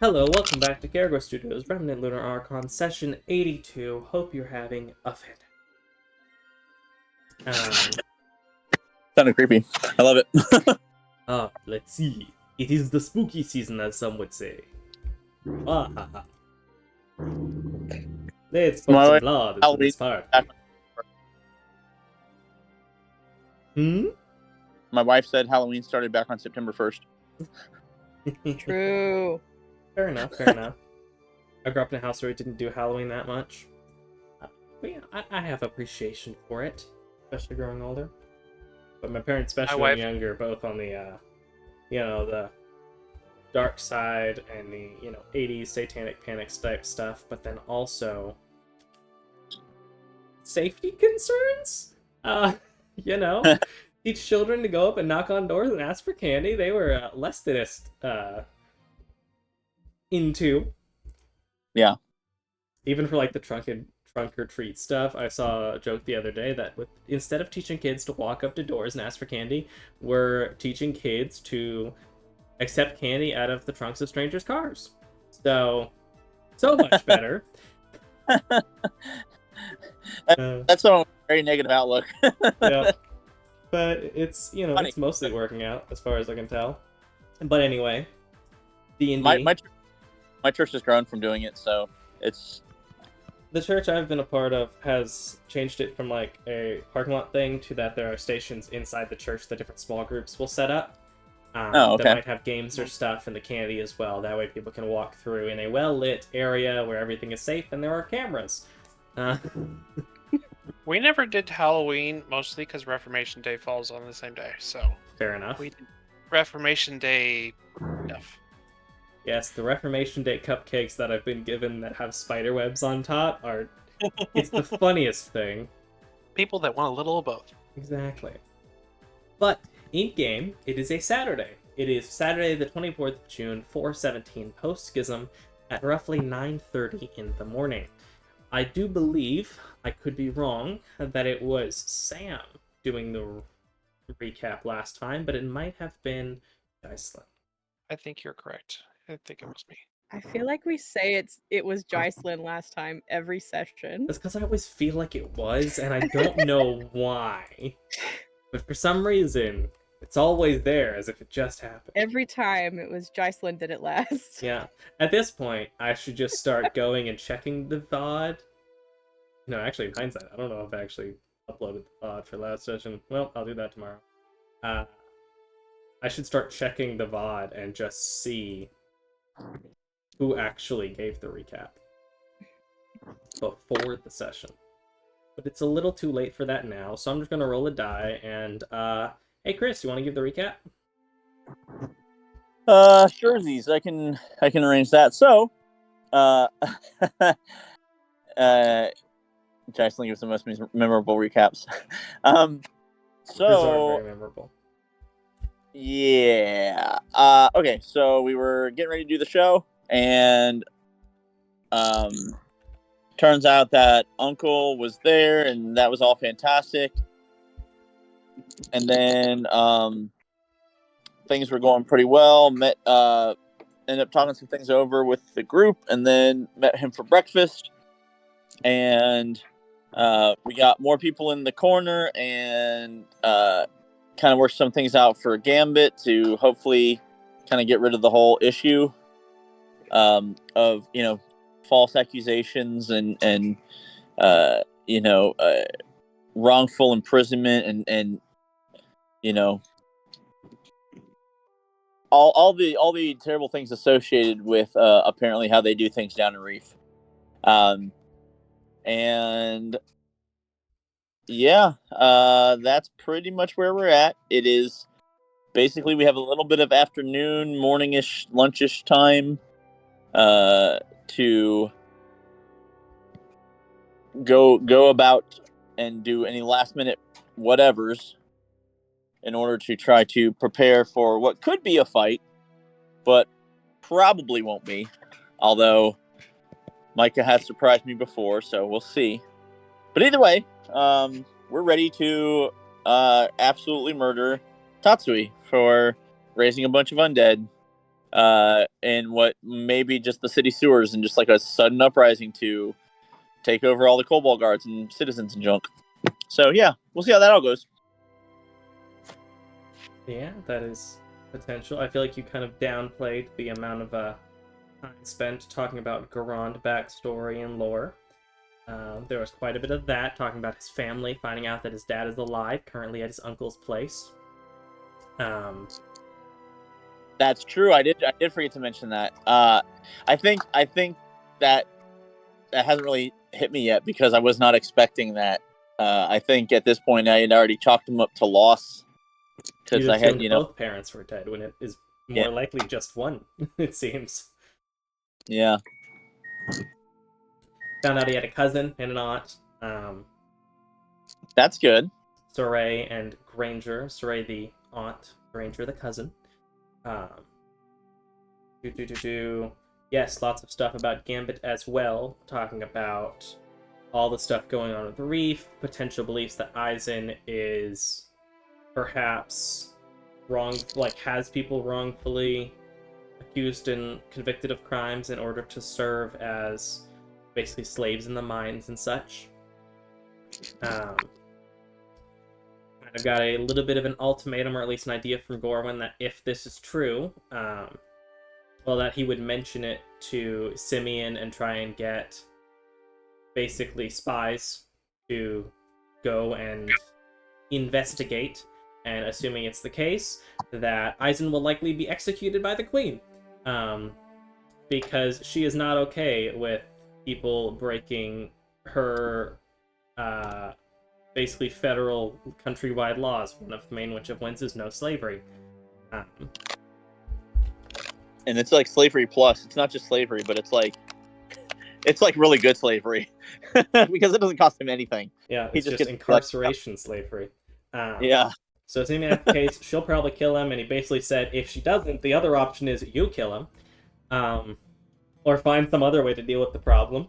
Hello, welcome back to Gargo Studios, Remnant Lunar Archon, session 82. Hope you're having a fit. Sounded creepy. I love it. Let's see. It is the spooky season, as some would say. Ah, ha, ha. Let's put some blood into this part. My wife said Halloween started back on September 1st. True. Fair enough, fair enough. I grew up in a house where we didn't do Halloween that much. But yeah, I have appreciation for it, especially growing older. But my parents, especially when younger, both on the, the dark side and the, 80s satanic panic type stuff, but then also safety concerns? Teach children to go up and knock on doors and ask for candy. They were less than into. Yeah. Even for like the trunk or treat stuff, I saw a joke the other day that instead of teaching kids to walk up to doors and ask for candy, we're teaching kids to accept candy out of the trunks of strangers' cars. So much better. That's a very negative outlook. Yeah. But it's, it's mostly working out as far as I can tell. But anyway, D&D. My church has grown from doing it, so it's... The church I've been a part of has changed it from like a parking lot thing to that there are stations inside the church that different small groups will set up. Okay. That might have games or stuff and the candy as well. That way people can walk through in a well-lit area where everything is safe and there are cameras. We never did Halloween, mostly because Reformation Day falls on the same day, so... Fair enough. We did Reformation Day stuff. Yes, the Reformation Day cupcakes that I've been given that have spider webs on top are... It's the funniest thing. People that want a little of both. Exactly. But, in-game, it is a Saturday. It is Saturday the 24th of June, 4:17 post-schism, at roughly 9:30 in the morning. I do believe, I could be wrong, that it was Sam doing the recap last time, but it might have been Dyslin. I think you're correct. I think it was me. I feel like we say it was Jocelyn last time every session. That's because I always feel like it was, and I don't know why. But for some reason, it's always there, as if it just happened. Every time it was Jocelyn did it last. Yeah. At this point, I should just start going and checking the VOD. No, actually, in hindsight, I don't know if I actually uploaded the VOD for last session. Well, I'll do that tomorrow. I should start checking the VOD and just see who actually gave the recap before the session. But it's a little too late for that now, so I'm just going to roll a die, and, hey Chris, you want to give the recap? Surezies, I can arrange that. So, Jackson gives the most memorable recaps. Those are very memorable. Yeah. Okay, so we were getting ready to do the show, and turns out that Uncle was there, and that was all fantastic. And then things were going pretty well. Ended up talking some things over with the group, and then met him for breakfast. And we got more people in the corner, and kind of worked some things out for Gambit to hopefully kind of get rid of the whole issue of false accusations and wrongful imprisonment and all the terrible things associated with apparently how they do things down in Reef. And yeah, that's pretty much where we're at. It is basically we have a little bit of afternoon, morningish, lunchish time to go about and do any last minute whatevers in order to try to prepare for what could be a fight, but probably won't be. Although Micah has surprised me before, so we'll see. But either way, we're ready to absolutely murder Tatsui for raising a bunch of undead. in what may be just the city sewers, and just like a sudden uprising to take over all the Cobalt guards and citizens and junk. So yeah, we'll see how that all goes. Yeah, that is potential. I feel like you kind of downplayed the amount of time spent talking about Garand backstory and lore. There was quite a bit of that, talking about his family, finding out that his dad is alive, currently at his uncle's place. That's true. I did forget to mention that. I think that hasn't really hit me yet because I was not expecting that. I think at this point I had already chalked him up to loss because I had, both parents were dead when it is more likely just one. It seems. Yeah. Found out he had a cousin and an aunt. That's good. Soray and Granger. Soray the aunt, Granger the cousin. Yes, lots of stuff about Gambit as well, talking about all the stuff going on with the Reef, potential beliefs that Aizen is perhaps has people wrongfully accused and convicted of crimes in order to serve as basically slaves in the mines and such. Kind of got a little bit of an ultimatum, or at least an idea from Gorwin, that if this is true, that he would mention it to Simeon and try and get basically spies to go and investigate, and assuming it's the case, that Aizen will likely be executed by the Queen, because she is not okay with people breaking her basically federal countrywide laws, one of the main which of whence is no slavery. And it's like slavery plus. It's not just slavery, but it's like really good slavery because it doesn't cost him anything. Yeah, it's just incarceration slavery. Yeah. So assuming that's the case, she'll probably kill him, and he basically said if she doesn't, the other option is you kill him, or find some other way to deal with the problem.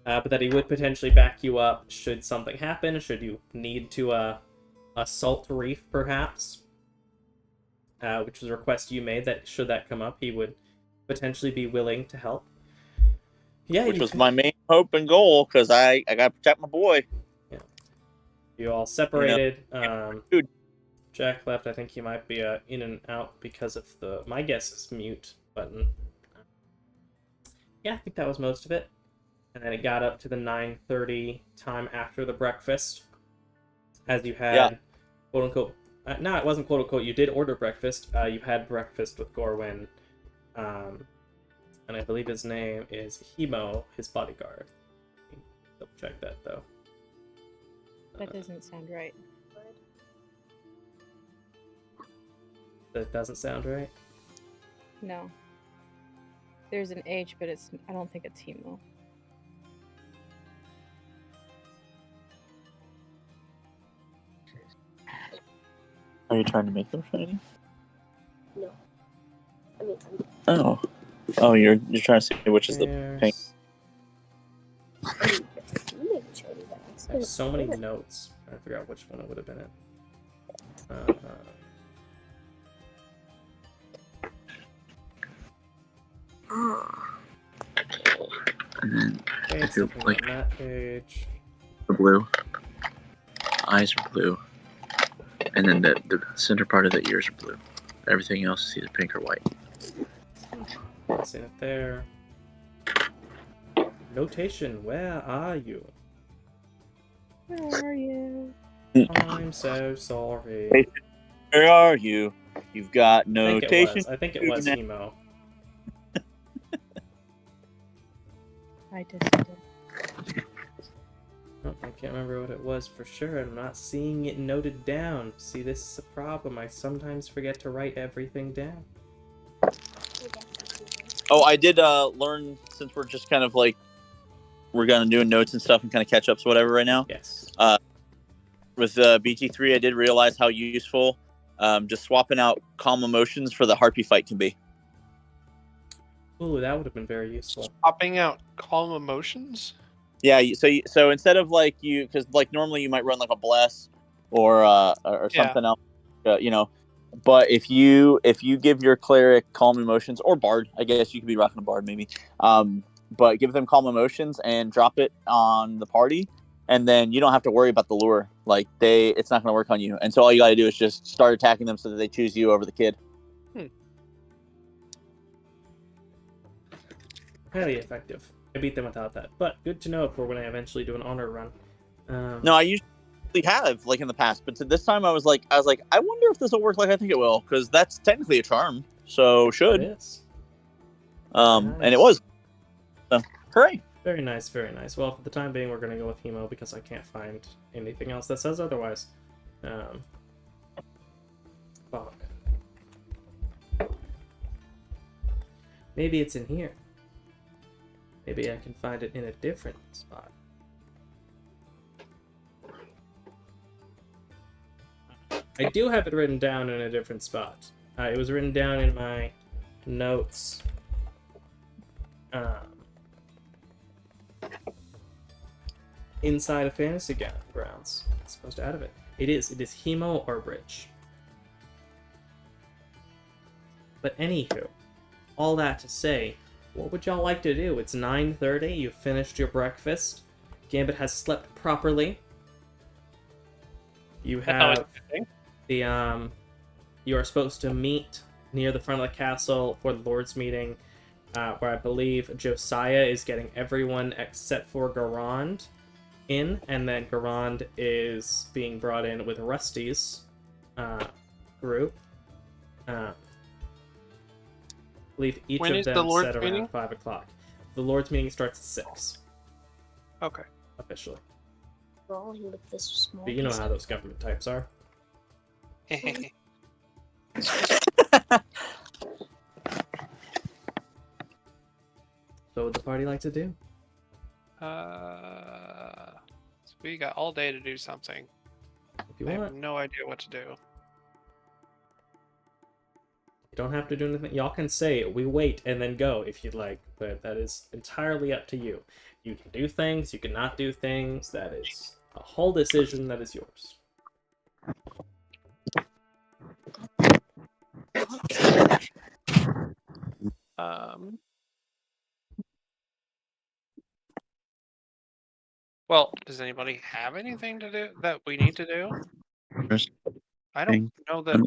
But that he would potentially back you up should something happen, should you need to assault Reef, perhaps. Which was a request you made, that should that come up, he would potentially be willing to help. Yeah, which was my main hope and goal, because I gotta protect my boy. Yeah. You all separated. Dude. Jack left. I think he might be in and out because of my guess is mute button. Yeah, I think that was most of it. And then it got up to the 9:30 time after the breakfast, as you had, quote unquote. No, it wasn't quote unquote. You did order breakfast. You had breakfast with Gorwin, and I believe his name is Hemo, his bodyguard. Double check that though. That doesn't sound right. That doesn't sound right. No. There's an H, but I don't think it's Hemo. Are you trying to make them shiny? No. I mean, Oh, you're trying to see which is the pink. I mean, you make shiny bags. I have so many notes. I forgot which one it would have been in. And then If you like on that page. The blue, eyes are blue, and then the center part of the ears are blue. Everything else is either pink or white. See it there. Notation, where are you? Where are you? I'm so sorry. Where are you? You've got notation. I think it was Hemo. I just Oh, I can't remember what it was for sure. I'm not seeing it noted down. See, this is a problem. I sometimes forget to write everything down. Oh, I did learn, since we're just kind of like, we're gonna do notes and stuff and kind of catch ups, whatever, right now. Yes. With BT3, I did realize how useful just swapping out calm emotions for the harpy fight can be. Ooh, that would have been very useful. Swapping out calm emotions? Yeah, so instead of like because like normally you might run like a bless or something else, But if you give your cleric calm emotions, or bard, I guess you could be rocking a bard maybe. But give them calm emotions and drop it on the party, and then you don't have to worry about the lure. Like it's not going to work on you. And so all you got to do is just start attacking them so that they choose you over the kid. Highly effective. I beat them without that, but good to know for when I eventually do an honor run. No, I usually have like in the past, but this time I was like, I wonder if this will work like I think it will, because that's technically a charm, so should. It is. And it Nice. was. So, hooray! Very nice, very nice. Well, for the time being, we're going to go with Hemo because I can't find anything else that says otherwise. Fuck. Maybe it's in here. Maybe I can find it in a different spot. I do have it written down in a different spot. It was written down in my notes. Inside of Fantasy Grounds. It's supposed to out of it. It is Hemo RWBY. But anywho, all that to say, what would y'all like to do? It's 9:30, you've finished your breakfast. Gambit has slept properly. You have the you are supposed to meet near the front of the castle for the Lord's meeting, where I believe Josiah is getting everyone except for Garand in, and then Garand is being brought in with Rusty's group. I believe each When of is them the Lord's set around meeting? 5 o'clock. The Lord's meeting starts at 6, Okay. officially. Rolling with this small. But you know how those government types are. So what would the party like to do? So we got all day to do something. If you I have want, no idea what to do. you don't have to do anything. Y'all can say, we wait, and then go if you'd like. But that is entirely up to you. You can do things, you can not do things. That is a whole decision that is yours. Well, does anybody have anything to do that we need to do? I don't know that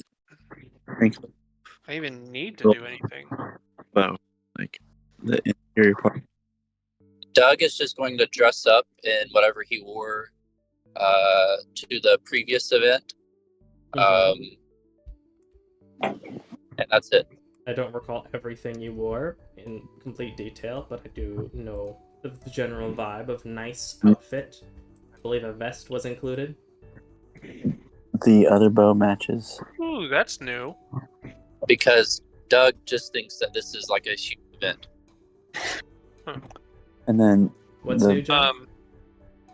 I even need to do anything. About like the interior part. Doug is just going to dress up in whatever he wore to the previous event. And that's it. I don't recall everything you wore in complete detail, but I do know the general vibe of nice outfit. I believe a vest was included. The other bow matches. Ooh, that's new. Because Doug just thinks that this is like a huge event. And then What's new, John?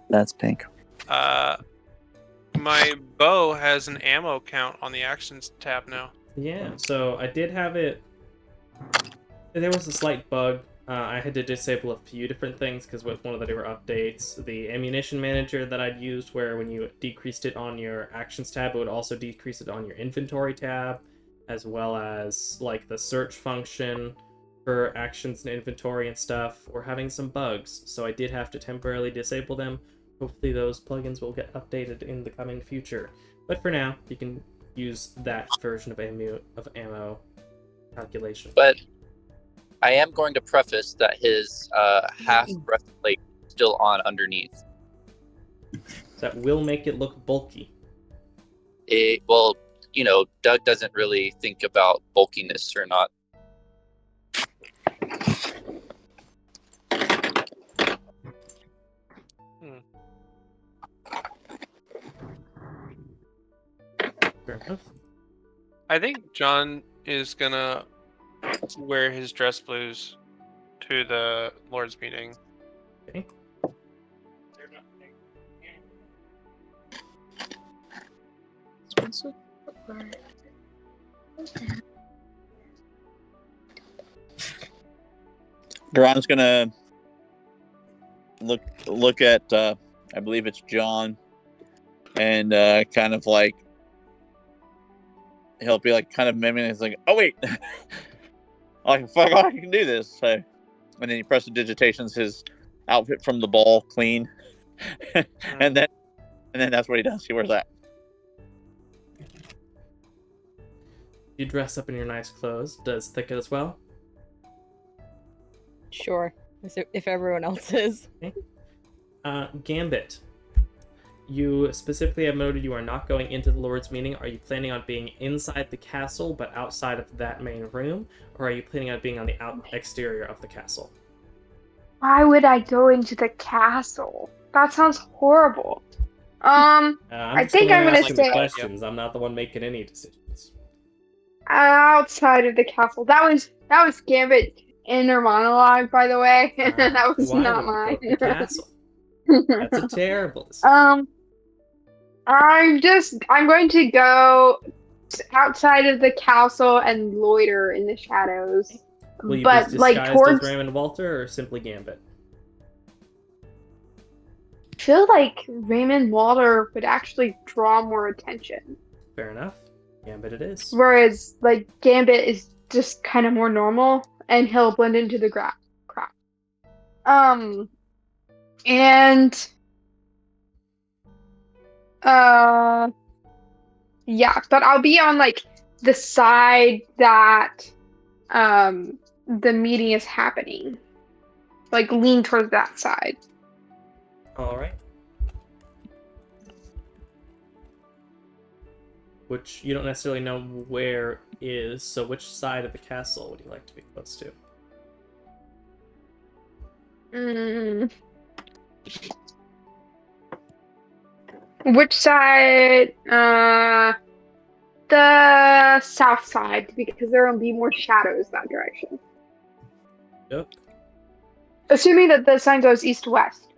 that's pink. My bow has an ammo count on the actions tab now. Yeah, so I did have it. There was a slight bug. I had to disable a few different things because with one of the newer updates, the ammunition manager that I'd used, where when you decreased it on your actions tab, it would also decrease it on your inventory tab, as well as like the search function for actions and inventory and stuff, were having some bugs. So I did have to temporarily disable them. Hopefully those plugins will get updated in the coming future. But for now, you can use that version of ammo calculation. But I am going to preface that his half breastplate is still on underneath. That will make it look bulky. Well, you know, Doug doesn't really think about bulkiness or not. Fair enough. I think John is gonna wear his dress blues to the Lord's meeting. Okay. Duran's gonna look at I believe it's John, and kind of like he'll be like kind of miming. It's like, oh wait, like fuck, I can do this. So, and then he prestidigitations his outfit from the ball clean, and then that's what he does. He wears that. You dress up in your nice clothes. Does Thicket as well? Sure. If everyone else is. Okay. Gambit. You specifically have noted you are not going into the Lord's meeting. Are you planning on being inside the castle but outside of that main room? Or are you planning on being on the exterior of the castle? Why would I go into the castle? That sounds horrible. I think I'm gonna asking the stay questions. I'm not the one making any decisions. outside of the castle. That was Gambit inner monologue, by the way. That was Why not would mine. you go to the castle? That's a terrible decision. I'm going to go outside of the castle and loiter in the shadows. Will you but be like disguised towards as Raymond Walter or simply Gambit? I feel like Raymond Walter would actually draw more attention. Fair enough. Gambit it is. Whereas like Gambit is just kind of more normal and he'll blend into the crowd. And yeah, but I'll be on like the side that the meeting is happening. Like lean towards that side. All right. Which you don't necessarily know where is, so which side of the castle would you like to be close to? Which side? The south side, because there will be more shadows that direction. Yep. Assuming that the sign goes east-west.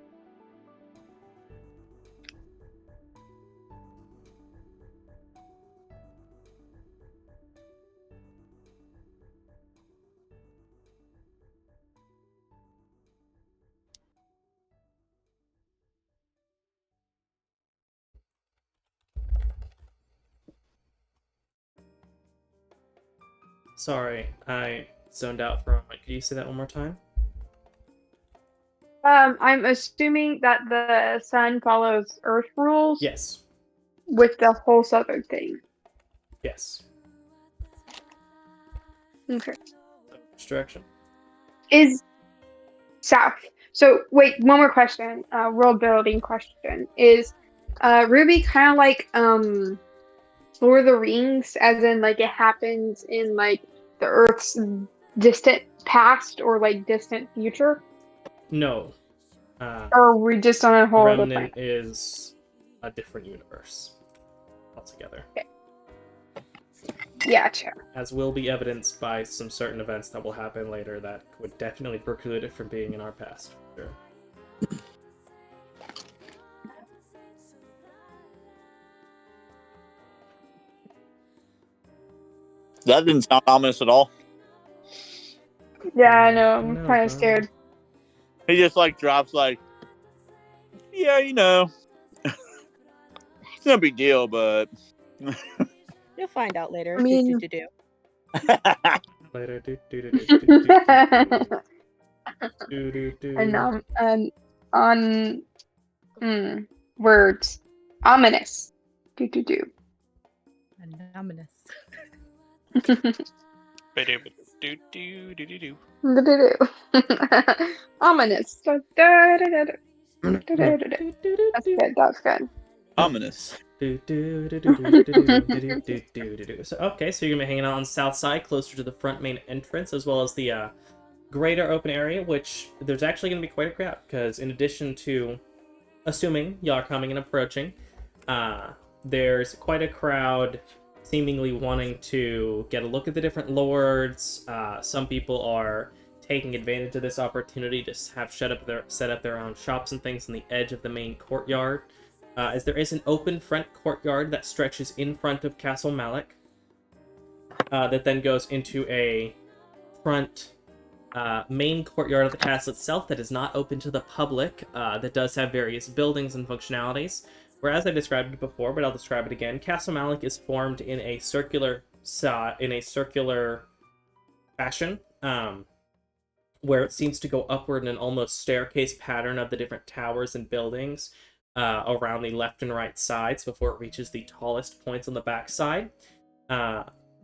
Sorry, I zoned out for a moment. Could you say that one more time? I'm assuming that the sun follows Earth rules. Yes. With the whole southern thing. Yes. Okay. Which direction? Is south. So wait, one more question. World building question. Is RWBY kind of like Lord of the Rings, as in like it happens in like the Earth's distant past or like distant future? No. Or are we just on a whole other Remnant planet? is a different universe altogether. Okay. Gotcha. As will be evidenced by some certain events that will happen later that would definitely preclude it from being in our past. For sure. That didn't sound ominous at all. Yeah, I know. I'm kind of scared. He just like drops like, yeah, you know, it's no big deal, but You'll find out later. I mean- Later. And on words, ominous. Do. Ominous. Do-do-do-do-do-do-do. Ominous. That's good. That's good. ominous. So, okay, so you're gonna be hanging out on the south side, closer to the front main entrance, as well as the greater open area, which there's actually gonna be quite a crowd, because in addition to assuming y'all are coming and approaching, there's quite a crowd seemingly wanting to get a look at the different lords. Some people are taking advantage of this opportunity to have set up their own shops and things on the edge of the main courtyard. As there is an open front courtyard that stretches in front of Castle Malik, that then goes into a front main courtyard of the castle itself that is not open to the public, that does have various buildings and functionalities. Whereas I described it before, but I'll describe it again, Castle Malik is formed in a circular in a circular fashion, where it seems to go upward in an almost staircase pattern of the different towers and buildings around the left and right sides before it reaches the tallest points on the back side.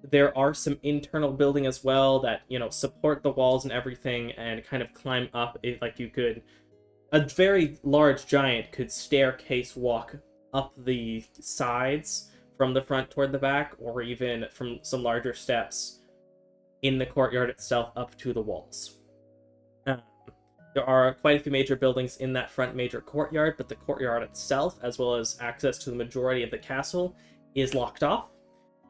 There are some internal building as well that, support the walls and everything and kind of climb up. A very large giant could staircase walk up the sides from the front toward the back, or even from some larger steps in the courtyard itself up to the walls. There are quite a few major buildings in that front major courtyard, but the courtyard itself, as well as access to the majority of the castle, is locked off.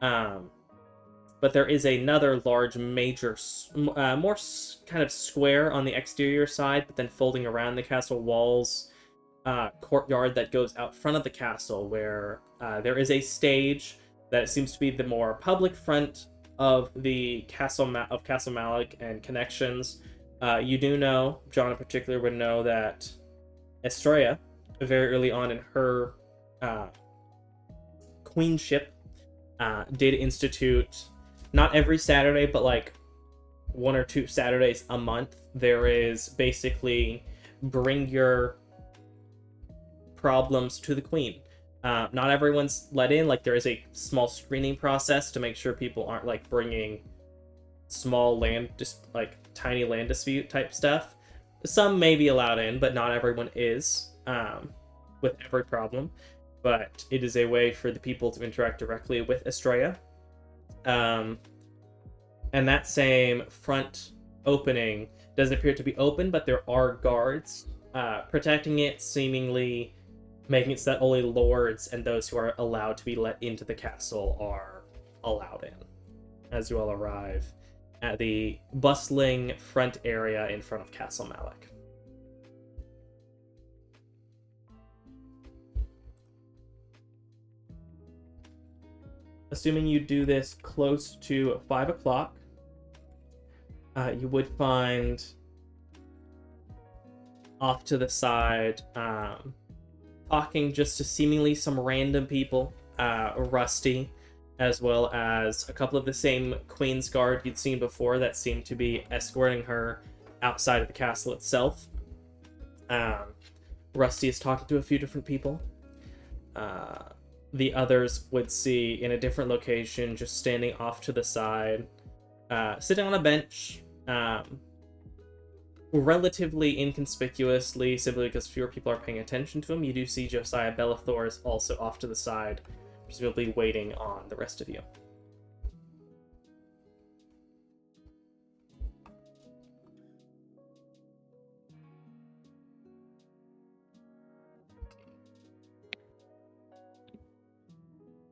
But there is another large, major, more kind of square on the exterior side, but then folding around the castle walls, courtyard that goes out front of the castle, where there is a stage that seems to be the more public front of the Castle Malik and connections. You do know, John in particular would know, that Estrella, very early on in her queenship, did institute, not every Saturday, but like 1 or 2 Saturdays a month, there is basically bring your problems to the queen. Not everyone's let in. Like, there is a small screening process to make sure people aren't like bringing small tiny land dispute type stuff. Some may be allowed in, but not everyone is, with every problem. But it is a way for the people to interact directly with Estrella. And that same front opening doesn't appear to be open, but there are guards protecting it, seemingly making it so that only lords and those who are allowed to be let into the castle are allowed in, as you all arrive at the bustling front area in front of Castle Malik. Assuming you do this close to 5 o'clock, you would find off to the side, talking just to seemingly some random people, Rusty, as well as a couple of the same Queen's Guard you'd seen before that seemed to be escorting her outside of the castle itself. Rusty is talking to a few different people. The others would see in a different location, just standing off to the side, sitting on a bench, relatively inconspicuously, simply because fewer people are paying attention to him. You do see Josiah Bellathor is also off to the side, presumably waiting on the rest of you.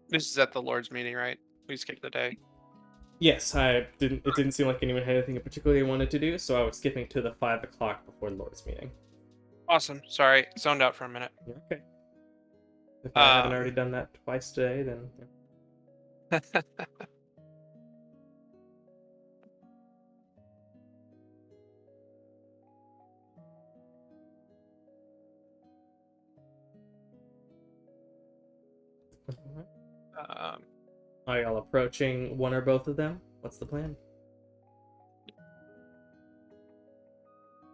This is at the Lord's meeting, right? We skipped the day. Yes, it didn't seem like anyone had anything in particular they wanted to do, so I was skipping to the 5 o'clock before the Lord's meeting. Awesome. Sorry, zoned out for a minute. Yeah, okay. If I haven't already done that twice today, then... Yeah. Are y'all approaching one or both of them? What's the plan?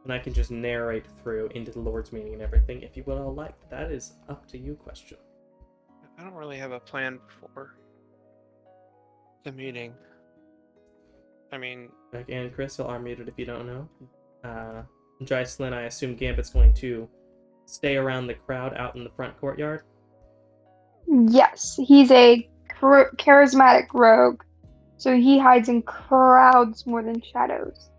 And I can just narrate through into the Lord's meeting and everything if you would all like. That is up to you question. I don't really have a plan for the meeting. I mean... Beck and Chris, y'all are muted if you don't know. Jocelyn, I assume Gambit's going to stay around the crowd out in the front courtyard? Yes, he's a charismatic rogue, so he hides in crowds more than shadows.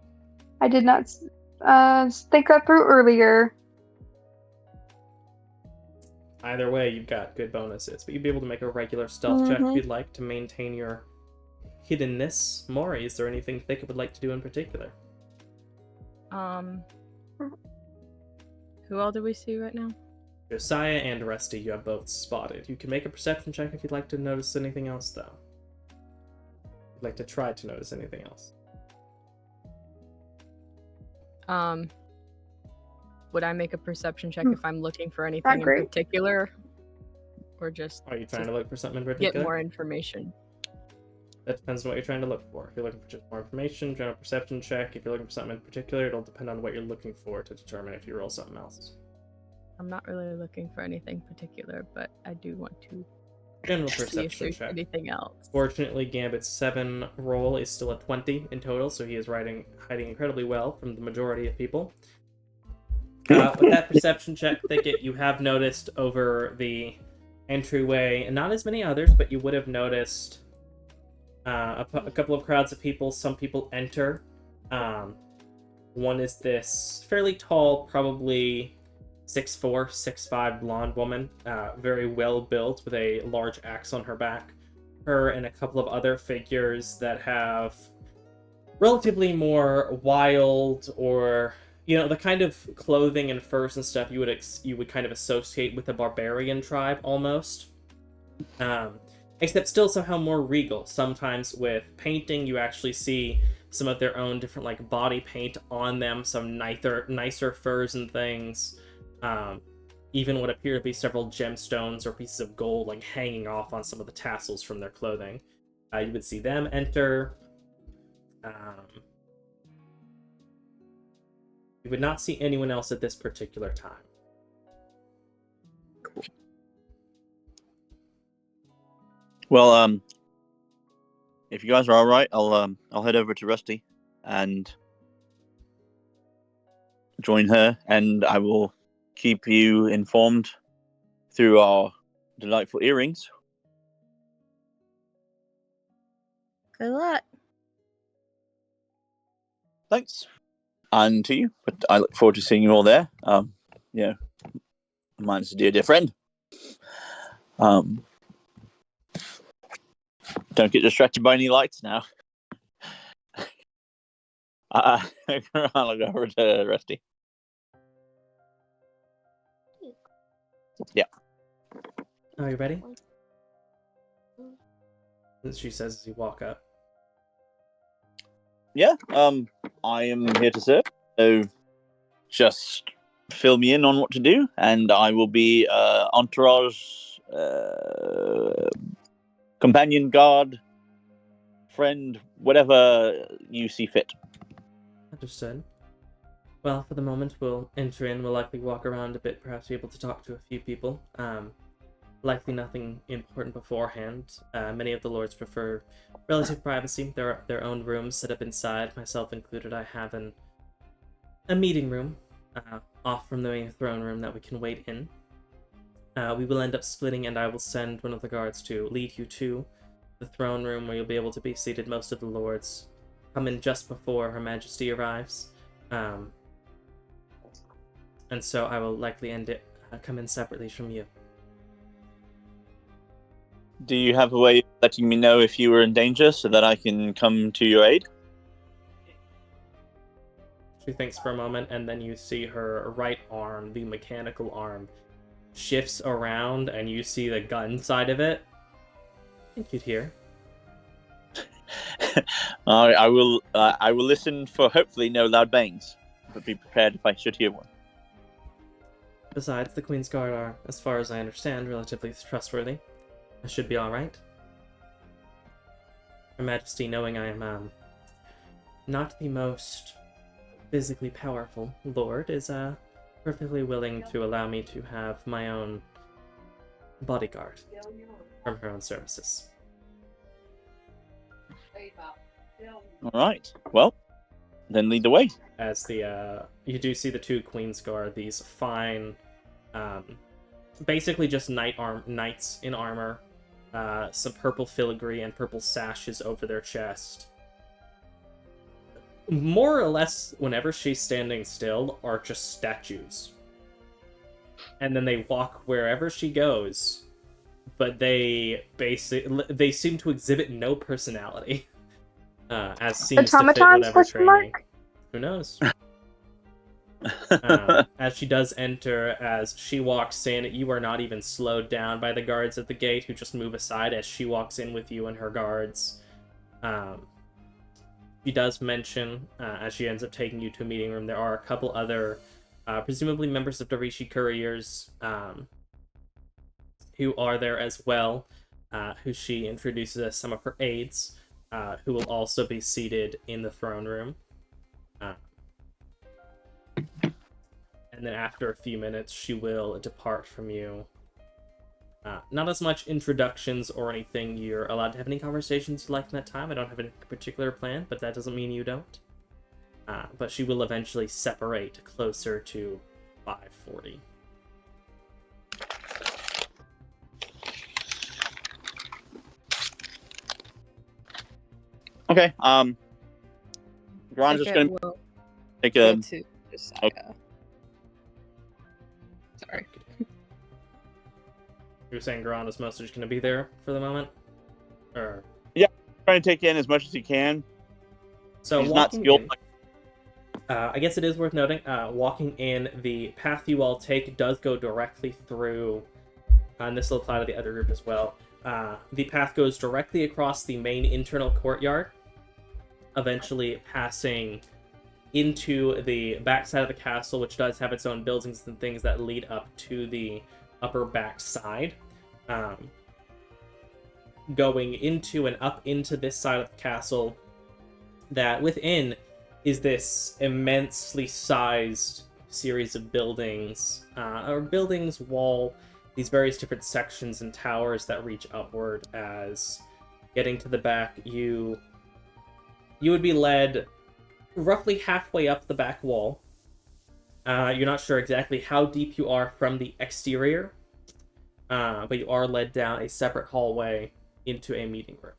I did not think that through earlier. Either way, you've got good bonuses, but you'd be able to make a regular stealth check if you'd like to maintain your hiddenness. Maury, is there anything Thicke would like to do in particular? Who all do we see right now? Josiah and Rusty, you have both spotted. You can make a perception check if you'd like to notice anything else, though. You'd like to try to notice anything else. Would I make a perception check if I'm looking for anything in particular? Or just... Are you trying to look for something in particular? Get more information. that depends on what you're trying to look for. If you're looking for just more information, general perception check. If you're looking for something in particular, it'll depend on what you're looking for to determine if you roll something else. I'm not really looking for anything particular, but I do want to General see if perception there's check. anything else. Fortunately, Gambit's 7 roll is still at 20 in total, so he is hiding incredibly well from the majority of people. With that perception check, Thicket, you have noticed over the entryway, and not as many others, but you would have noticed a couple of crowds of people. Some people enter. One is this fairly tall, probably 6'4", 6'5" blonde woman, very well built with a large axe on her back. Her and a couple of other figures that have relatively more wild, or the kind of clothing and furs and stuff you would kind of associate with a barbarian tribe almost. Except still somehow more regal. Sometimes with painting, you actually see some of their own different like body paint on them, some nicer furs and things. Even what appear to be several gemstones or pieces of gold like hanging off on some of the tassels from their clothing. You would see them enter. You would not see anyone else at this particular time. Cool. Well, if you guys are all right, I'll head over to Rusty and join her, and I will keep you informed through our delightful earrings. Good luck. Thanks. And to you, but I look forward to seeing you all there. Mine's a dear friend. Don't get distracted by any lights now. I'll go over to Rusty. Yeah. Are you ready? She says as you walk up. Yeah, I am here to serve. So just fill me in on what to do, and I will be entourage, companion, guard, friend, whatever you see fit. Understood. Well, for the moment, we'll enter in. We'll likely walk around a bit, perhaps be able to talk to a few people. Likely nothing important beforehand. Many of the lords prefer relative privacy. Their own rooms set up inside, myself included. I have a meeting room off from the main throne room that we can wait in. We will end up splitting, and I will send one of the guards to lead you to the throne room where you'll be able to be seated. Most of the lords come in just before Her Majesty arrives. And so I will likely come in separately from you. Do you have a way of letting me know if you were in danger so that I can come to your aid? She thinks for a moment, and then you see her right arm, the mechanical arm, shifts around, and you see the gun side of it. I think you'd hear. I will listen for hopefully no loud bangs, but be prepared if I should hear one. Besides, the Queen's Guard are, as far as I understand, relatively trustworthy. I should be alright. Her Majesty, knowing I am not the most physically powerful lord, is perfectly willing to allow me to have my own bodyguard from her own services. Alright, well, then lead the way. As you do see the two Queen's Guard, these fine, basically just knights in armor, some purple filigree and purple sashes over their chest. More or less, whenever she's standing still, are just statues. And then they walk wherever she goes, but they seem to exhibit no personality. As seems to fit whatever training. Who knows? As she does enter, as she walks in, you are not even slowed down by the guards at the gate, who just move aside as she walks in with you and her guards. She does mention, as she ends up taking you to a meeting room, there are a couple other, presumably members of Darishi couriers, who are there as well, who she introduces as some of her aides. who will also be seated in the throne room. And then after a few minutes, she will depart from you. Not as much introductions or anything. You're allowed to have any conversations you like in that time. I don't have any particular plan, but that doesn't mean you don't. But she will eventually separate closer to 5:40. Okay. Ron's just gonna take a. Go to Josiah. Okay. Sorry. You're saying Garan is mostly just going to be there for the moment? Or... Trying to take in as much as he can. So he's not walking skilled. in, I guess it is worth noting, walking in, the path you all take does go directly through, and this will apply to the other group as well. The path goes directly across the main internal courtyard, eventually passing into the backside of the castle, which does have its own buildings and things that lead up to the upper back side. Going into and up into this side of the castle, that within is this immensely sized series of buildings, these various different sections and towers that reach upward. As getting to the back, you would be led roughly halfway up the back wall. You're not sure exactly how deep you are from the exterior, but you are led down a separate hallway into a meeting room.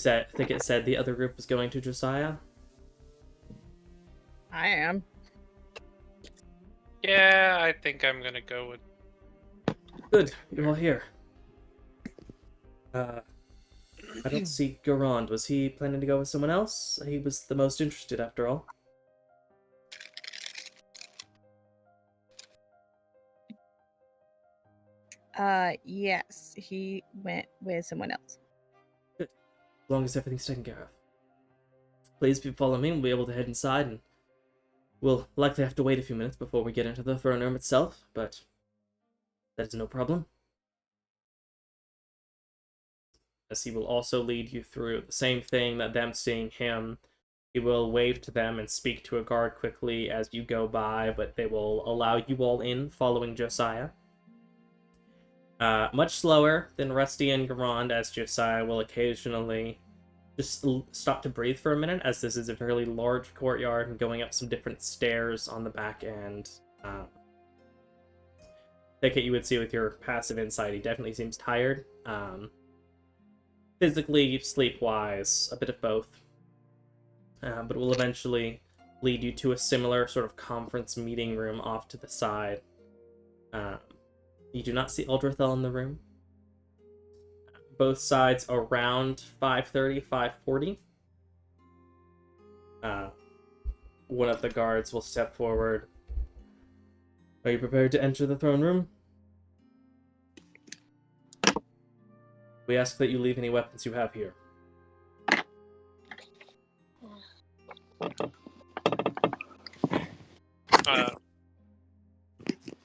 I think it said the other group was going to Josiah? I am. Yeah, I think I'm gonna go with. Good, you're all here. I don't see Garand. Was he planning to go with someone else? He was the most interested, after all. Yes, he went with someone else. Good. As long as everything's taken care of. Please, if you follow me, we'll be able to head inside, and we'll likely have to wait a few minutes before we get into the throne room itself, but that is no problem. As he will also lead you through the same thing that them seeing him. He will wave to them and speak to a guard quickly as you go by, but they will allow you all in, following Josiah. Much slower than Rusty and Garand, as Josiah will occasionally just stop to breathe for a minute, as this is a fairly large courtyard and going up some different stairs on the back end. Take it you would see with your passive insight, he definitely seems tired. Physically, sleep-wise, a bit of both. But will eventually lead you to a similar sort of conference meeting room off to the side. You do not see Uldrathel in the room. Both sides around 5:30, 5:40. One of the guards will step forward. Are you prepared to enter the throne room? We ask that you leave any weapons you have here.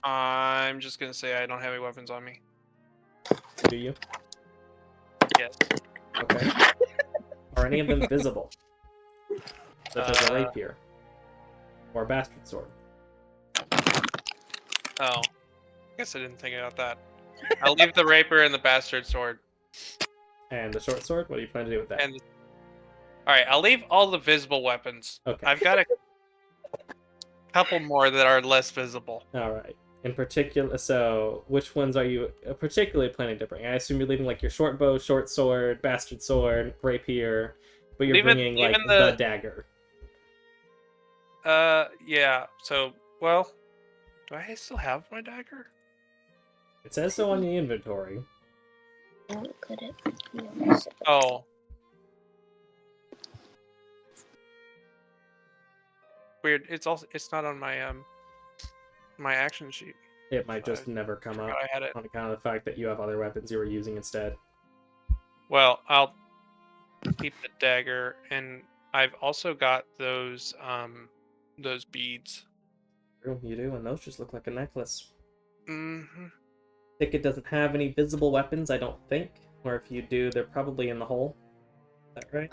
I'm just gonna say I don't have any weapons on me. Do you? Yes. Okay. Are any of them visible? Such as a rapier. Or a bastard sword. Oh. I guess I didn't think about that. I'll leave the rapier and the bastard sword. And the short sword? What do you plan to do with that? Alright, I'll leave all the visible weapons. Okay. I've got a couple more that are less visible. Alright. In particular, so which ones are you particularly planning to bring? I assume you're leaving like your short bow, short sword, bastard sword, rapier, but you're bringing like the dagger. Yeah. So, well, do I still have my dagger? It says so on the inventory. Oh. Weird. It's not on my my action sheet. It might just never come up I had it. on account of the fact that you have other weapons you were using instead. Well, I'll keep the dagger, and I've also got those beads. You do, and those just look like a necklace. Mm-hmm. Ticket doesn't have any visible weapons, I don't think. Or if you do, they're probably in the hole. Is that right?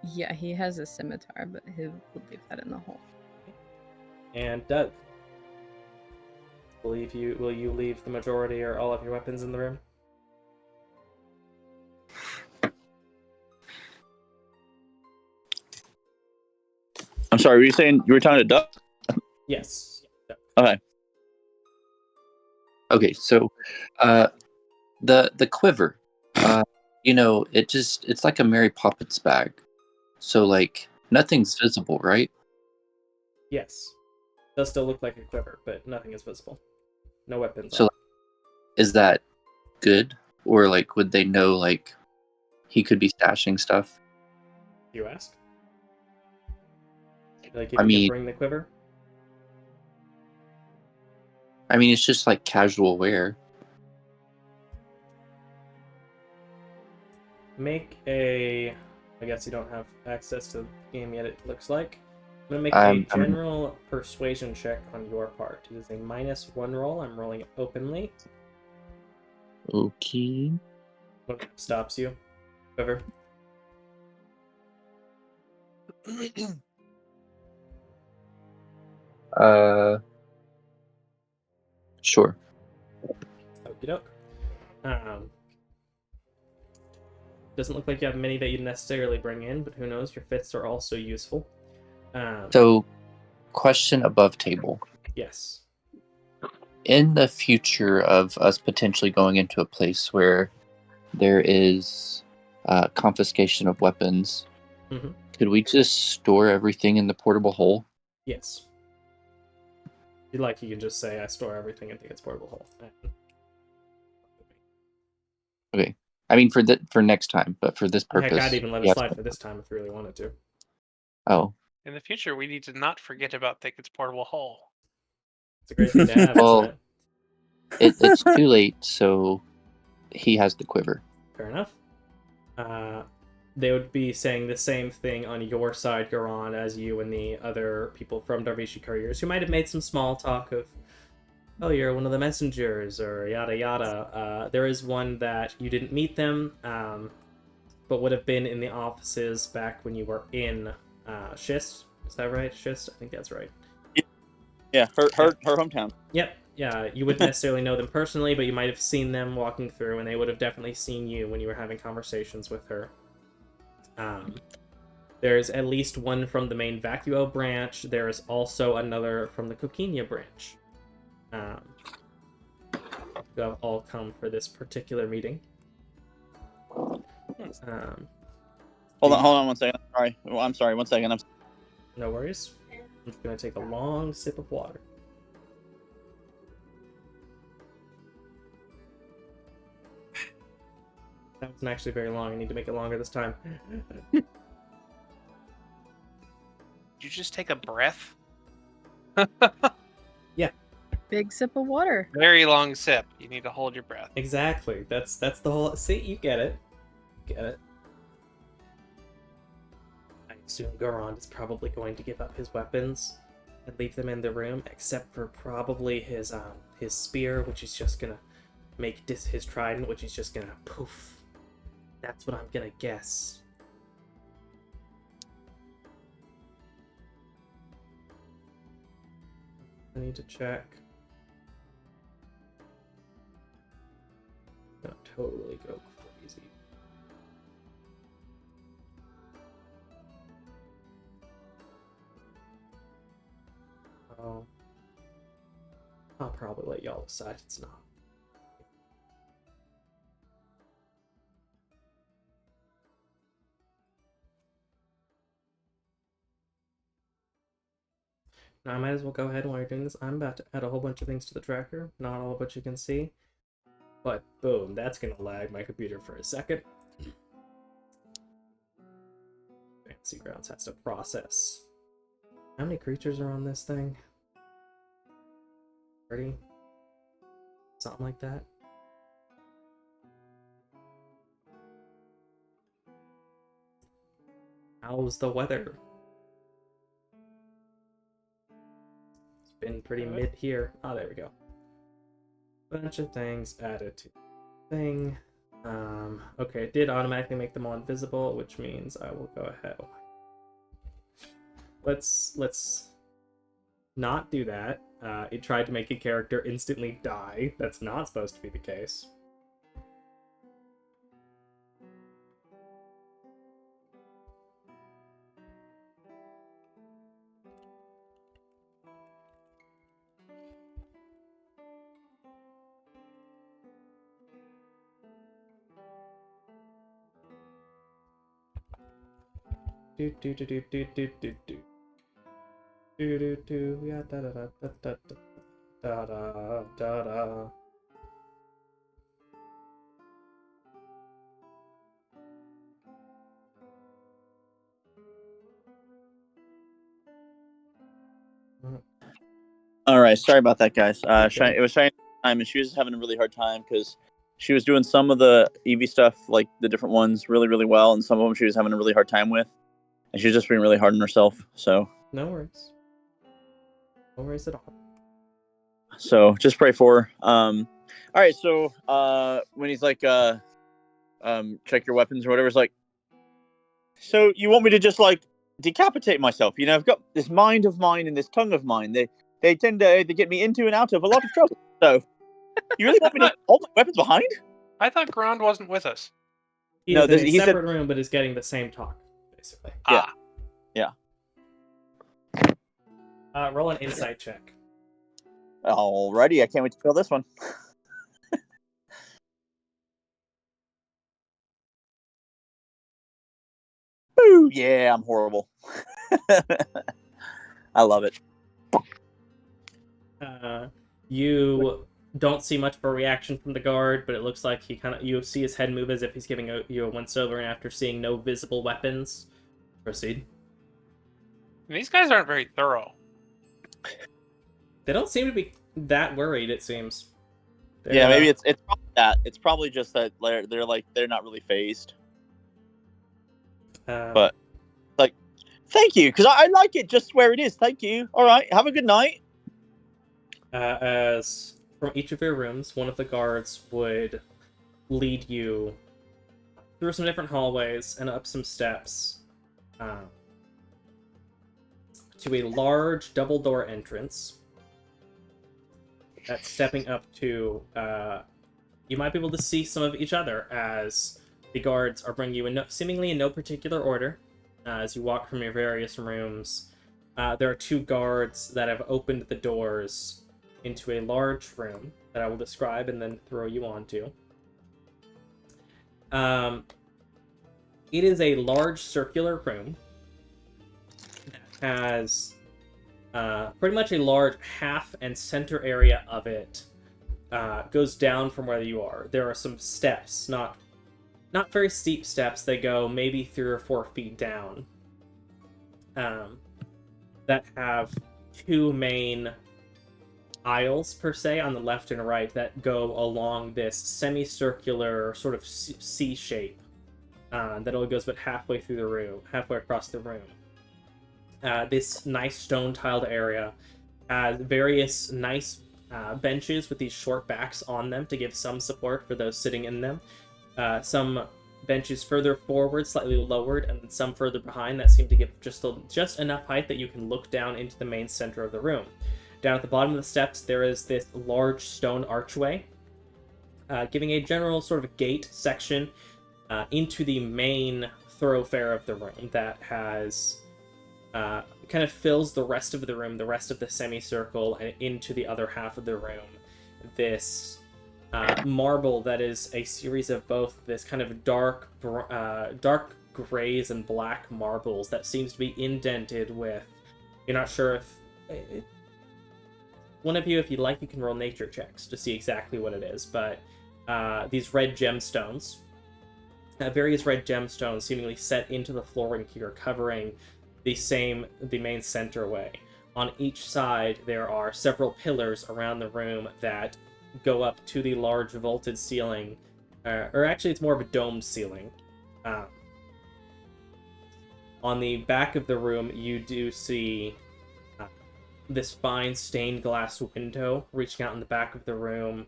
Yeah, he has a scimitar, but he will leave that in the hole. And Doug, will you leave the majority or all of your weapons in the room? I'm sorry, were you saying you were talking to Doug? Yes. Doug. Okay. Okay, so the quiver, it's like a Mary Poppins bag. So like nothing's visible, right? Yes. Does still look like a quiver, but nothing is visible. No weapons So on. is that good? Or like would they know like he could be stashing stuff? You ask? Like if I you mean can bring the quiver? it's just like casual wear. Make a... I guess you don't have access to the game yet, it looks like. I'm going to make I'm a general persuasion check on your part. It is a -1 roll. I'm rolling it openly. okay. What stops you? Quiver? Sure. Okie doke. Doesn't look like you have many that you'd necessarily bring in, but who knows? Your fists are also useful. So, question above table. Yes. In the future of us potentially going into a place where there is confiscation of weapons, Mhm. could we just store everything in the portable hole? Yes. If you'd like, you can just say, I store everything in the its portable hole. Okay. I mean, for next time, but for this purpose. Heck, I'd even let it yes. slide for this time if you really wanted to. Oh. In the future, we need to not forget about Thicket's portable hole. It's a great thing to have, Well, isn't it? It's too late, so he has the quiver. Fair enough. They would be saying the same thing on your side, Garon, as you and the other people from Darvishi Couriers, who might have made some small talk of, oh, you're one of the messengers, or yada yada. There is one that you didn't meet them, but would have been in the offices back when you were in Schist. Is that right? Schist? I think that's right. Yeah, her hometown. Yep. Yeah, you wouldn't necessarily know them personally, but you might have seen them walking through, and they would have definitely seen you when you were having conversations with her. There's at least one from the main Vacuo branch. There is also another from the Coquinia branch. Who have all come for this particular meeting. Hold on 1 second. Sorry. I'm sorry. 1 second. No worries. I'm just gonna take a long sip of water. That wasn't actually very long. I need to make it longer this time. Did you just take a breath? Yeah. Big sip of water. Very long sip. You need to hold your breath. Exactly. That's the whole... See, you get it. Get it. I assume Garon is probably going to give up his weapons and leave them in the room, except for probably his spear, which is just gonna make his trident, which is just gonna poof. That's what I'm gonna guess. I need to check. Not totally go crazy. Oh. I'll probably let y'all decide it's not. Now I might as well go ahead while you're doing this. I'm about to add a whole bunch of things to the tracker, not all of which you can see. But boom, that's gonna lag my computer for a second. Fantasy Grounds has to process. How many creatures are on this thing? 30? Something like that. How's the weather? It's been pretty mid here. Oh, there we go. Bunch of things added to the thing. Okay, it did automatically make them all invisible, which means I will go ahead. Let's not do that. It tried to make a character instantly die. That's not supposed to be the case. Do do do do do do do do do do do yeah da da da da da da da da. All right, sorry about that, guys. Okay. It was trying time, and she was having a really hard time because she was doing some of the EV stuff, like the different ones, really, really well, and some of them she was having a really hard time with, and she was just being really hard on herself. So, No worries. No worries at all. just pray for her. All right, so when he's like, check your weapons or whatever, it's like, so you want me to just like decapitate myself? You know, I've got this mind of mine and this tongue of mine. They tend to get me into and out of a lot of trouble. So, you really want me to hold my weapons behind? I thought Grand wasn't with us. He No, is in a he said- separate room, but is getting the same talk, basically. Yeah. Roll an insight check. Alrighty, I can't wait to feel this one. Ooh, yeah, I'm horrible. I love it. You don't see much of a reaction from the guard, but it looks like you see his head move as if he's giving you a once-over, and after seeing no visible weapons, proceed. These guys aren't very thorough. They don't seem to be that worried, it seems. Yeah, maybe it's probably that. It's probably just that they're not really phased. But like, thank you, because I like it just where it is. Thank you. All right, have a good night. As from each of your rooms, one of the guards would lead you through some different hallways and up some steps to a large double door entrance that's stepping up to you might be able to see some of each other as the guards are bringing you seemingly in no particular order as you walk from your various rooms. There are two guards that have opened the doors into a large room that I will describe and then throw you onto. It is a large circular room that has pretty much a large half and center area of it goes down from where you are. There are some steps, not very steep steps. They go maybe 3 or 4 feet down. That have two main aisles per se on the left and right that go along this semicircular sort of C shape that only goes about halfway through the room, halfway across the room. This nice stone tiled area has various nice benches with these short backs on them to give some support for those sitting in them. Some benches further forward, slightly lowered, and some further behind that seem to give just enough height that you can look down into the main center of the room. Down at the bottom of the steps, there is this large stone archway, giving a general sort of gate section into the main thoroughfare of the room that has kind of fills the rest of the room, the rest of the semicircle, and into the other half of the room. This marble that is a series of both this kind of dark grays and black marbles that seems to be indented with. You're not sure if. One of you, if you'd like, you can roll nature checks to see exactly what it is. But these red gemstones, various red gemstones seemingly set into the flooring here, covering the main centerway. On each side, there are several pillars around the room that go up to the large vaulted ceiling. Or actually, it's more of a domed ceiling. On the back of the room, you do see this fine stained glass window reaching out in the back of the room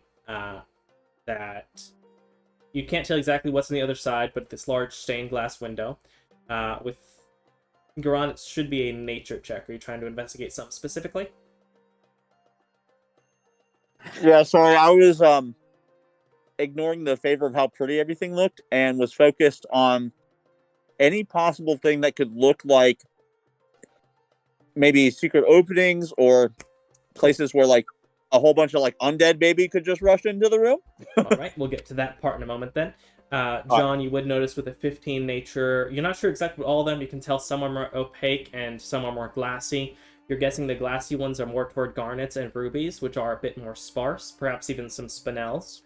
that you can't tell exactly what's on the other side, but this large stained glass window. With Garon, it should be a nature check. Are you trying to investigate something specifically? Yeah, sorry, I was ignoring the favor of how pretty everything looked and was focused on any possible thing that could look like maybe secret openings or places where like a whole bunch of like undead baby could just rush into the room. All right, we'll get to that part in a moment then. John, you would notice with a 15 nature, you're not sure exactly what all of them. You can tell some are more opaque and some are more glassy. You're guessing the glassy ones are more toward garnets and rubies, which are a bit more sparse, perhaps even some spinels.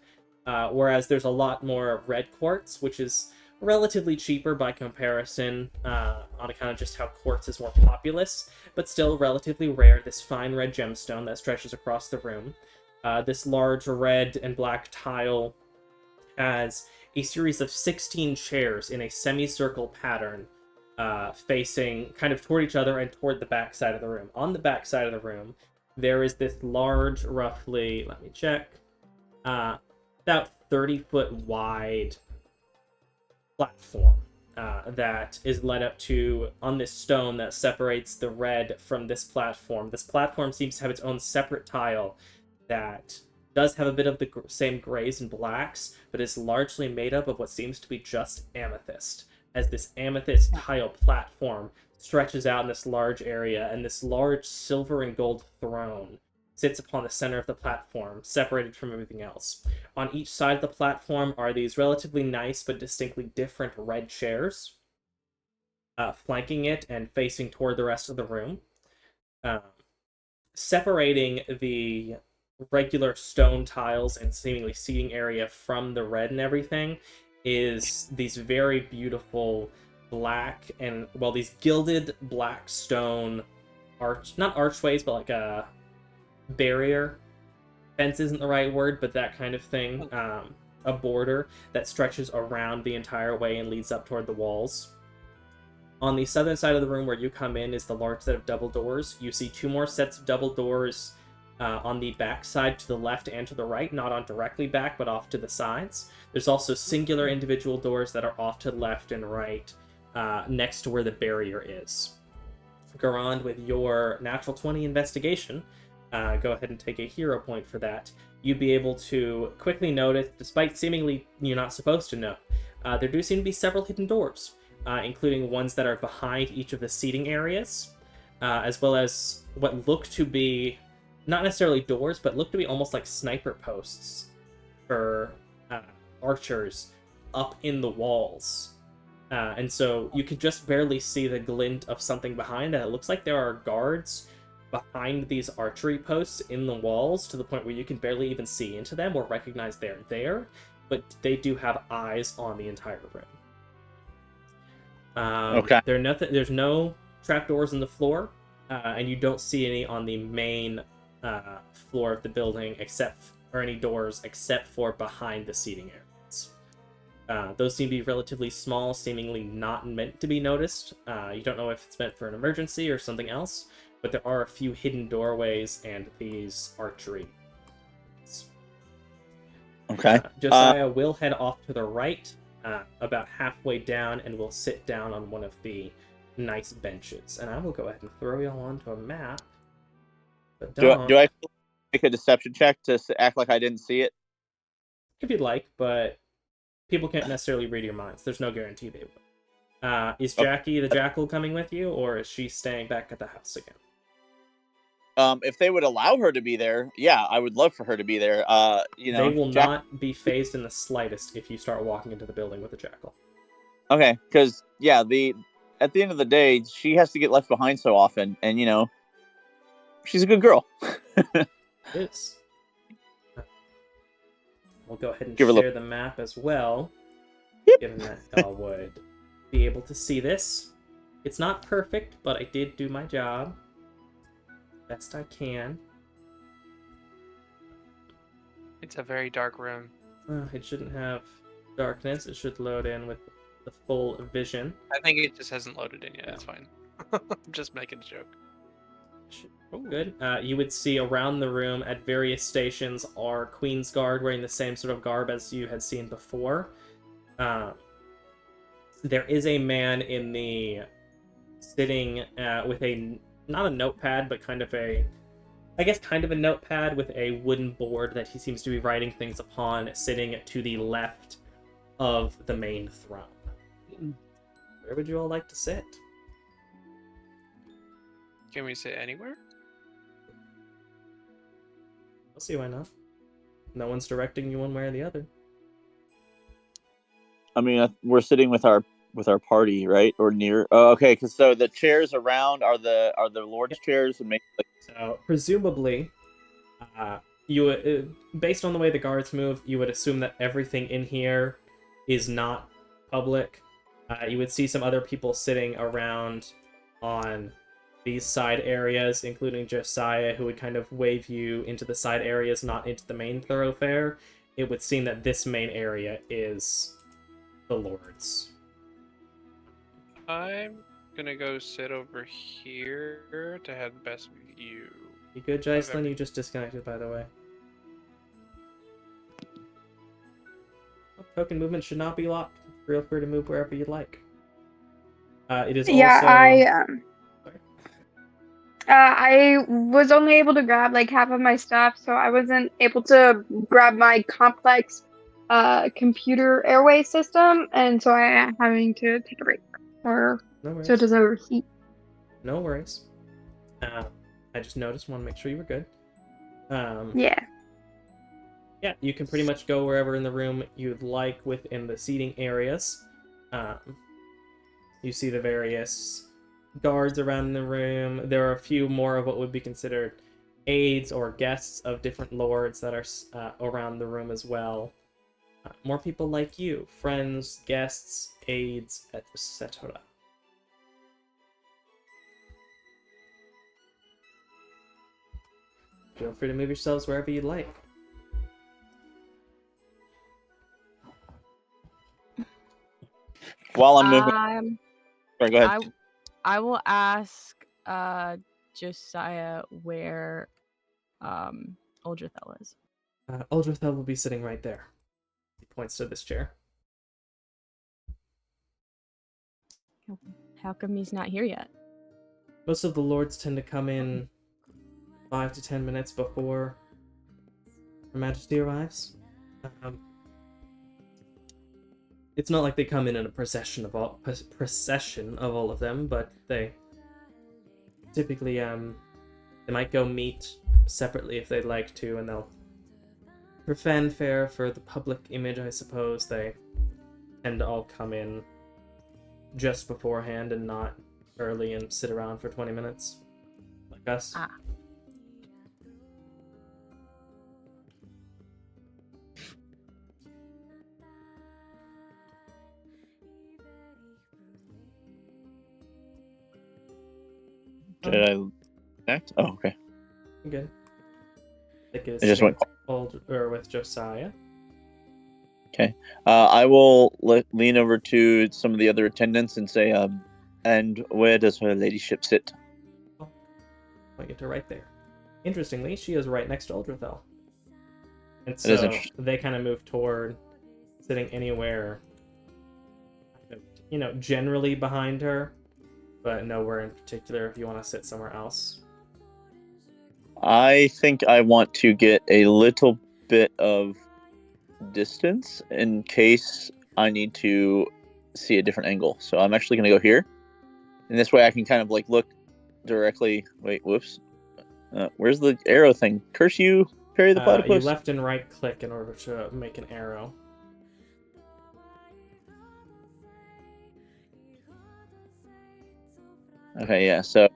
Whereas there's a lot more red quartz, which is relatively cheaper by comparison on account of just how quartz is more populous, but still relatively rare. This fine red gemstone that stretches across the room. This large red and black tile has a series of 16 chairs in a semicircle pattern facing kind of toward each other and toward the back side of the room. On the back side of the room, there is this large, roughly, let me check, about 30-foot wide platform that is led up to on this stone that separates the red from this platform. This platform seems to have its own separate tile that does have a bit of the same grays and blacks, but is largely made up of what seems to be just amethyst, as this amethyst tile platform stretches out in this large area, and this large silver and gold throne sits upon the center of the platform, separated from everything else. On each side of the platform are these relatively nice but distinctly different red chairs, flanking it and facing toward the rest of the room. Separating the regular stone tiles and seemingly seating area from the red and everything is these very beautiful black and, well, these gilded black stone not archways, but like a barrier. Fence isn't the right word, but that kind of thing. A border that stretches around the entire way and leads up toward the walls. On the southern side of the room where you come in is the large set of double doors. You see two more sets of double doors on the back side to the left and to the right, not on directly back, but off to the sides. There's also singular individual doors that are off to the left and right, next to where the barrier is. Garand, with your natural 20 investigation, go ahead and take a hero point for that. You'd be able to quickly notice, despite seemingly you're not supposed to know, there do seem to be several hidden doors, including ones that are behind each of the seating areas, as well as what look to be not necessarily doors, but look to be almost like sniper posts for archers up in the walls. And so you can just barely see the glint of something behind, and it looks like there are guards behind these archery posts in the walls to the point where you can barely even see into them or recognize they're there, but they do have eyes on the entire room. Okay. There's no trapdoors in the floor, and you don't see any on the main floor of the building, or any doors except for behind the seating areas. Those seem to be relatively small, seemingly not meant to be noticed. You don't know if it's meant for an emergency or something else, but there are a few hidden doorways and these archery. Okay. Josiah will head off to the right, about halfway down, and will sit down on one of the nice benches. And I will go ahead and throw y'all onto a map. But Do I make a deception check to act like I didn't see it? If you'd like, but people can't necessarily read your minds. There's no guarantee they will. Is Jackie the Jackal coming with you, or is she staying back at the house again? If they would allow her to be there, yeah, I would love for her to be there. They will not be phased in the slightest if you start walking into the building with a Jackal. Okay, because yeah, at the end of the day, she has to get left behind so often, and she's a good girl. It is. We'll go ahead and share the map as well, given that y'all would be able to see this. It's not perfect, but I did do my job best I can. It's a very dark room. It shouldn't have darkness. It should load in with the full vision. I think it just hasn't loaded in yet. Yeah. It's fine. I'm just making a joke. Oh, good. You would see around the room at various stations are Queen's Guard wearing the same sort of garb as you had seen before. There is a man in the sitting with a not a notepad, but kind of a notepad with a wooden board that he seems to be writing things upon, sitting to the left of the main throne. Where would you all like to sit? Can we sit anywhere? I'll see why not. No one's directing you one way or the other. I mean, we're sitting with our party, right, or near. Oh, okay. Because so the chairs around are the lord's chairs, and maybe So presumably, based on the way the guards move, you would assume that everything in here is not public. You would see some other people sitting around on these side areas, including Josiah, who would kind of wave you into the side areas, not into the main thoroughfare. It would seem that this main area is the Lord's. I'm gonna go sit over here to have the best view. You good, Jaislyn? You just disconnected, by the way. Token movement should not be locked. Feel free to move wherever you'd like. It is Yeah, also... I was only able to grab like half of my stuff, so I wasn't able to grab my complex computer airway system, and so I am having to take a break, or No worries. so it doesn't overheat. No worries. I just noticed, want to make sure you were good. Yeah. Yeah, you can pretty much go wherever in the room you'd like within the seating areas. You see the various guards around the room. There are a few more of what would be considered aides or guests of different lords that are around the room as well. More people like you, friends, guests, aides, etc. Feel free to move yourselves wherever you'd like. while I'm moving. Sorry, go ahead. I will ask Josiah where Uldrethel is. Uldrethel will be sitting right there. He points to this chair. How come he's not here yet? Most of the lords tend to come in 5 to 10 minutes before Her Majesty arrives. It's not like they come in a procession of all of them, but they typically they might go meet separately if they'd like to, and they'll, for fanfare, for the public image, I suppose, they tend to all come in just beforehand and not early and sit around for 20 minutes like us. Did I connect? Oh, okay. Good. I think it I just went with Josiah. Okay. I will lean over to some of the other attendants and say, and where does her ladyship sit? I get her right there. Interestingly, she is right next to Uldrethel. And so they kind of move toward sitting anywhere, generally behind her, but nowhere in particular if you want to sit somewhere else. I think I want to get a little bit of distance in case I need to see a different angle. So I'm actually going to go here. And this way I can kind of like look directly. Wait, whoops. Where's the arrow thing? Curse you, Perry the Platypus. You left and right click in order to make an arrow. Okay, yeah. So,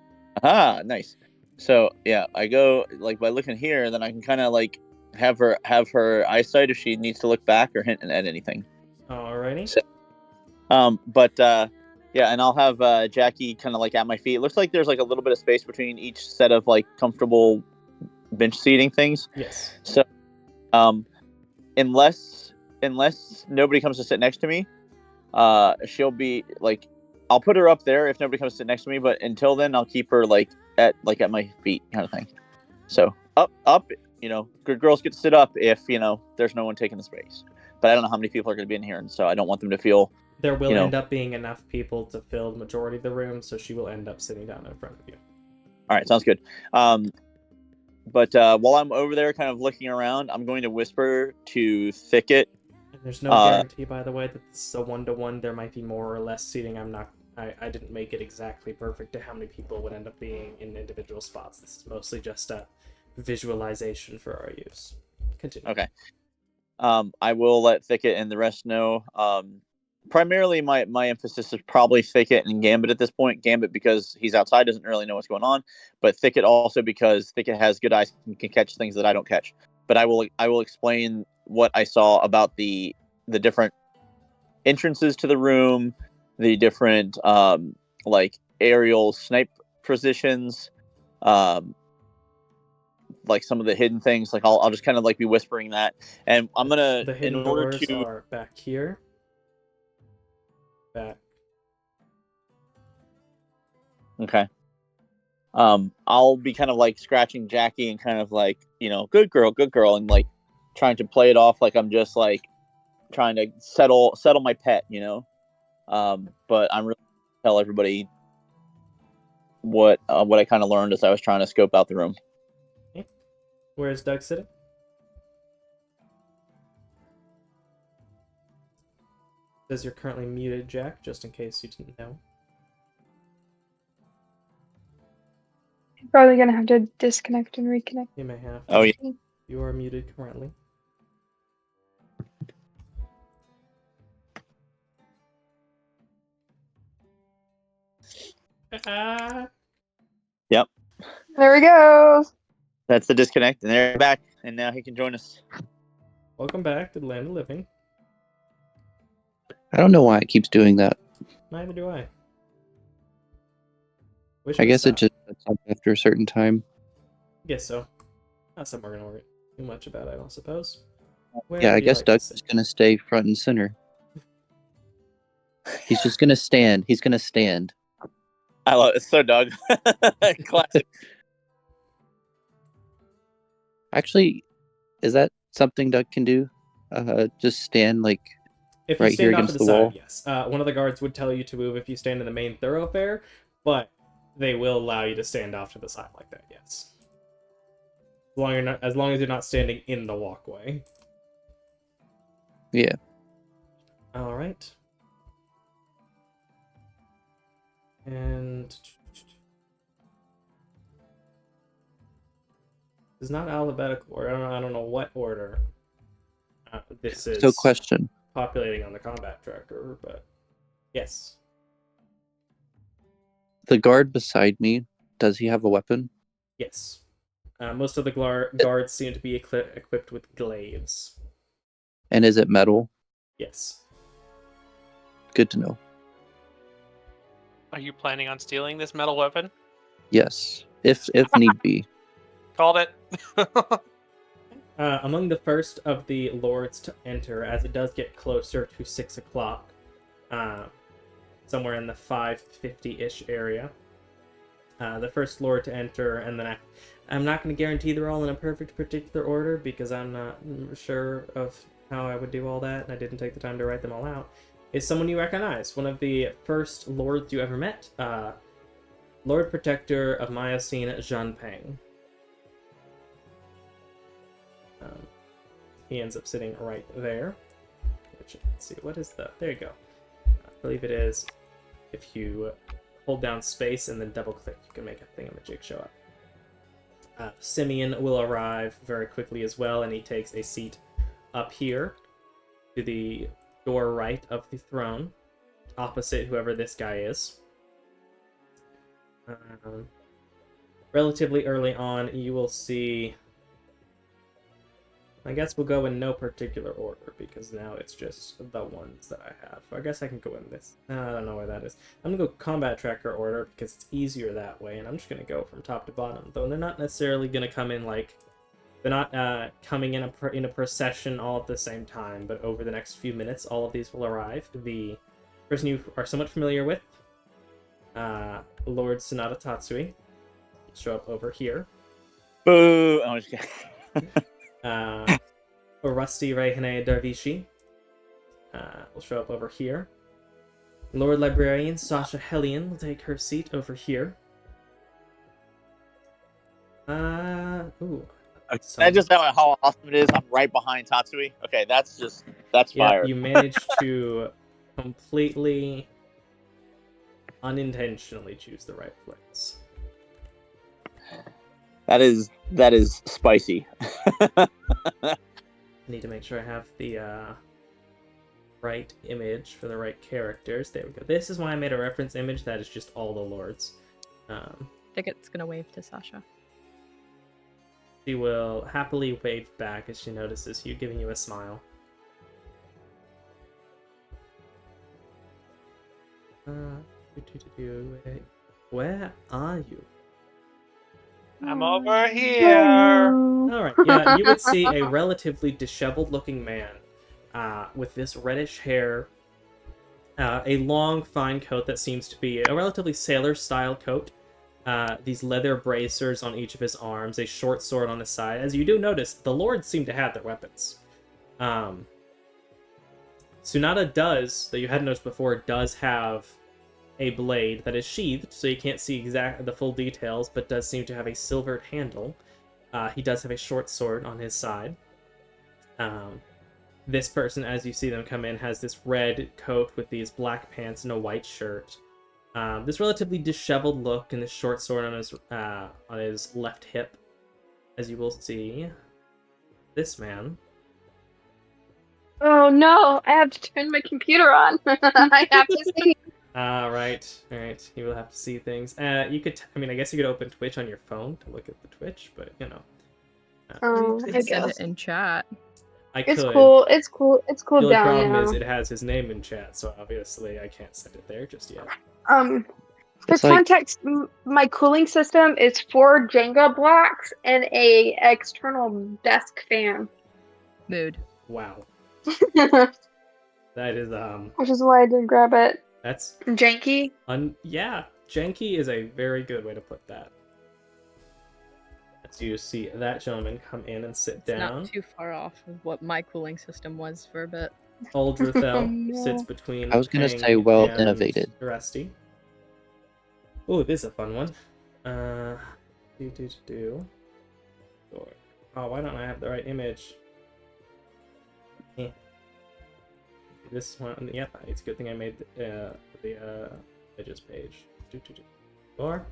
nice. So, yeah, I go like by looking here, then I can kind of like have her eyesight if she needs to look back or hint at anything. Alrighty. So, yeah, and I'll have Jackie kind of like at my feet. It looks like there's like a little bit of space between each set of like comfortable bench seating things. Yes. So, unless nobody comes to sit next to me, she'll be like, I'll put her up there if nobody comes to sit next to me. But until then, I'll keep her like at my feet kind of thing. So up, good girls get to sit up if there's no one taking the space. But I don't know how many people are going to be in here, and so I don't want them to feel. There will end up being enough people to fill the majority of the room, so she will end up sitting down in front of you. All right, sounds good. But while I'm over there kind of looking around, I'm going to whisper to Thicket. And there's no guarantee, by the way, that this is a 1-to-1. There might be more or less seating. I didn't make it exactly perfect to how many people would end up being in individual spots. This is mostly just a visualization for our use. Continue. Okay. I will let Thicket and the rest know. Primarily, my emphasis is probably Thicket and Gambit at this point. Gambit because he's outside, doesn't really know what's going on, but Thicket also because Thicket has good eyes and can catch things that I don't catch. But I will explain what I saw about the different entrances to the room, the different aerial snipe positions, some of the hidden things. I'll just kind of be whispering that, and I'm gonna the hidden doors are back here. Back. Okay. I'll be kind of scratching Jackie and kind of good girl, and trying to play it off like I'm just trying to settle my pet, but I'm really tell everybody what I kind of learned as I was trying to scope out the room. Okay. Where's Doug sitting? Says you're currently muted, Jack, just in case you didn't know. You're probably gonna have to disconnect and reconnect. You may have. Oh, yeah. You are muted currently. Yep. There we go. That's the disconnect, and they're back, and now he can join us. Welcome back to the Land of Living. I don't know why it keeps doing that. Neither do I. I guess it just sets up after a certain time. Guess so. Not something we're gonna worry too much about, I don't suppose. Yeah, I guess Doug's just gonna stay front and center. He's just gonna stand. He's gonna stand. I love it. It's so Doug. Classic. Actually, is that something Doug can do? Just stand if right you stand here off against to the the wall? side, yes. One of the guards would tell you to move if you stand in the main thoroughfare, but they will allow you to stand off to the side like that, yes. As long as you're not standing in the walkway. Yeah. All right. And it's not alphabetical order. I don't know what order this is. So, question. Populating on the combat tracker, but yes. The guard beside me, does he have a weapon? Yes. Most of the guards seem to be equipped with glaives. And is it metal? Yes. Good to know. Are you planning on stealing this metal weapon? Yes, if need be. Called it. Among the first of the lords to enter, as it does get closer to 6 o'clock, somewhere in the 5:50-ish area, the first lord to enter, and then I'm not going to guarantee they're all in a perfect particular order because I'm not sure of how I would do all that, and I didn't take the time to write them all out, is someone you recognize. One of the first lords you ever met, Lord Protector of Miocene, Zhan Peng. He ends up sitting right there. Which, let's see, what is there you go. I believe it is, if you hold down space and then double click, you can make a thingamajig show up. Simeon will arrive very quickly as well, and he takes a seat up here to the door right of the throne, opposite whoever this guy is. Relatively early on, you will see... I guess we'll go in no particular order, because now it's just the ones that I have. I guess I can go in this. I don't know where that is. I'm going to go combat tracker order, because it's easier that way, and I'm just going to go from top to bottom. Though they're not necessarily going to come in they're not coming in a procession all at the same time, but over the next few minutes, all of these will arrive. The person you are somewhat familiar with, Lord Sanada Tatsui. show up over here. Boo! I'm just kidding. Rusty Rehane Darvishi will show up over here. Lord Librarian Sasha Hellion will take her seat over here. Ooh. That's just how awesome it is. I'm right behind Tatsui. Okay, that's fire. Yeah, you managed to completely unintentionally choose the right place. That is spicy. I need to make sure I have the right image for the right characters. There we go. This is why I made a reference image that is just all the lords. Ticket's gonna wave to Sasha. She will happily wave back as she notices you, giving you a smile. Where are you? I'm over here. Alright, yeah, you would see a relatively disheveled-looking man with this reddish hair, a long, fine coat that seems to be a relatively sailor-style coat, these leather bracers on each of his arms, a short sword on his side. As you do notice, the lords seem to have their weapons. Tsunade does, that you hadn't noticed before, does have a blade that is sheathed, so you can't see the full details, but does seem to have a silvered handle. He does have a short sword on his side. This person, as you see them come in, has this red coat with these black pants and a white shirt. This relatively disheveled look and this short sword on his left hip. As you will see, this man. Oh no, I have to turn my computer on. I have to see. Right. You will have to see things. You could, I guess you could open Twitch on your phone to look at the Twitch, but you know. Oh, You I could send guess. it in chat. It's cool. It's cool. It's cool The only down problem now. is it has his name in chat, so obviously I can't send it there just yet. For It's context, my cooling system is 4 Jenga blocks and a external desk fan. Mood. Wow. Which That is is why I did grab it. that's Janky. yeah, janky is a very good way to put that. As you see that gentleman come in and sit It's down. not too far off of what my cooling system was for a bit. Aldrithel No. sits between I was gonna Peng say, well and innovated. Rusty. Oh, this is a fun one. Oh, why don't I have the right image? Eh. This one, yep, it's a good thing I made the images page. Or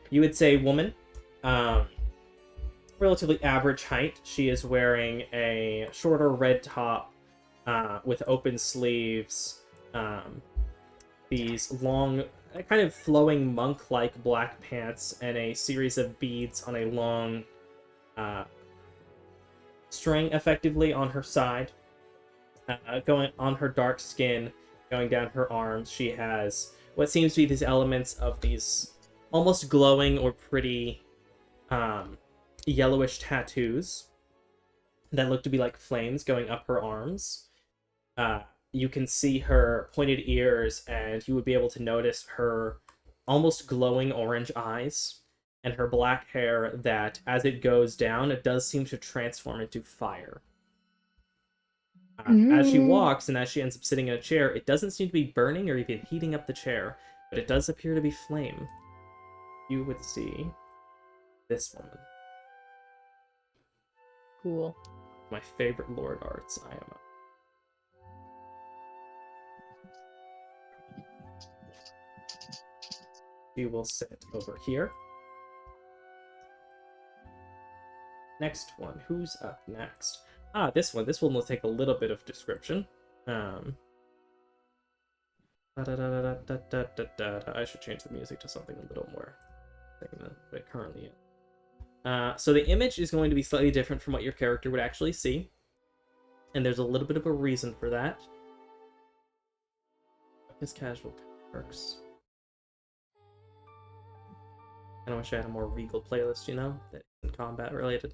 you would say woman, relatively average height. She is wearing a shorter red top with open sleeves, these long, kind of flowing monk-like black pants, and a series of beads on a long string, effectively, on her side. Going on her dark skin, going down her arms, she has what seems to be these elements of these almost glowing or pretty yellowish tattoos that look to be like flames going up her arms. You can see her pointed ears, and you would be able to notice her almost glowing orange eyes and her black hair that, as it goes down, it does seem to transform into fire. As she walks and as she ends up sitting in a chair, it doesn't seem to be burning or even heating up the chair, but it does appear to be flame. You would see this woman. Cool. My favorite Lord Arts, I am. She will sit over here. Next one. Who's up next? This one. This one will take a little bit of description. I should change the music to something a little more than it currently is. So the image is going to be slightly different from what your character would actually see. And there's a little bit of a reason for that. His casual perks. I wish I had a more regal playlist, you know, that isn't combat related.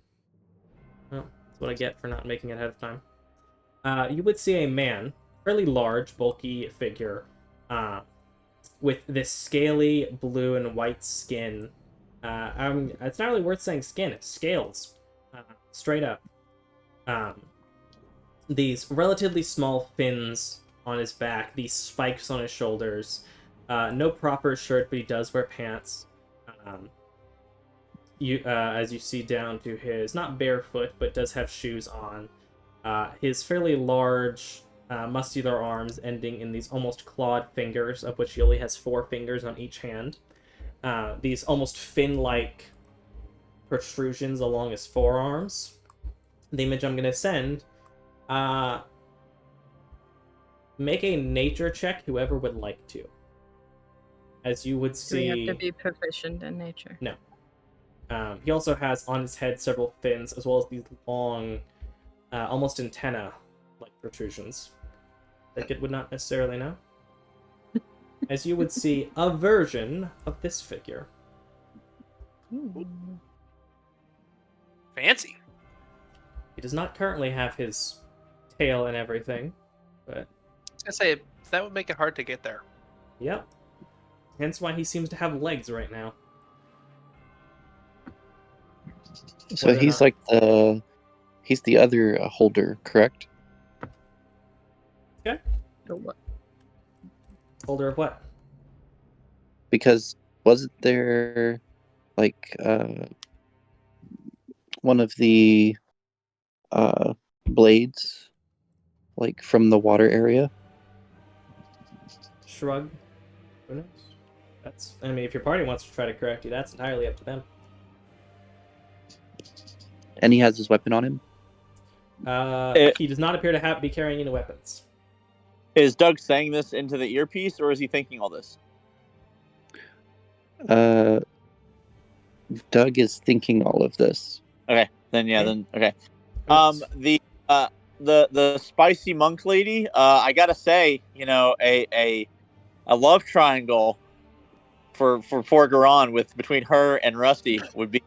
Well, that's what I get for not making it ahead of time. You would see a man, fairly large, bulky figure, with this scaly blue and white skin, It's not really worth saying skin. It's scales, straight up. These relatively small fins on his back, these spikes on his shoulders. No proper shirt, but he does wear pants. As you see down to his, not barefoot, but does have shoes on. His fairly large, muscular arms ending in these almost clawed fingers, of which he only has 4 fingers on each hand. These almost fin-like protrusions along his forearms. The image I'm going to send, make a nature check, whoever would like to. As you would see... Do we have to be proficient in nature? No. He also has on his head several fins, as well as these long, almost antenna-like protrusions. That kid would not necessarily know. As you would see a version of this figure. Fancy. He does not currently have his tail and everything, but... I was gonna say, that would make it hard to get there. Yep. Hence why he seems to have legs right now. So Whether or he's not- like he's the other holder, correct? Or what? Holder of what? Because wasn't there like one of the blades like from the water area? Shrug. Who knows? That's... I mean, if your party wants to try to correct you, that's entirely up to them. And he has his weapon on him? He does not appear to be carrying any weapons. Is Doug saying this into the earpiece, or is he thinking all this? Doug is thinking all of this. Okay, then yeah, then okay. The spicy monk lady. I gotta say, you know, a love triangle for poor Garon with between her and Rusty would be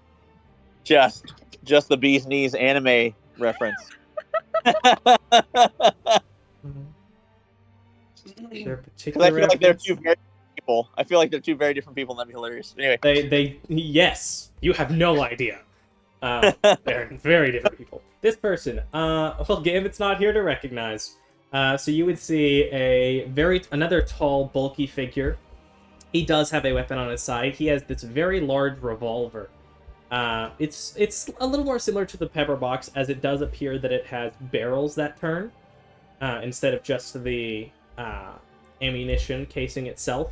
just the bee's knees anime reference. Their Because particular I feel like they're reference- two very different people. I feel like they're two very different people, and that'd be hilarious. Anyway, Yes, you have no idea. They're very different people. This person, well, Gambit's not here to recognize. So you would see another tall, bulky figure. He does have a weapon on his side. He has this very large revolver. It's a little more similar to the pepper box, as it does appear that it has barrels that turn, instead of just the ammunition casing itself.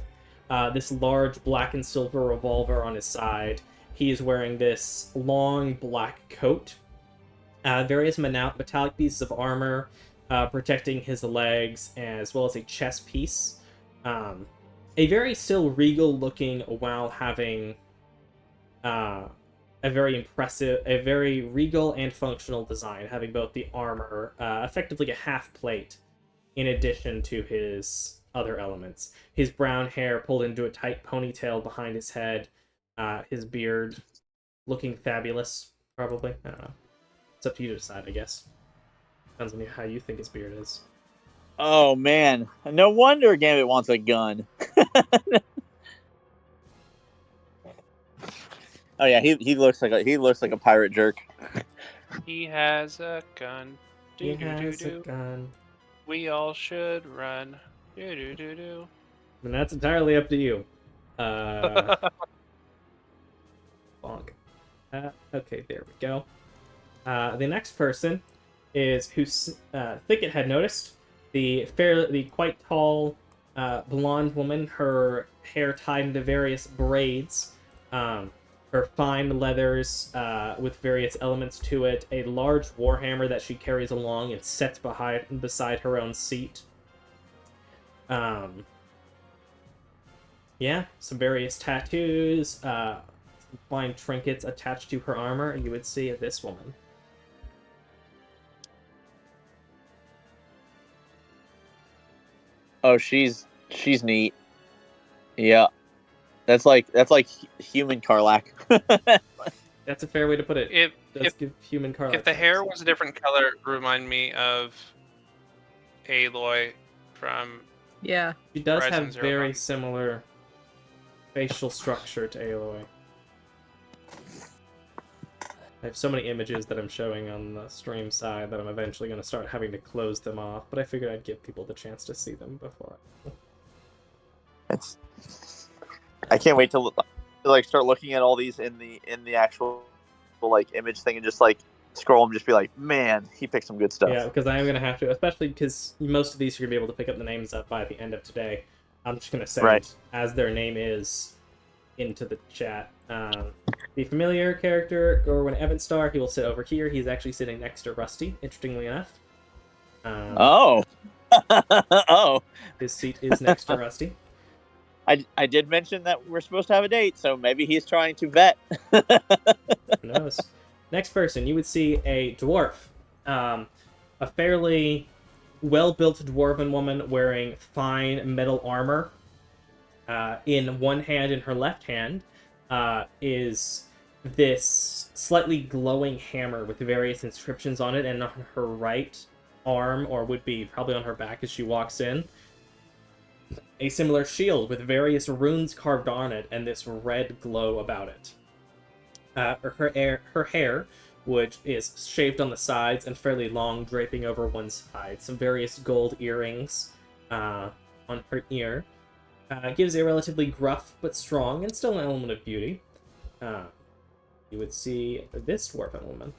This large black and silver revolver on his side. He is wearing this long black coat. Various metallic pieces of armor protecting his legs, as well as a chest piece. A very still regal looking, while having a very regal and functional design, having both the armor, effectively a half plate, in addition to his other elements. His brown hair pulled into a tight ponytail behind his head, his beard looking fabulous, probably. I don't know. It's up to you to decide, I guess. Depends on how you think his beard is. oh man, no wonder Gambit wants a gun. Oh yeah, he looks like a pirate jerk. He has a gun. He Do do do has a do. gun. We all should run. Do do do do. And that's entirely up to you. Bonk. Okay, there we go. The next person is who Thicket had noticed. The quite tall, blonde woman. Her hair tied into various braids. Her fine leathers with various elements to it. A large warhammer that she carries along and sets beside her own seat. Yeah, some various tattoos, some fine trinkets attached to her armor, and you would see this woman. Oh, she's neat. Yeah, that's like human Karlak. That's a fair way to put it. If Does give human Karlak if the hair vibes. was a different color, it would remind me of Aloy from. Yeah. She does Horizon have Zero very Dawn. similar facial structure to Aloy. I have so many images that I'm showing on the stream side that I'm eventually going to start having to close them off, but I figured I'd give people the chance to see them before. I can't wait to like start looking at all these in the actual like image thing and just like scroll and just be like, man, he picked some good stuff. Yeah, because I am going to have to, especially because most of these you're going to be able to pick up the names up by the end of today. I'm just going to send as their name is into the chat. The familiar character, Gorwin Evanstar, he will sit over here. He's actually sitting next to Rusty, interestingly enough. Oh. His seat is next to Rusty. I did mention that we're supposed to have a date, so maybe he's trying to vet. Who knows? Next person, you would see a dwarf. A fairly well-built dwarven woman wearing fine metal armor. In one hand, in her left hand, is this slightly glowing hammer with various inscriptions on it, and on her right arm, or would be probably on her back as she walks in, a similar shield with various runes carved on it and this red glow about it. Her hair, which is shaved on the sides and fairly long, draping over one side. Some various gold earrings on her ear. Gives a relatively gruff but strong and still an element of beauty. You would see this dwarven woman.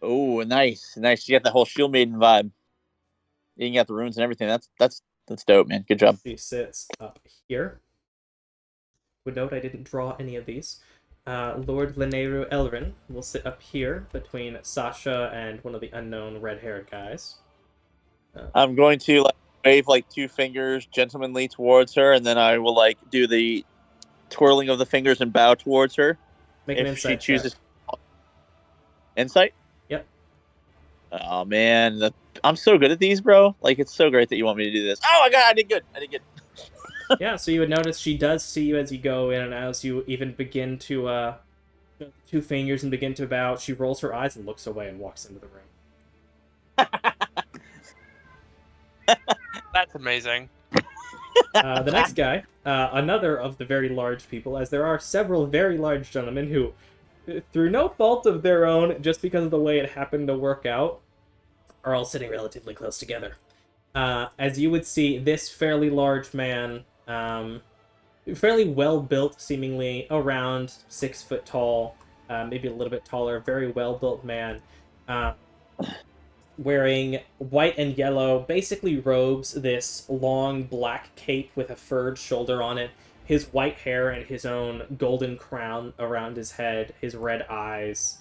Oh, nice. You got the whole Shield Maiden vibe. You got the runes and everything. That's dope, man. Good job. She sits up here. Would note I didn't draw any of these. Lord Leneru Elrin will sit up here between Sasha and one of the unknown red-haired guys. I'm going to like wave like two fingers gentlemanly towards her, and then I will like do the twirling of the fingers and bow towards her. Make an insight she chooses check. Insight. Yep. Oh man, I'm so good at these, bro. Like it's so great that you want me to do this. Oh my god, I did good. Yeah, so you would notice she does see you as you go in, and as you even begin to two fingers and begin to bow, she rolls her eyes and looks away and walks into the room. That's amazing. The next guy, another of the very large people, as there are several very large gentlemen who, through no fault of their own, just because of the way it happened to work out, are all sitting relatively close together. As you would see, this fairly large man, fairly well-built, seemingly around 6 foot tall, maybe a little bit taller, very well-built man, wearing white and yellow, basically robes, this long black cape with a furred shoulder on it, his white hair and his own golden crown around his head, his red eyes,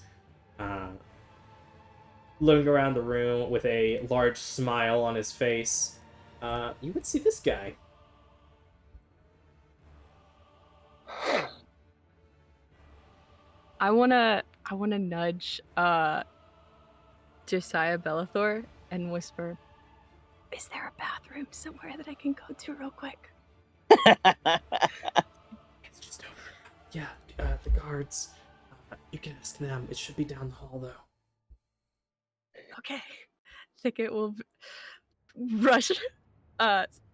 looking around the room with a large smile on his face. You would see this guy. I wanna nudge Josiah Bellathor and whisper, "Is there a bathroom somewhere that I can go to real quick?" It's just over. Yeah, the guards. You can ask them. It should be down the hall, though. Okay. Thicket will rush,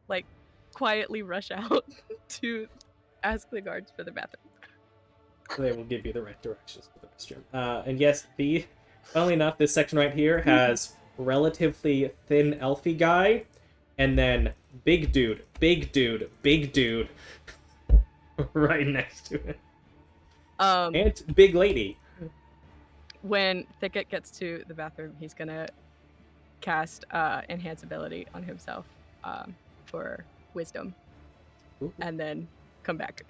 like quietly rush out to ask the guards for the bathroom. So they will give you the right directions for the restroom. And yes, funnily enough, this section right here has relatively thin elfy guy, and then big dude, right next to it. And big lady. When Thicket gets to the bathroom, he's gonna cast enhance ability on himself for wisdom. Ooh. And then come back.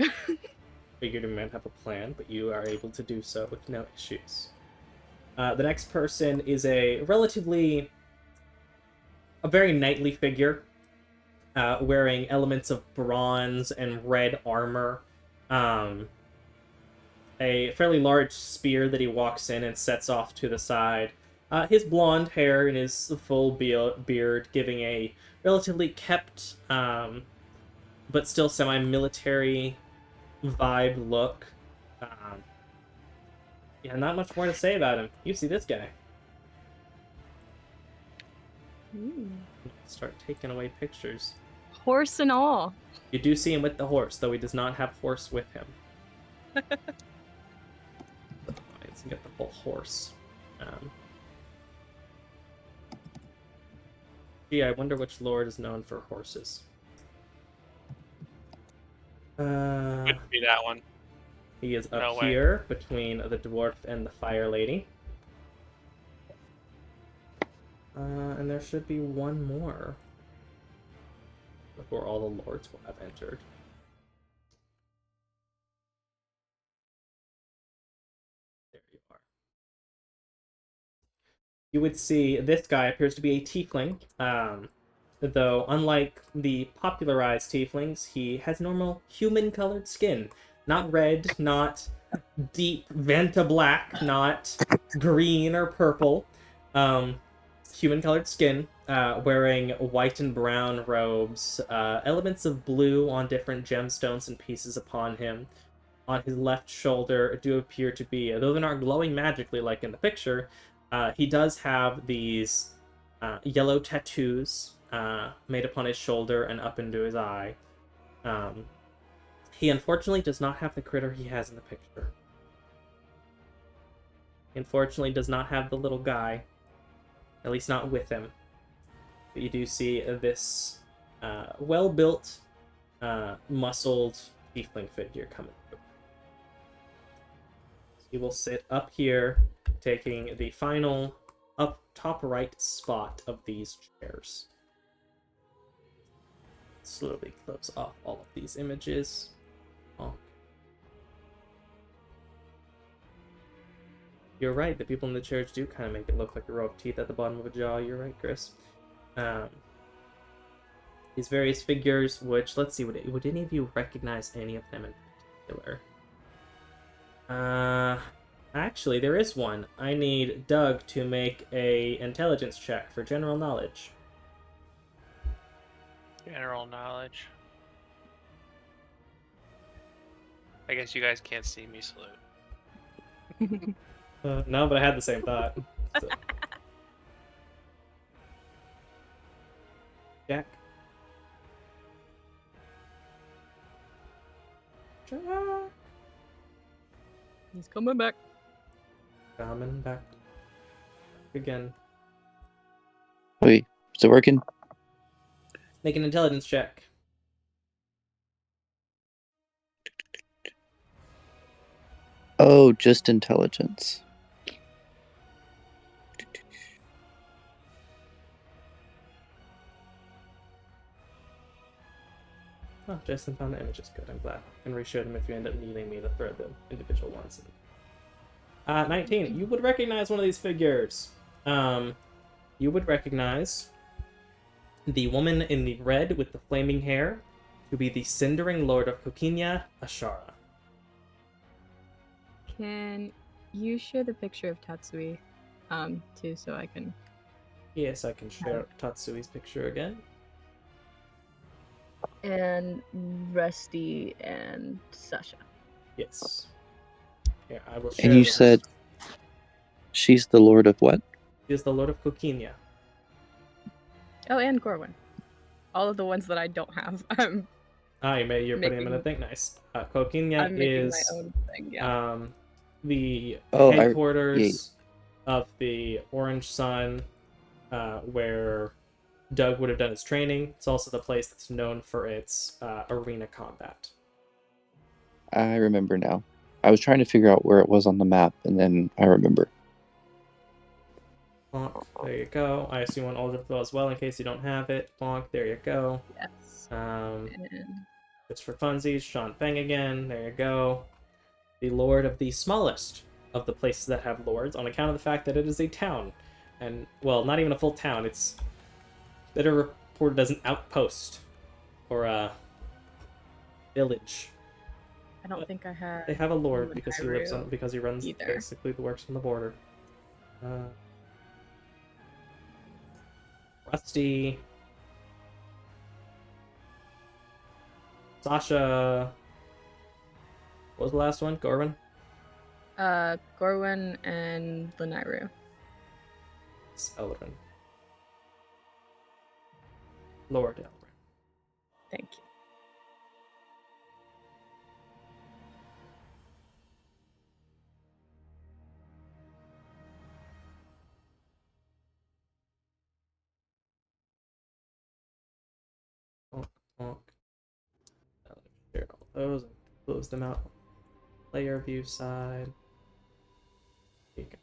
Figured you might have a plan, but you are able to do so with no issues. The next person is a very knightly figure, wearing elements of bronze and red armor. A fairly large spear that he walks in and sets off to the side. His blonde hair and his full beard giving a relatively kept, but still semi-military vibe look. Yeah, not much more to say about him. You see this guy. Ooh. Start taking away pictures. horse and all. You do see him with the horse, though he does not have horse with him. Let's get the full horse. Gee, I wonder which lord is known for horses. Could be that one. He is up No way. here between the dwarf and the fire lady. And there should be one more before all the lords will have entered. There you are. You would see this guy appears to be a tiefling. Though, unlike the popularized tieflings, he has normal human-colored skin. Not red, not deep Vanta black, not green or purple. Human-colored skin, wearing white and brown robes, elements of blue on different gemstones and pieces upon him. On his left shoulder do appear to be, though they're not glowing magically like in the picture, he does have these yellow tattoos made upon his shoulder and up into his eye. He unfortunately does not have the critter he has in the picture. He unfortunately does not have the little guy. At least not with him. But you do see this well-built, muscled tiefling figure coming through. So he will sit up here, taking the final up top right spot of these chairs. Slowly close off all of these images. Oh. You're right, the people in the chairs do kind of make it look like a row of teeth at the bottom of a jaw. You're right, Chris. These various figures, which, let's see, would any of you recognize any of them in particular? Actually, there is one. I need Doug to make a intelligence check for general knowledge. General knowledge. I guess you guys can't see me salute. No, but I had the same thought. So. Jack. Jack. He's coming back. Coming back. Again. Wait, is it working? Make an intelligence check. Oh, just intelligence. Oh, Jason found the images. Good, I'm glad. I can reshow them if you end up needing me to thread the individual ones. 19. You would recognize one of these figures. You would recognize the woman in the red with the flaming hair to be the Cindering Lord of Kokinia, Ashara. Can you share the picture of Tatsui, too, so I can... Yes, I can share Tatsui's picture again. And Rusty and Sasha. Yes. Here, I will share. And you this. said she's the Lord of what? She is the Lord of Kokinia. Oh, and Corwin. All of the ones that I don't have. You're putting him in a thing. Nice. Kokinia I'm making is my own thing, yeah. the Oh, headquarters of the Orange Sun, where Doug would have done his training. It's also the place that's known for its arena combat. I remember now. I was trying to figure out where it was on the map, and then I remember. Bonk, there you go. I assume on Uldraflow as well, in case you don't have it. Bonk, there you go. Yes. Just for funsies, Sean Feng again. There you go. The Lord of the smallest of the places that have lords, on account of the fact that it is a town. And, well, not even a full town. It's better reported as an outpost. Or a village. I don't think I have... They have a lord because he lives on, because he runs either. basically the works on the border. Rusty. Sasha. What was the last one? Gorwin? Gorwin and Lanairu. It's Elrin. Lord Elrin. Thank you. Honk. Share all those and close them out. Player view side. There you go.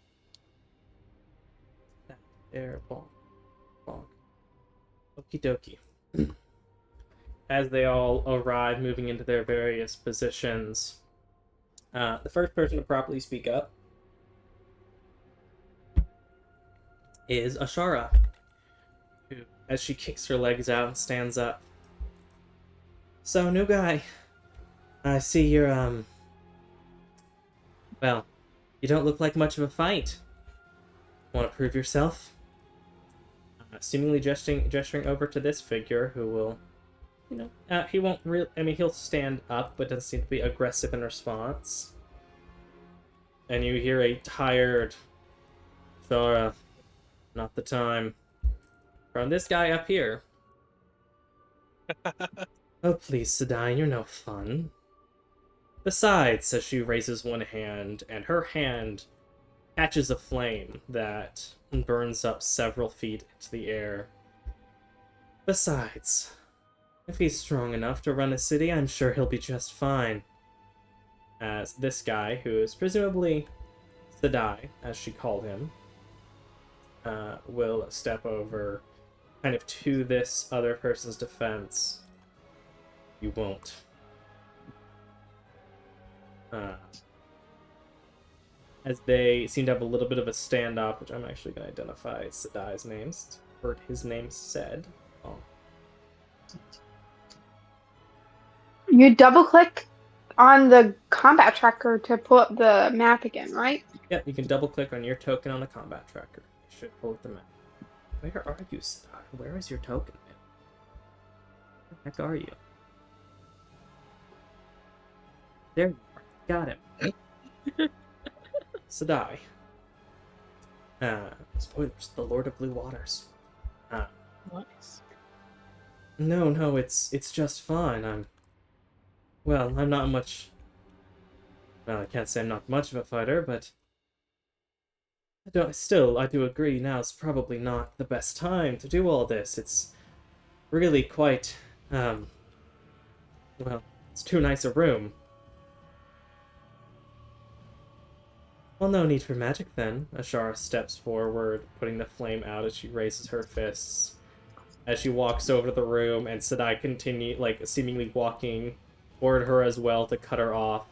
That there, bonk, bonk. Okie dokie. As they all arrive, moving into their various positions, the first person to properly speak up is Ashara, who, as she kicks her legs out and stands up. So, new guy, I see you're, well, you don't look like much of a fight. Want to prove yourself? Seemingly gesturing over to this figure, who will, he won't really, he'll stand up, but doesn't seem to be aggressive in response. And you hear a tired, Shara, not the time, from this guy up here. Oh, please, Sadai, you're no fun. Besides, as she raises one hand, and her hand catches a flame that burns up several feet into the air. Besides, if he's strong enough to run a city, I'm sure he'll be just fine. As this guy, who is presumably Sadai, as she called him, will step over kind of to this other person's defense. You won't. As they seem to have a little bit of a standoff, which I'm actually going to identify Sadai's name, since I've heard his name said. Oh. You double click on the combat tracker to pull up the map again, right? Yep, you can double click on your token on the combat tracker. It should pull up the map. Where are you, Sadai? Where is your token, man? Where the heck are you? There you are. Got him. Sadai. Spoilers. The Lord of Blue Waters. Nice. No, it's just fine. I'm not much... Well, I can't say I'm not much of a fighter, but... I do agree now's probably not the best time to do all this. It's really quite, well, it's too nice a room. Well, no need for magic then. Ashara steps forward, putting the flame out as she raises her fists. As she walks over to the room, and Sadai seemingly walking toward her as well to cut her off.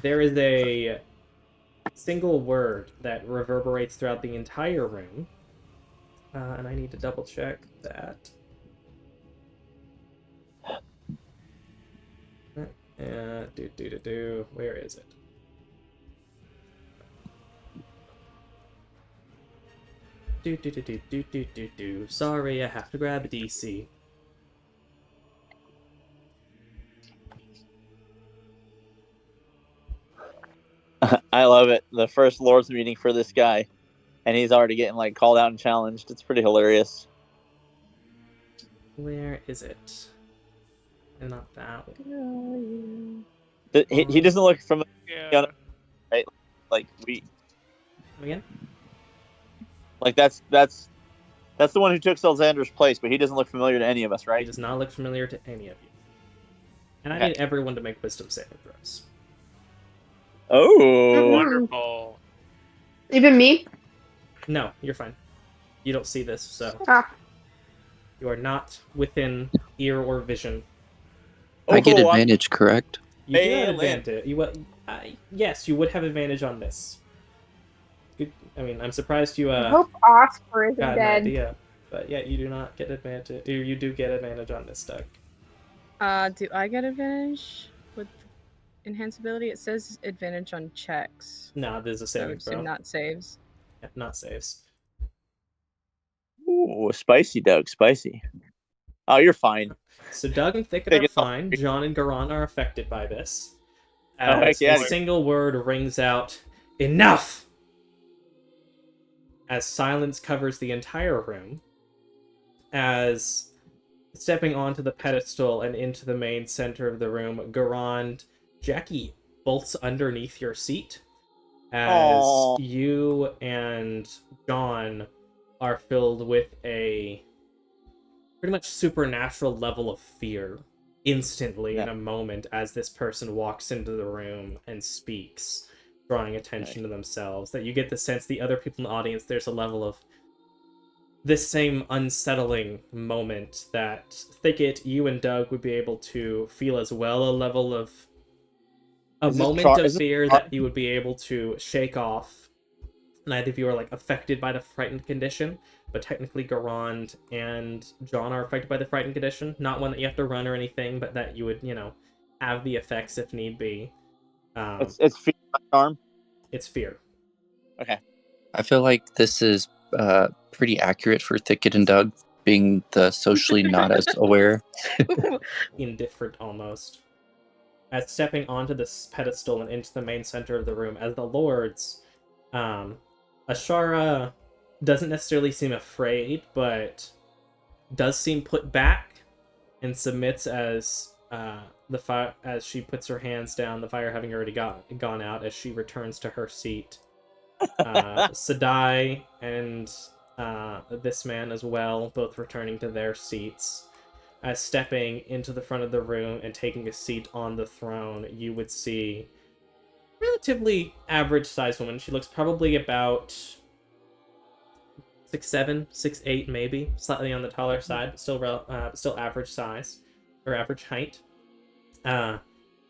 There is a single word that reverberates throughout the entire room. And I need to double check that. Where is it? Sorry, I have to grab a DC. I love it. The first Lord's meeting for this guy, and he's already getting called out and challenged. It's pretty hilarious. Where is it? And not that one. He doesn't look familiar, right? Again? That's the one who took Selxander's place, but he doesn't look familiar to any of us, right? He does not look familiar to any of you. And I need everyone to make wisdom saving throws. Oh, wonderful. Even me? No, you're fine. You don't see this, so you are not within ear or vision. I get advantage, correct? You do have advantage. Yes, you would have advantage on this. I'm surprised you I hope Oscar isn't got dead. an idea, but yeah, you do not get advantage. You do get advantage on this deck. Do I get advantage with enhanced ability? It says advantage on checks. No, there's a saving throw. Not saves. Yeah, not saves. Ooh, spicy, Doug, spicy. Oh, you're fine. So Doug and Thicket are fine. John and Garan are affected by this. As a single word rings out, "Enough!" As silence covers the entire room. As Stepping onto the pedestal and into the main center of the room, Garand, Jackie bolts underneath your seat as Aw. you and John are filled with a pretty much supernatural level of fear instantly in a moment as this person walks into the room and speaks, drawing attention to themselves. That you get the sense the other people in the audience, there's a level of this same unsettling moment that Thicket, you and Doug would be able to feel as well, a level of a moment of fear that you would be able to shake off. Neither of you are like affected by the frightened condition, but technically Garand and John are affected by the frightened condition. Not one that you have to run or anything, but that you would, have the effects if need be. It's fear, arm. It's fear. Okay. I feel like this is pretty accurate for Thicket and Doug, being the socially not as aware. Indifferent almost. As stepping onto this pedestal and into the main center of the room, as the lords, Ashara doesn't necessarily seem afraid, but does seem put back and submits as the fire as she puts her hands down, the fire having already gone out, as she returns to her seat. Sadai and this man as well, both returning to their seats. As stepping into the front of the room and taking a seat on the throne, you would see relatively average-sized woman. She looks probably about 6'7", 6'8", maybe, slightly on the taller side, but still average size or average height.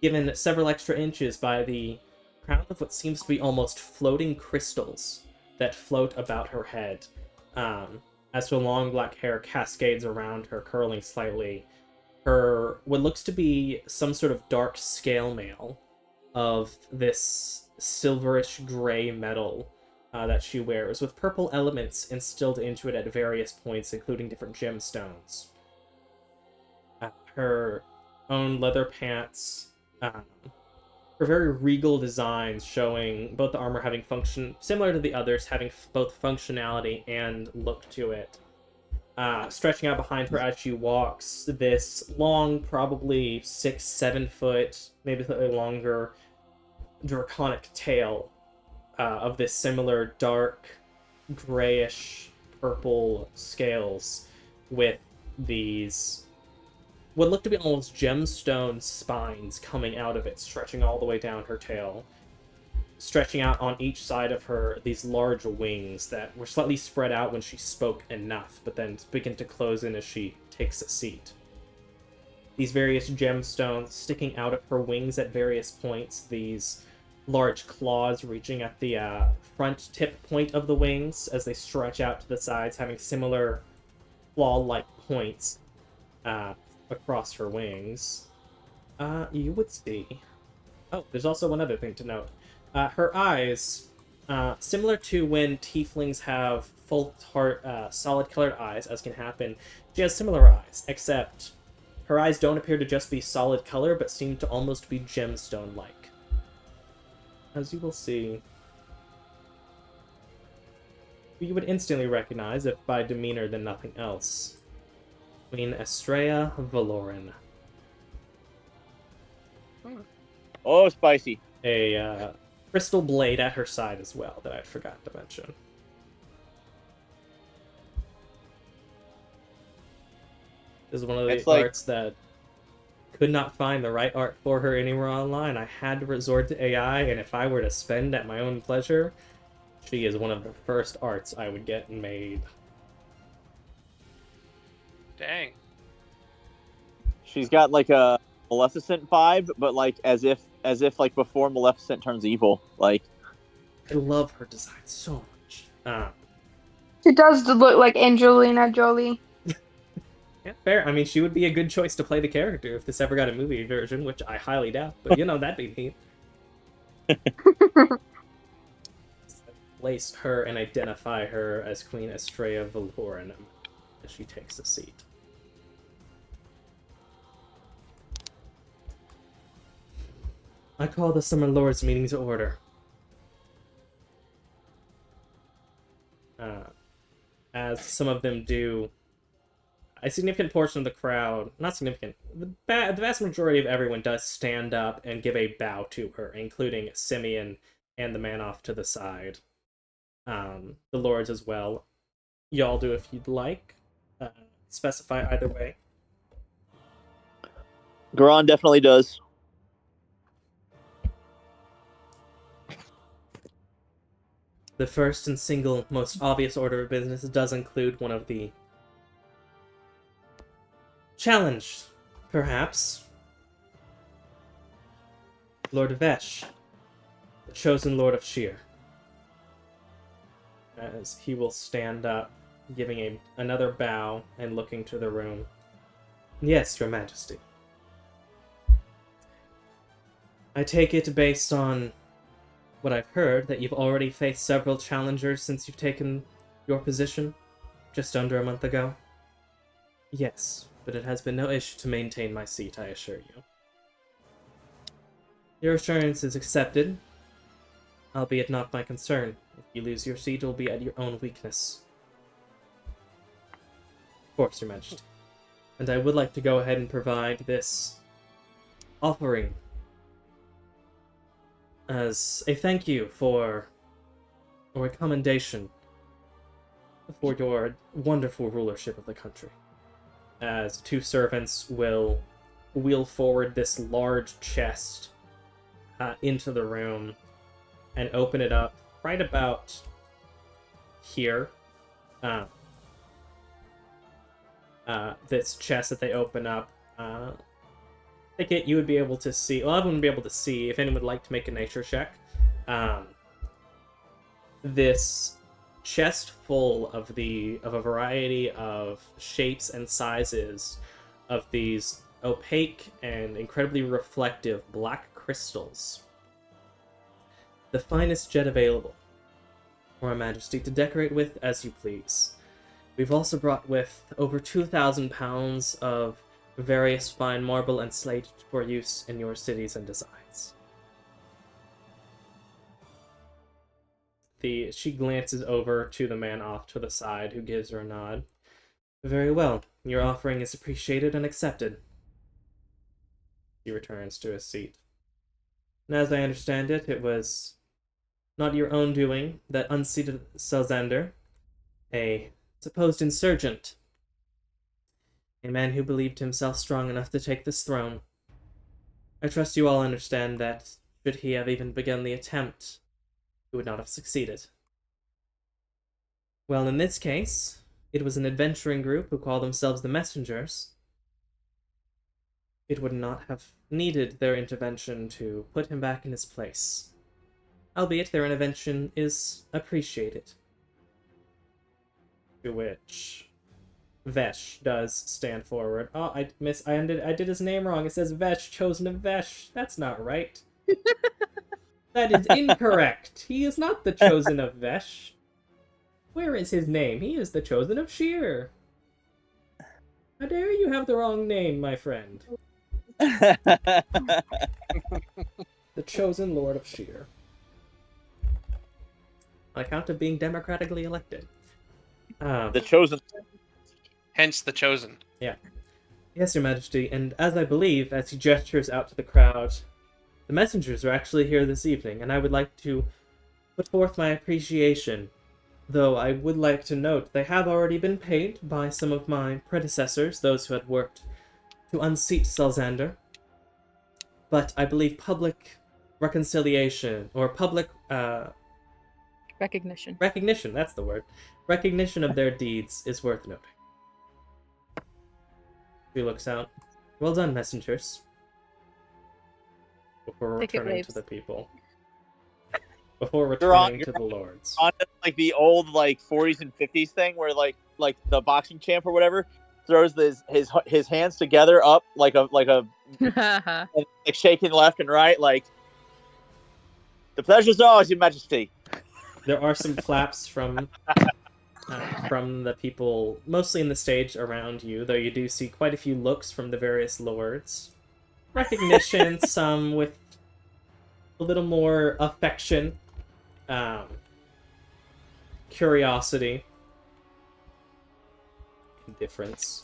Given several extra inches by the crown of what seems to be almost floating crystals that float about her head. As her long black hair cascades around her, curling slightly. Her what looks to be some sort of dark scale mail of this silverish gray metal that she wears, with purple elements instilled into it at various points, including different gemstones. Her own leather pants, her very regal designs showing both the armor having function similar to the others, having both functionality and look to it. Stretching out behind her as she walks, this long, probably 6-7 foot, maybe slightly longer, draconic tail of this similar dark, grayish, purple scales with these what look to be almost gemstone spines coming out of it, stretching all the way down her tail. Stretching out on each side of her, these large wings that were slightly spread out when she spoke enough, but then begin to close in as she takes a seat. These various gemstones sticking out of her wings at various points, these large claws reaching at the front tip point of the wings as they stretch out to the sides, having similar claw-like points across her wings. You would see... Oh, there's also one other thing to note. Her eyes, similar to when tieflings have full heart, solid colored eyes, as can happen, she has similar eyes, except her eyes don't appear to just be solid color, but seem to almost be gemstone-like. As you will see, you would instantly recognize, if by demeanor then nothing else, Queen Estrella Valoran. Oh, spicy. A crystal blade at her side as well that I forgot to mention. This is one of the arts that could not find the right art for her anywhere online. I had to resort to AI, and if I were to spend at my own pleasure, she is one of the first arts I would get made. Dang. She's got like a Maleficent vibe, but like as if like before Maleficent turns evil. Like, I love her design so much. She does look like Angelina Jolie. Yeah, fair. I mean, she would be a good choice to play the character if this ever got a movie version, which I highly doubt. But that'd be neat. Place her and identify her as Queen Estrella Valoran as she takes a seat. I call the Summer Lords meeting to order. As some of them do, a significant portion of the crowd, not significant, the vast majority of everyone does stand up and give a bow to her, including Simeon and the man off to the side. The lords as well. Y'all do if you'd like. Specify either way. Garon definitely does. The first and single most obvious order of business does include one of the challenged, perhaps, Lord Vesh, the chosen Lord of Sheer. As he will stand up, giving another bow and looking to the room. Yes, Your Majesty. I take it based on what I've heard that you've already faced several challengers since you've taken your position just under a month ago. Yes, but it has been no issue to maintain my seat, I assure you. Your assurance is accepted, albeit not my concern. If you lose your seat, it will be at your own weakness. Of course, Your Majesty. And I would like to go ahead and provide this offering as a thank you or a commendation for your wonderful rulership of the country. As two servants will wheel forward this large chest into the room and open it up right about here. This chest that they open up, you would be able to see. Well, I wouldn't be able to see. If anyone would like to make a nature check, this chest full of a variety of shapes and sizes of these opaque and incredibly reflective black crystals. The finest jet available, for Her Majesty, to decorate with as you please. We've also brought with over 2,000 pounds of various fine marble and slate for use in your cities and designs. She glances over to the man off to the side, who gives her a nod. Very well. Your offering is appreciated and accepted. He returns to his seat. And as I understand it, it was not your own doing that unseated Selzander, a supposed insurgent, a man who believed himself strong enough to take this throne. I trust you all understand that, should he have even begun the attempt, he would not have succeeded. Well, in this case, it was an adventuring group who call themselves the Messengers. It would not have needed their intervention to put him back in his place. Albeit their intervention is appreciated. To which Vesh does stand forward. Oh, I did his name wrong. It says Vesh, chosen of Vesh. That's not right. That is incorrect. He is not the chosen of Vesh. Where is his name? He is the chosen of Sheer. How dare you have the wrong name, my friend? The chosen Lord of Sheer. On account of being democratically elected. The chosen. Hence the chosen. Yeah. Yes, Your Majesty, and as I believe, as he gestures out to the crowd, the messengers are actually here this evening, and I would like to put forth my appreciation. Though I would like to note they have already been paid by some of my predecessors, those who had worked to unseat Selzander. But I believe public reconciliation, or public Recognition, that's the word. Recognition of their deeds is worth noting. He looks out. Well done, messengers. Before returning to the people. Before returning to the lords. On like the old 40s and 50s thing where like the boxing champ or whatever throws his hands together up like shaking left and right, like the pleasure's ours, Your Majesty. There are some claps from the people, mostly in the stage around you, though you do see quite a few looks from the various lords. Recognition, some with a little more affection, curiosity, indifference.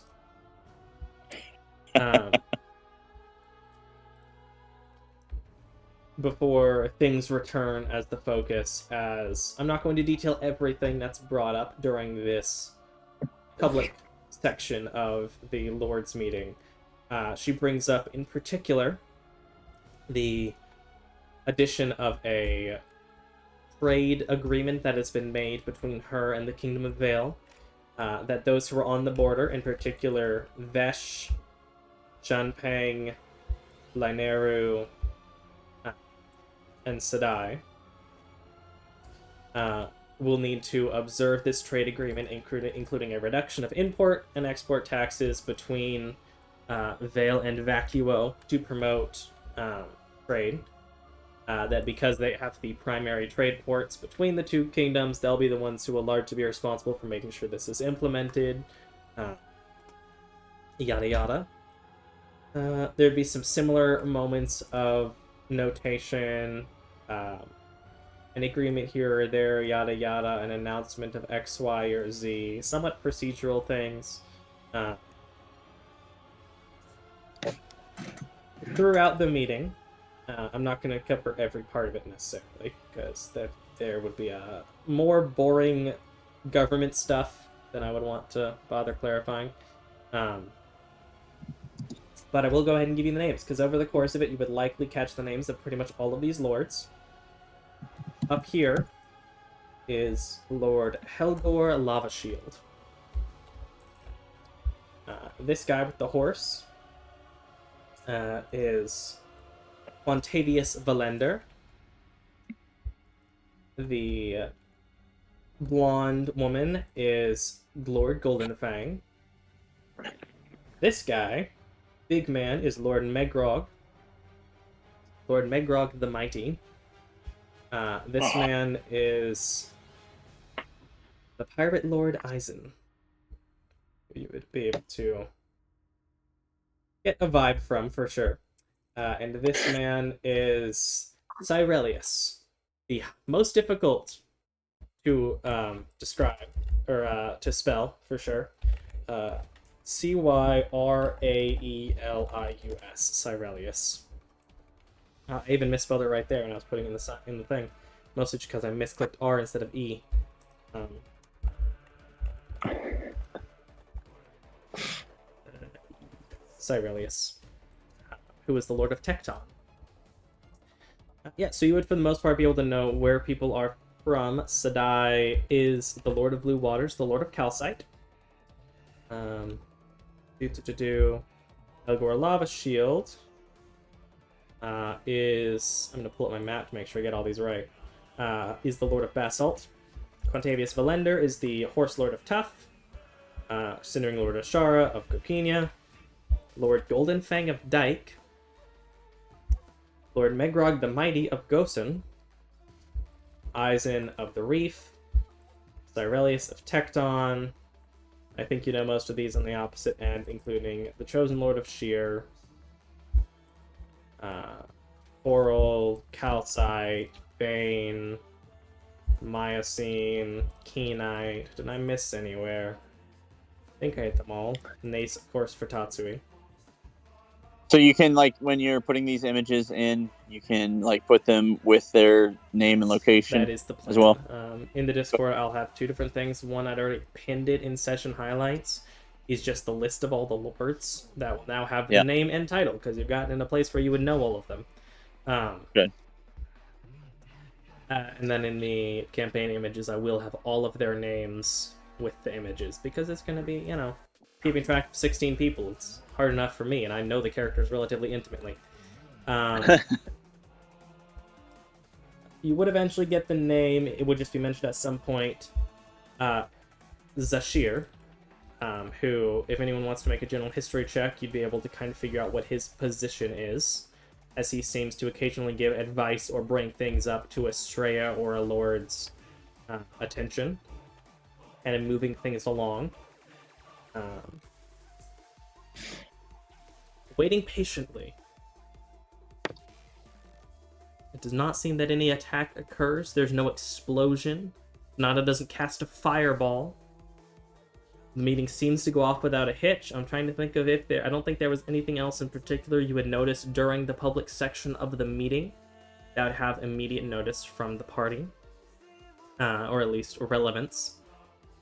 Before things return as the focus, as I'm not going to detail everything that's brought up during this public section of the Lord's meeting. She brings up, in particular, the addition of a trade agreement that has been made between her and the Kingdom of Vale, that those who are on the border, in particular Vesh, Shanpeng, Laineru, and Sadai, will need to observe this trade agreement, including a reduction of import and export taxes between Vale and Vacuo to promote trade. That because they have the primary trade ports between the two kingdoms, they'll be the ones who will largely be responsible for making sure this is implemented. Yada yada. There'd be some similar moments of notation, an agreement here or there, yada yada, an announcement of X, Y, or Z, somewhat procedural things. Throughout the meeting, I'm not going to cover every part of it necessarily, because there would be more boring government stuff than I would want to bother clarifying. But I will go ahead and give you the names, because over the course of it, you would likely catch the names of pretty much all of these lords. Up here is Lord Helgor Lavashield. This guy with the horse is Quantavius Valender. The blonde woman is Lord Goldenfang. This guy, big man, is Lord Megrog. Lord Megrog the Mighty. This man is the Pirate Lord Eisen. You would be able to get a vibe from, for sure. And this man is Cyrelius, the most difficult to describe, or to spell, for sure. Cyralius, Cyrelius. I even misspelled it right there when I was putting in the thing. Mostly just because I misclicked R instead of E. Cyrelius, who is the Lord of Tecton. Yeah, so you would for the most part be able to know where people are from. Sadai is the Lord of Blue Waters, the Lord of Calcite. Elgor Lavashield is... I'm going to pull up my map to make sure I get all these right. Is the Lord of Basalt. Quantavius Valender is the Horse Lord of Tuff. Cindering Lord Ashara of Copenia. Lord Goldenfang of Dyke. Lord Megrog the Mighty of Gosen. Eisen of the Reef. Cyrelius of Tecton. I think you know most of these on the opposite end, including the Chosen Lord of Sheer. Oral, Calcite, Bane, Miocene, Keenite. Did I miss anywhere? I think I hit them all. Nace, of course, for Tatsui. So you can, like, when you're putting these images in, you can, like, put them with their name and location. That is the plan. As well. In the Discord, I'll have two different things. One, I'd already pinned it in session highlights. Is just the list of all the lords that will now have the name and title, because you've gotten in a place where you would know all of them. Good. And then in the campaign images, I will have all of their names with the images, because it's going to be, you know, keeping track of 16 people. It's hard enough for me, and I know the characters relatively intimately. You would eventually get the name. It would just be mentioned at some point. Zashir, who, if anyone wants to make a general history check, you'd be able to kind of figure out what his position is, as he seems to occasionally give advice or bring things up to Estrella or a lord's attention, and in moving things along. Waiting patiently. It does not seem that any attack occurs. There's no explosion. Nada doesn't cast a fireball. The meeting seems to go off without a hitch. I'm trying to think of if there... I don't think there was anything else in particular you would notice during the public section of the meeting that would have immediate notice from the party. Or at least relevance.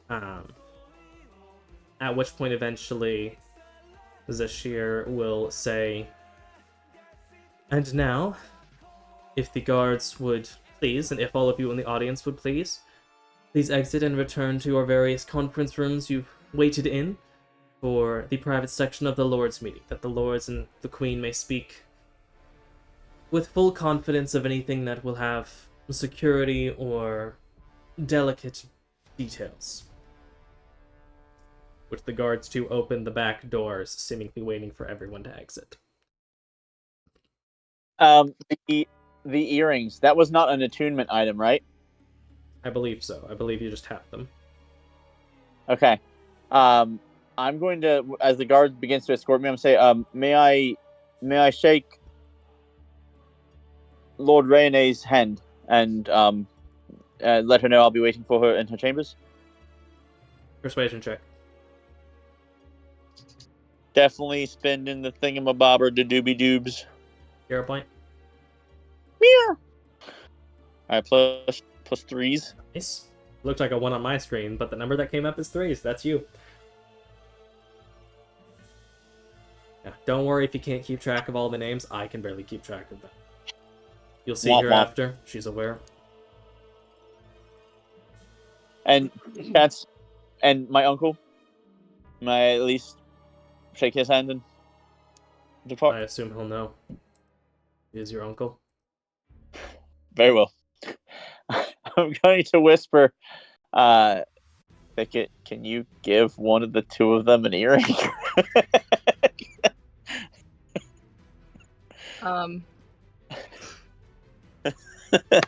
At which point eventually Zashir will say, "And now, if the guards would please, and if all of you in the audience would please exit and return to your various conference rooms you've waited in for the private section of the Lord's meeting, that the Lords and the Queen may speak with full confidence of anything that will have security or delicate details." Which the guards to open the back doors, seemingly waiting for everyone to exit. The earrings, that was not an attunement item, right? I believe so. I believe you just have them. Okay. I'm going to, as the guard begins to escort me, I'm going to say, may I shake Lord Rene's hand and let her know I'll be waiting for her in her chambers? Persuasion check. Definitely spending the thingamabobber to doobie-doobs. Hero point. Meow. Alright, plus threes. Nice. Looked like a 1 on my screen, but the number that came up is 3s. That's you. Yeah, don't worry if you can't keep track of all the names. I can barely keep track of them. You'll see her after. She's aware. And that's... And my uncle? May I at least shake his hand and depart? I assume he'll know. He is your uncle. Very well. I'm going to whisper, Thicket, can you give one of the two of them an earring?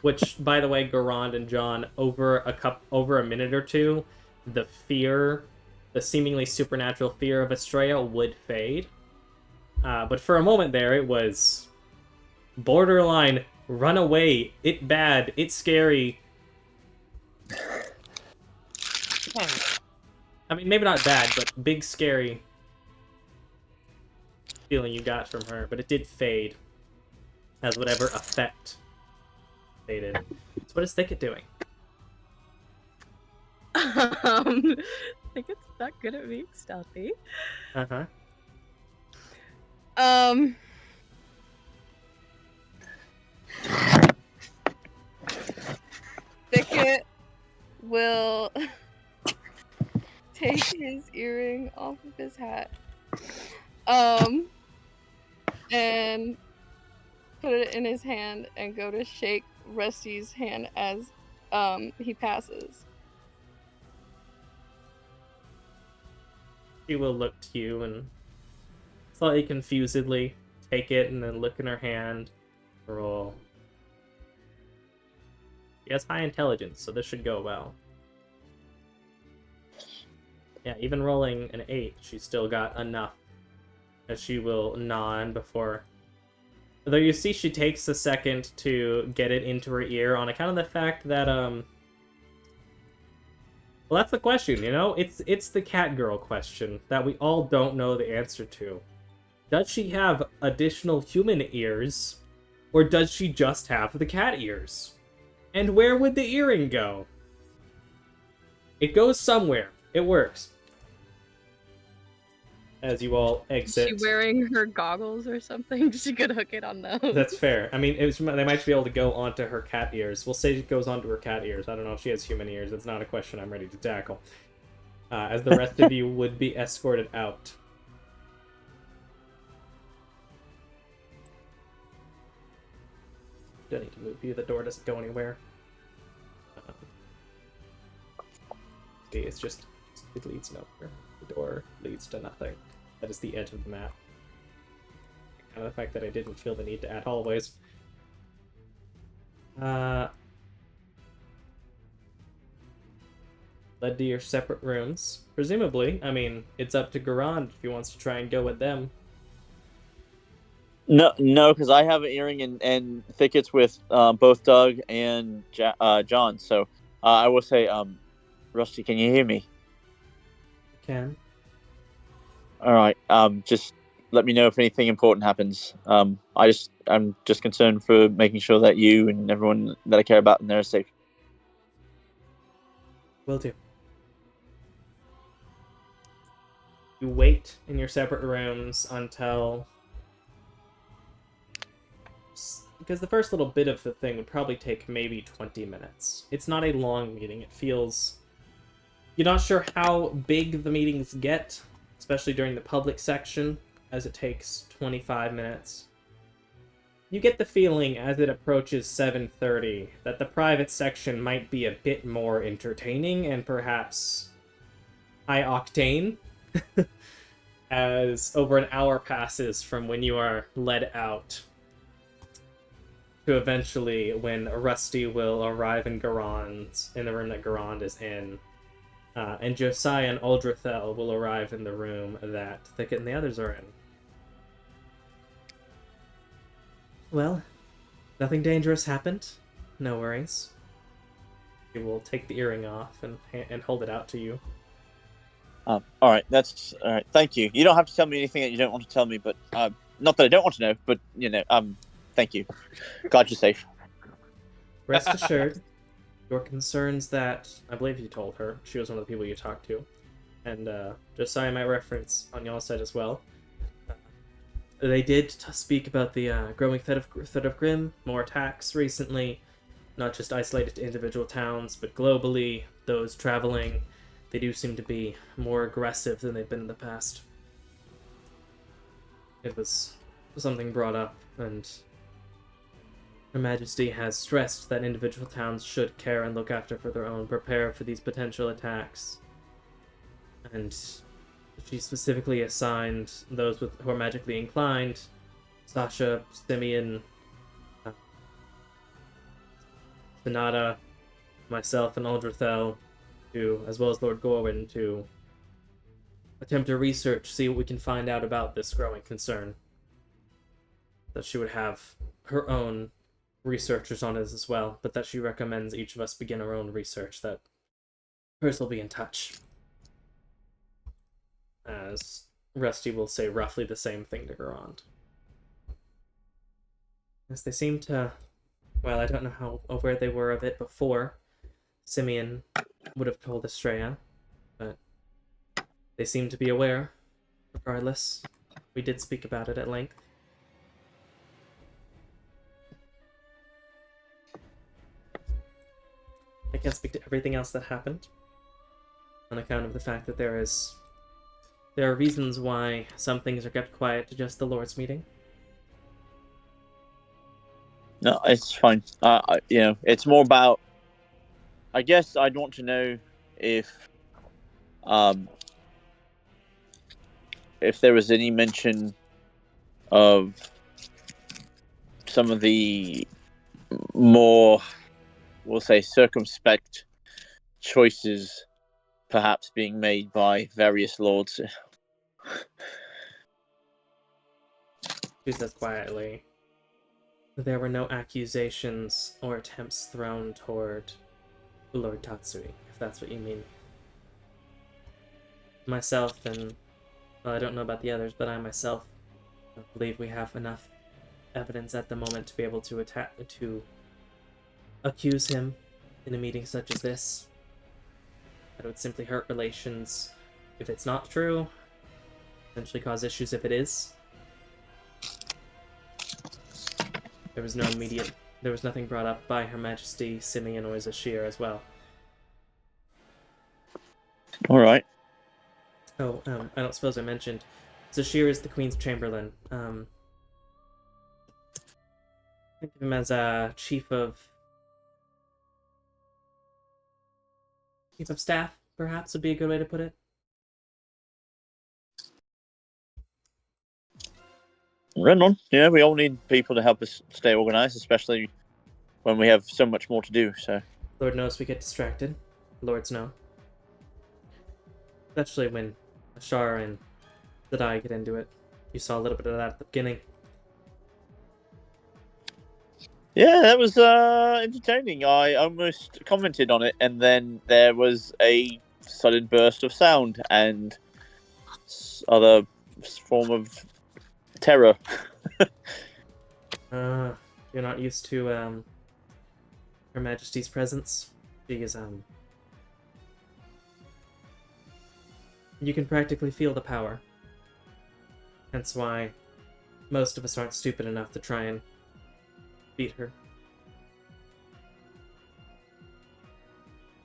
Which, by the way, Garand and John, over a minute or two, the seemingly supernatural fear of Estrella would fade. But for a moment there, it was borderline, run away, it bad, it's scary. I mean, maybe not bad, but big, scary feeling you got from her. But it did fade as whatever effect faded. So what is Thicket doing? Thicket's not good at being stealthy. Uh-huh. Thicket will take his earring off of his hat, and put it in his hand and go to shake Rusty's hand as he passes. She will look to you and slightly confusedly take it and then look in her hand. Roll. She has high intelligence, so this should go well. Yeah, even rolling an 8, she's still got enough that she will nod before... Though you see she takes a second to get it into her ear on account of the fact that, well, that's the question, you know? It's the cat girl question that we all don't know the answer to. Does she have additional human ears, or does she just have the cat ears? And where would the earring go? It goes somewhere. It works. As you all exit. Is she wearing her goggles or something? She could hook it on those. That's fair. I mean, they might be able to go onto her cat ears. We'll say it goes onto her cat ears. I don't know if she has human ears. It's not a question I'm ready to tackle. As the rest of you would be escorted out. Don't need to move you. The door doesn't go anywhere. See, it's just... It leads nowhere. The door leads to nothing. That is the edge of the map. Kind of the fact that I didn't feel the need to add hallways. Led to your separate rooms. Presumably, I mean, it's up to Garand if he wants to try and go with them. No, because I have an earring and Thickets with both Doug and John. So I will say, Rusty, can you hear me? can. All right. Just let me know if anything important happens. I'm just concerned for making sure that you and everyone that I care about in there are safe. Will do. You wait in your separate rooms until... Because the first little bit of the thing would probably take maybe 20 minutes. It's not a long meeting. It feels... You're not sure how big the meetings get, especially during the public section, as it takes 25 minutes. You get the feeling as it approaches 7:30 that the private section might be a bit more entertaining and perhaps high octane as over an hour passes from when you are led out to eventually when Rusty will arrive in Garand, in the room that Garand is in. And Josiah and Uldrathel will arrive in the room that Thicket and the others are in. Well, nothing dangerous happened. No worries. He will take the earring off and hold it out to you. All right, that's all right. Thank you. You don't have to tell me anything that you don't want to tell me, but not that I don't want to know, but thank you. Glad you're safe. Rest assured, your concerns that I believe you told her, she was one of the people you talked to, and Josiah might reference on y'all's side as well. They did speak about the growing threat of Grim, more attacks recently, not just isolated to individual towns, but globally, those traveling. They do seem to be more aggressive than they've been in the past. It was something brought up, and Her Majesty has stressed that individual towns should care and look after for their own, prepare for these potential attacks. And she specifically assigned those who are magically inclined, Sasha, Simeon, Sonata, myself, and Uldrathel, as well as Lord Gorwin, to attempt to research, see what we can find out about this growing concern. That she would have her own researchers on it as well, but that she recommends each of us begin our own research, that hers will be in touch. As Rusty will say roughly the same thing to Garand. As they seem to... Well, I don't know how aware they were of it before. Simeon would have told Estrella, but they seem to be aware. Regardless, we did speak about it at length. I can't speak to everything else that happened, on account of the fact that there are reasons why some things are kept quiet to just the Lord's meeting. No, it's fine. It's more about. I guess I'd want to know if there was any mention of some of the more, we'll say, circumspect choices perhaps being made by various lords. She says quietly, there were no accusations or attempts thrown toward Lord Tatsui, if that's what you mean. Myself and... Well, I don't know about the others, but I myself don't believe we have enough evidence at the moment to be able to accuse him in a meeting such as this. That would simply hurt relations if it's not true, potentially cause issues if it is. There was nothing brought up by Her Majesty, Simeon, or Zashir as well. All right. Oh, I don't suppose I mentioned. Zashir is the Queen's Chamberlain. Think of him as a chief of staff, perhaps, would be a good way to put it. Right on. Yeah, we all need people to help us stay organized, especially when we have so much more to do. So, Lord knows we get distracted. Lords know. Especially when Ashar and Zadai get into it. You saw a little bit of that at the beginning. yeah, that was entertaining. I almost commented on it, and then there was a sudden burst of sound and other form of terror. You're not used to Her Majesty's presence. She is you can practically feel the power. Hence why most of us aren't stupid enough to try and beat her.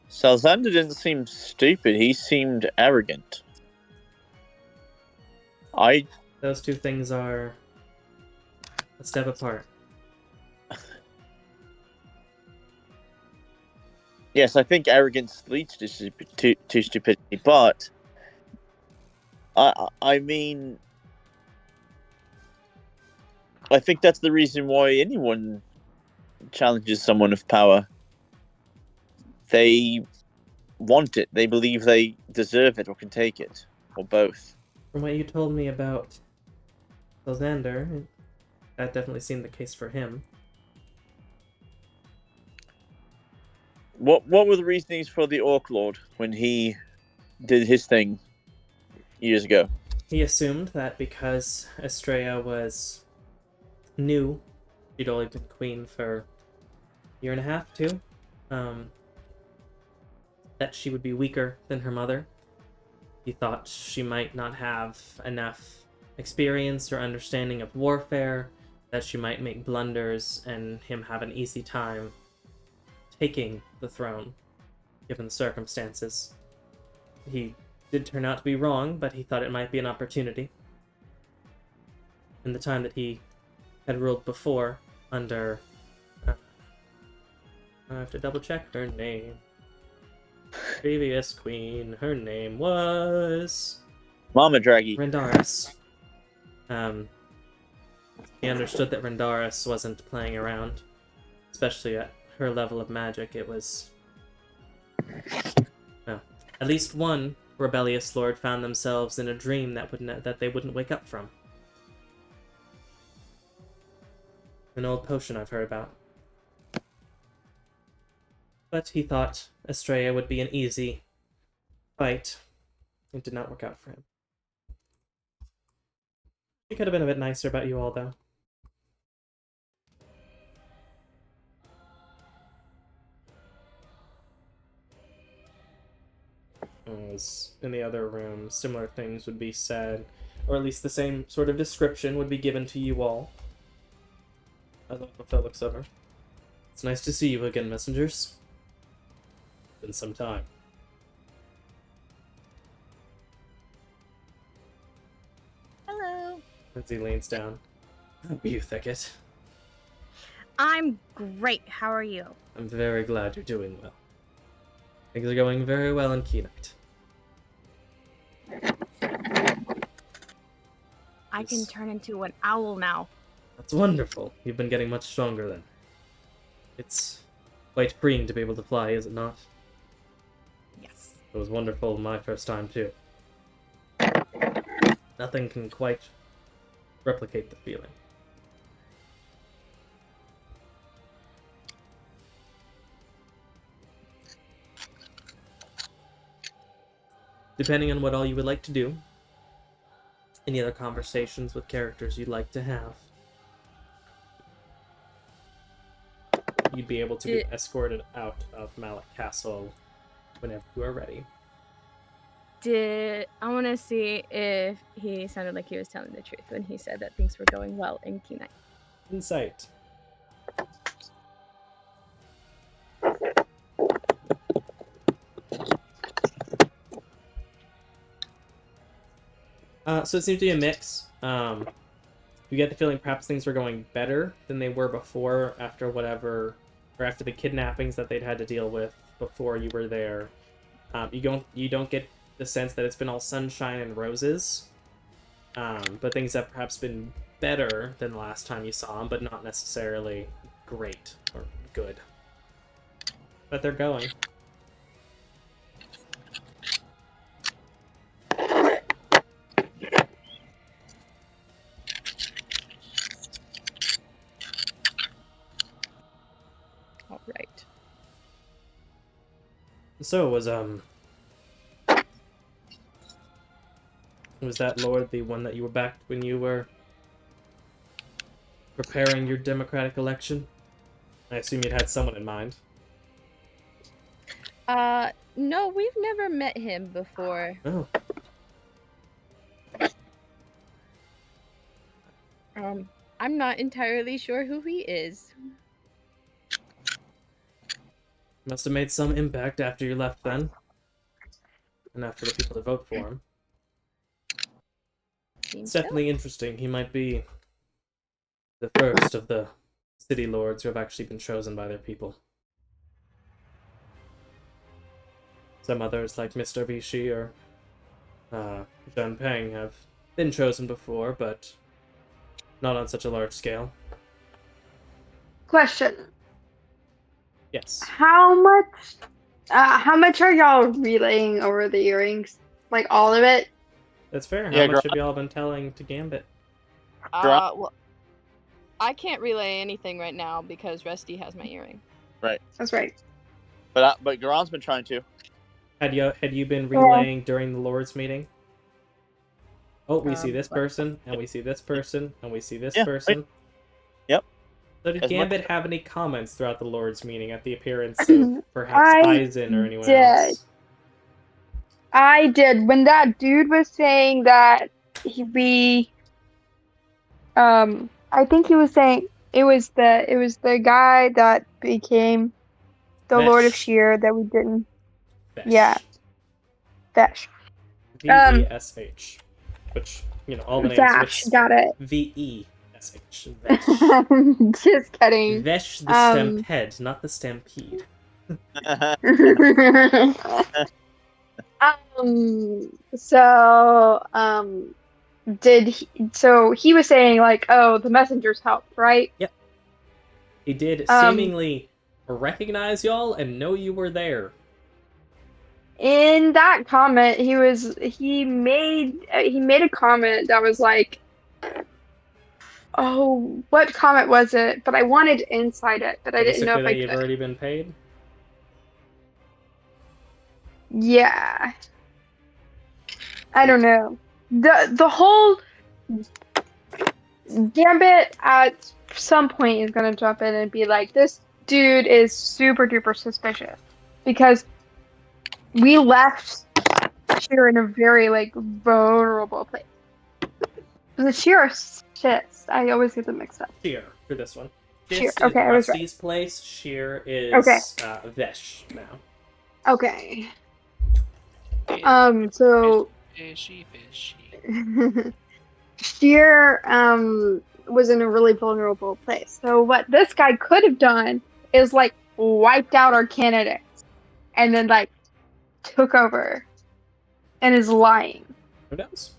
Salzander didn't seem stupid. He seemed arrogant. Those two things are a step apart. Yes, I think arrogance leads to stupidity, but I mean, I think that's the reason why anyone challenges someone of power. They want it. They believe they deserve it or can take it, or both. From what you told me about Salzander, that definitely seemed the case for him. What were the reasonings for the Orc Lord when he did his thing years ago? He assumed that because Estrella was new, she'd only been queen for a year and a half, too, that she would be weaker than her mother. He thought she might not have enough experience or understanding of warfare, that she might make blunders and him have an easy time taking the throne, given the circumstances. He did turn out to be wrong, but he thought it might be an opportunity. In the time that he had ruled before under... I have to double check her name. Previous queen, her name was... Mama Draghi. Rendaris. He understood that Rendaris wasn't playing around, especially at her level of magic. It was... well, at least one rebellious lord found themselves in a dream that they wouldn't wake up from. An old potion I've heard about. But he thought Estrella would be an easy fight. It did not work out for him. He could have been a bit nicer about you all, though. As in the other room, similar things would be said, or at least the same sort of description would be given to you all. I don't know if that looks over. It's nice to see you again, messengers. Been some time. Hello. Lindsay leans down. How are you, Thicket? I'm great. How are you? I'm very glad you're doing well. Things are going very well in Key Knight. I can turn into an owl now. That's wonderful. You've been getting much stronger then. It's quite freeing to be able to fly, is it not? Yes. It was wonderful my first time, too. Nothing can quite replicate the feeling. Depending on what all you would like to do, any other conversations with characters you'd like to have, you'd be able to be escorted out of Malak Castle whenever you are ready. I want to see if he sounded like he was telling the truth when he said that things were going well in Key Knight. Insight. So it seems to be a mix. You get the feeling perhaps things were going better than they were before after after the kidnappings that they'd had to deal with before you were there. You don't get the sense that it's been all sunshine and roses, but things have perhaps been better than the last time you saw them, but not necessarily great or good. But they're going. All right. So it was Was that Lord the one that you were back when you were preparing your democratic election? I assume you'd had someone in mind. No, we've never met him before. Oh. I'm not entirely sure who he is. Must have made some impact after you left then. Enough for the people to vote for him. It's definitely interesting. He might be the first of the city lords who have actually been chosen by their people. Some others, like Mr. Vichy or Zhang Peng, have been chosen before, but not on such a large scale. Question. Yes. How much are y'all relaying over the earrings? Like all of it? That's fair. Yeah, How much have y'all been telling to Gambit? Well, I can't relay anything right now because Rusty has my earring. Right. That's right. But Garon's been trying to. Had you been relaying during the Lord's meeting? Oh, we see this person, and we see this person, and we see this person. Right. Yep. So did Gambit have any comments throughout the Lord's meeting at the appearance of perhaps Aizen or anyone else? I did. When that dude was saying that I think he was saying it was the guy that became the Lord of Sheer that we didn't. Vesh. Yeah. Vesh. V-E-S-H. Which, all the names. Vash, got it. V-E-S-H. Vesh. Just kidding. Vesh the Stampede, not the Stampede. So he was saying like, oh, the messengers helped, right? Yep. He did seemingly recognize y'all and know you were there. In that comment, he made a comment that was like, oh, what comment was it? But I wanted to insight it, but I didn't know if I could. You've already been paid? Yeah. I don't know. The whole Gambit at some point is gonna jump in and be like, this dude is super duper suspicious because we left Sheer in a very like vulnerable place. Was it Sheer or Shist? I always get them mixed up. Sheer for this one. Sheer. Shist Okay, is I was Rusty's place. Sheer is Vesh now. Okay. So Fishy. Sheer was in a really vulnerable place. So what this guy could have done is like wiped out our candidates and then like took over and is lying. Who knows?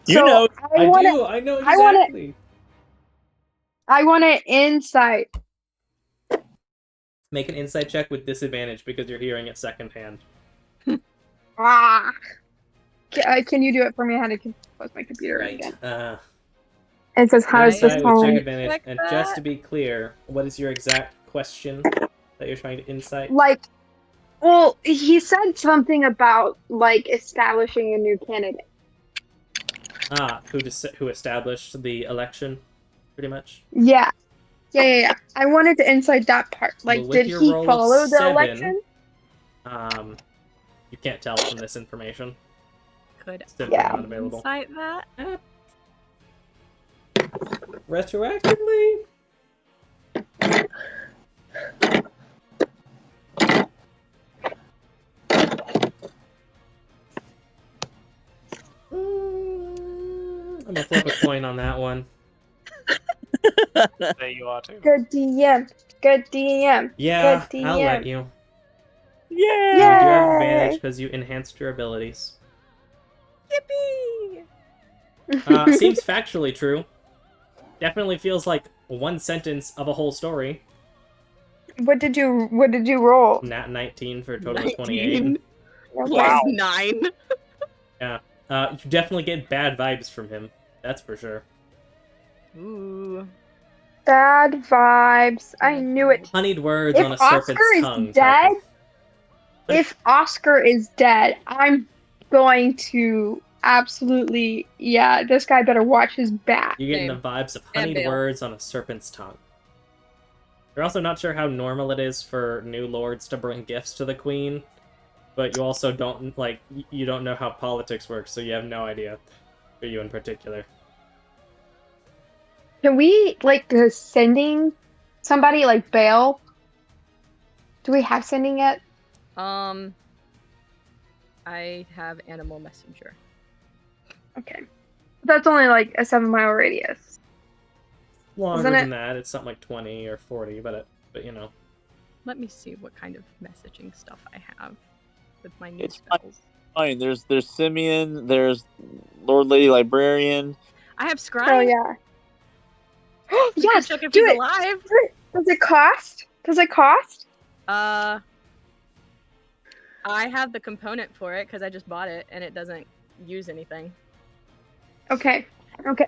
I know exactly. I want an insight. Make an insight check with disadvantage because you're hearing it secondhand. Can you do it for me? I had to close my computer again. It says, how is this with advantage? And just to be clear, what is your exact question that you're trying to insight? Like, well, he said something about, like, establishing a new candidate. Who established the election, pretty much? Yeah. I wanted to insight that part. Like, did he follow the election? You can't tell from this information. Could not available. Insight that? Retroactively? I'm gonna flip a coin on that one. There you are too. Good DM. Yeah, Good DM. I'll let you. Yay! You do have advantage because you enhanced your abilities. Yippee! Seems factually true. Definitely feels like one sentence of a whole story. What did you roll? Nat 19 for a total of 28. Wow. 9. Yeah. You definitely get bad vibes from him. That's for sure. Ooh. Bad vibes. I knew it. Honeyed words on a serpent's tongue. If Oscar is dead, I'm going to absolutely, yeah, this guy better watch his back. You're getting the Same. vibes of And honeyed Bale. words on a serpent's tongue. You're also not sure how normal it is for new lords to bring gifts to the queen, but you also don't, like, you don't know how politics works, so you have no idea, for you in particular. Can we, like, sending somebody, like, Bale? Do we have sending yet? I have animal messenger. Okay. That's only, like, a 7-mile radius. Longer Isn't than it? that, it's something like 20 or 40, but you know. Let me see what kind of messaging stuff I have with my new It's spells. fine. There's Simeon. There's Lord Lady Librarian. I have Scry. Oh, yeah. We can Yes! check if Do he's it! alive. Does it cost? Does it cost? I have the component for it because I just bought it and it doesn't use anything. Okay. Okay.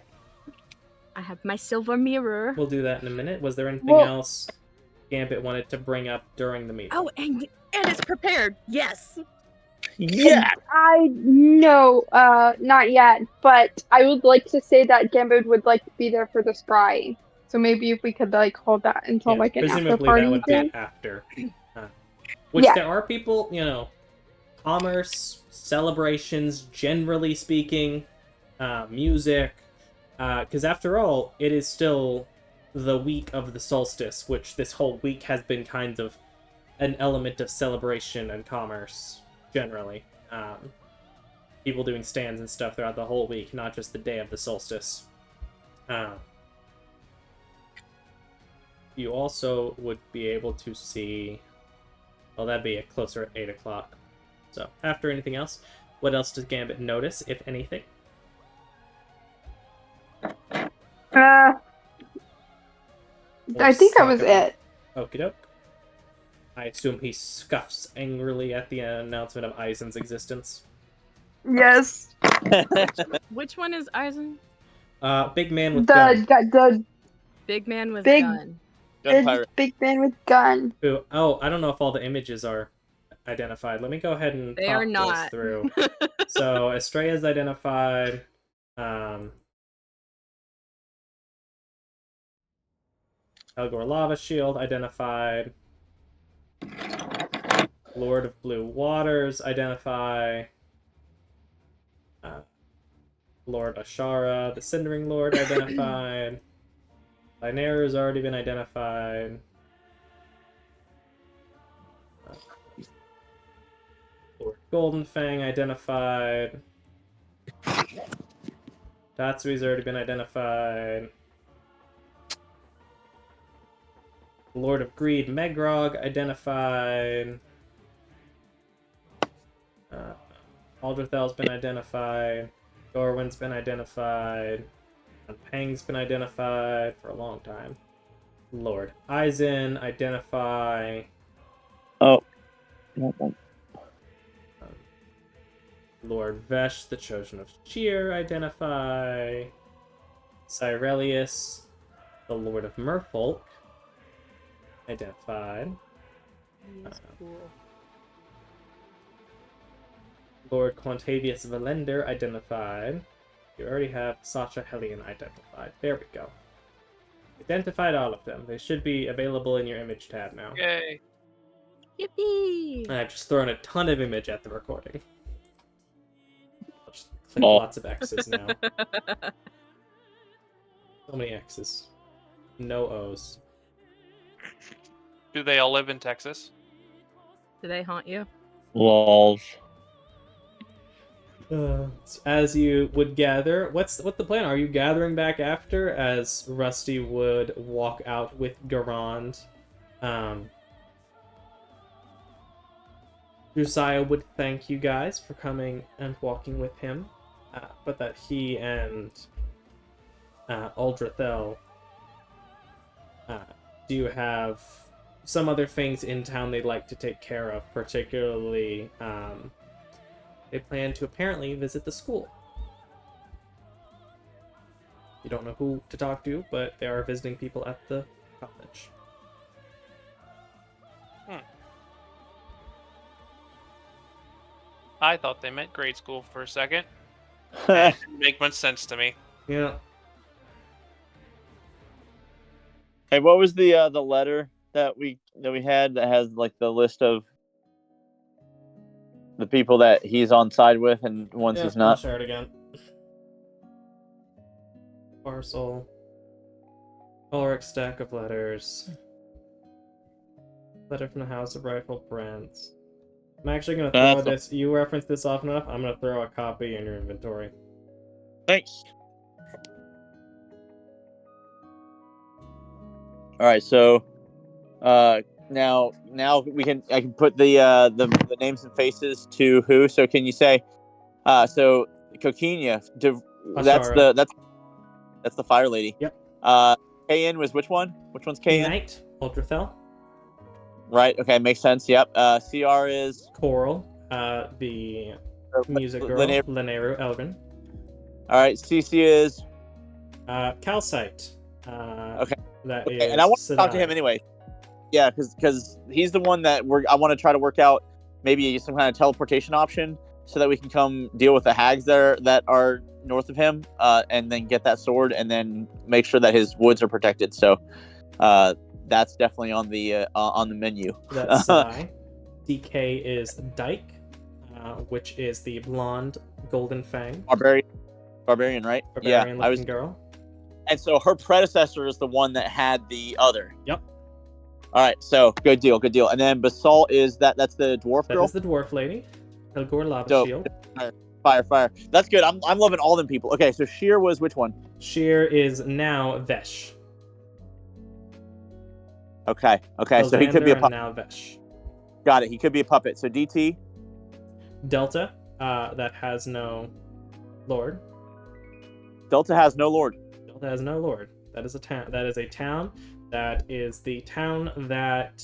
I have my silver mirror. We'll do that in a minute. Was there anything Well- else Gambit wanted to bring up during the meeting? Oh, and it's prepared. Yes. Yeah. No, not yet. But I would like to say that Gambit would like to be there for the spry. So maybe if we could like hold that until Yeah, like an after presumably party that would thing. be after. Which Yeah. there are people, you know, commerce, celebrations, generally speaking, music, because after all, it is still the week of the solstice, which this whole week has been kind of an element of celebration and commerce, generally. People doing stands and stuff throughout the whole week, not just the day of the solstice. You also would be able to see... Well, that'd be closer at 8 o'clock. So, after anything else, what else does Gambit notice, if anything? I think that was Talk about- it. Okie doke. I assume he scuffs angrily at the announcement of Eisen's existence. Yes. Which one is Eisen? Big man with gun. The Big man with Big- gun. Gun pirate. big man with gun. Who? Oh, I don't know if all the images are identified. Let me go ahead and They pop are this not. through. So Estrella's identified. Elgor Lava Shield identified. Lord of Blue Waters identify. Lord Ashara, the Cindering Lord identified. Lynaira's already been identified. Lord Goldenfang identified. Tatsui's already been identified. Lord of Greed, Megrog identified. Aldrathel's been identified. Dorwin's been identified. Pang's been identified for a long time. Lord Eisen, identify. Oh. Lord Vesh, the Chosen of Cheer, identify. Cyrelius, the Lord of Merfolk, identified. He's cool. Lord Quantavius Valender, identified. You already have Sasha Hellion identified. There we go. Identified all of them. They should be available in your image tab now. Yay. Yippee! And I've just thrown a ton of image at the recording. I'll just click Oh. lots of X's now. So many X's. No O's. Do they all live in Texas? Do they haunt you? Lols. As you would gather, what's the plan? Are you gathering back after as Rusty would walk out with Garand? Josiah would thank you guys for coming and walking with him, but that he and Aldrathel do have some other things in town they'd like to take care of, particularly they plan to apparently visit the school. You don't know who to talk to, but they are visiting people at the college. I thought they meant grade school for a second. And it didn't make much sense to me. Yeah. Hey, what was the letter that we had that has like the list of the people that he's on side with and ones he's I'll not? share it again. Parcel. Ulrich stack of letters. Letter from the House of Rifle Prince. I'm actually gonna throw this. You reference this often enough. I'm gonna throw a copy in your inventory. Thanks. All right, so now I can put the names and faces to who. So can you say so Coquinia, that's Ashara. the fire lady. Yep. KN was which one? Which one's KN? Knight, Ultrathel. Right. Okay, makes sense. Yep. CR is Coral, the music girl, Lineru Elgin. All right. CC is Calcite. Okay. That okay. is And I want to talk to Sedai. him anyway. Yeah, because he's the one that I want to try to work out maybe some kind of teleportation option so that we can come deal with the hags there that are north of him, and then get that sword and then make sure that his woods are protected. So, that's definitely on the menu. That's Sedai. DK is Dyke, which is the blonde golden fang. Barbarian, right? Barbarian Yeah, looking girl. And so her predecessor is the one that had the other. Yep. All right, so good deal. And then Basalt is that's the dwarf girl. That is the dwarf lady. Helgor Lava Dope. Shield. Fire. That's good. I'm loving all them people. Okay, so Sheer was which one? Sheer is now Vesh. Okay. So he could be a puppet. Now Vesh. Got it. He could be a puppet. So DT. Delta, that has no lord. Delta has no lord. Delta has no lord. That is a town. That is a town. That is the town that.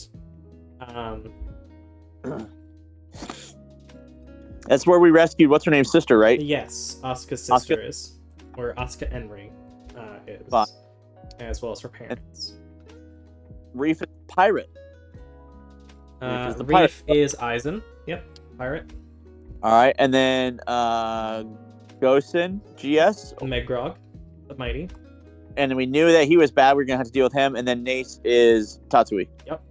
That's where we rescued what's her name's sister, right? Yes, Asuka's sister is, or Asuka Enri is, as well as her parents. Reef is pirate. Reef is Eisen. Yep, pirate. All right, and then Gosen, GS, Megrog, the mighty. And we knew that he was bad. We are gonna have to deal with him. And then Nace is Tatsui. Yep.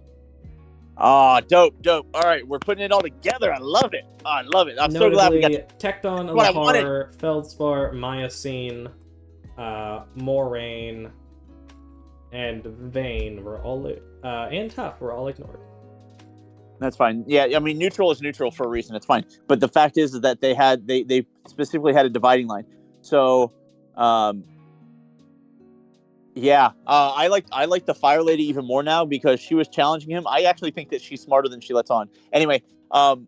Oh, dope. All right, we're putting it all together. I love it. I'm so glad we got Tecton, Lahar, Feldspar, Miocene, Moraine, and Vane were all and Tough were all ignored. That's fine. Yeah, I mean, neutral is neutral for a reason. It's fine. But the fact is that they specifically had a dividing line. So, yeah, I like the fire lady even more now because she was challenging him. I actually think that she's smarter than she lets on. Anyway, I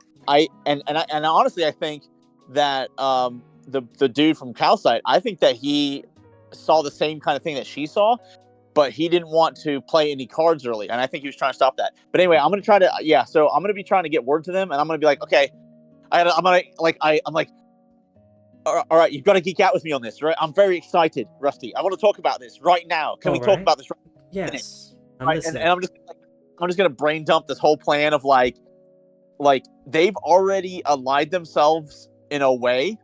honestly I think that the dude from Calcite, I think that he saw the same kind of thing that she saw, but he didn't want to play any cards early, and I think he was trying to stop that. But anyway, I'm gonna try to so I'm gonna be trying to get word to them, and I'm gonna be like, okay, I'm like. All right, you've got to geek out with me on this, right? I'm very excited, Rusty. I want to talk about this right now. Can we talk about this right now? Yes. Right? And I'm just gonna brain dump this whole plan of like they've already allied themselves in a way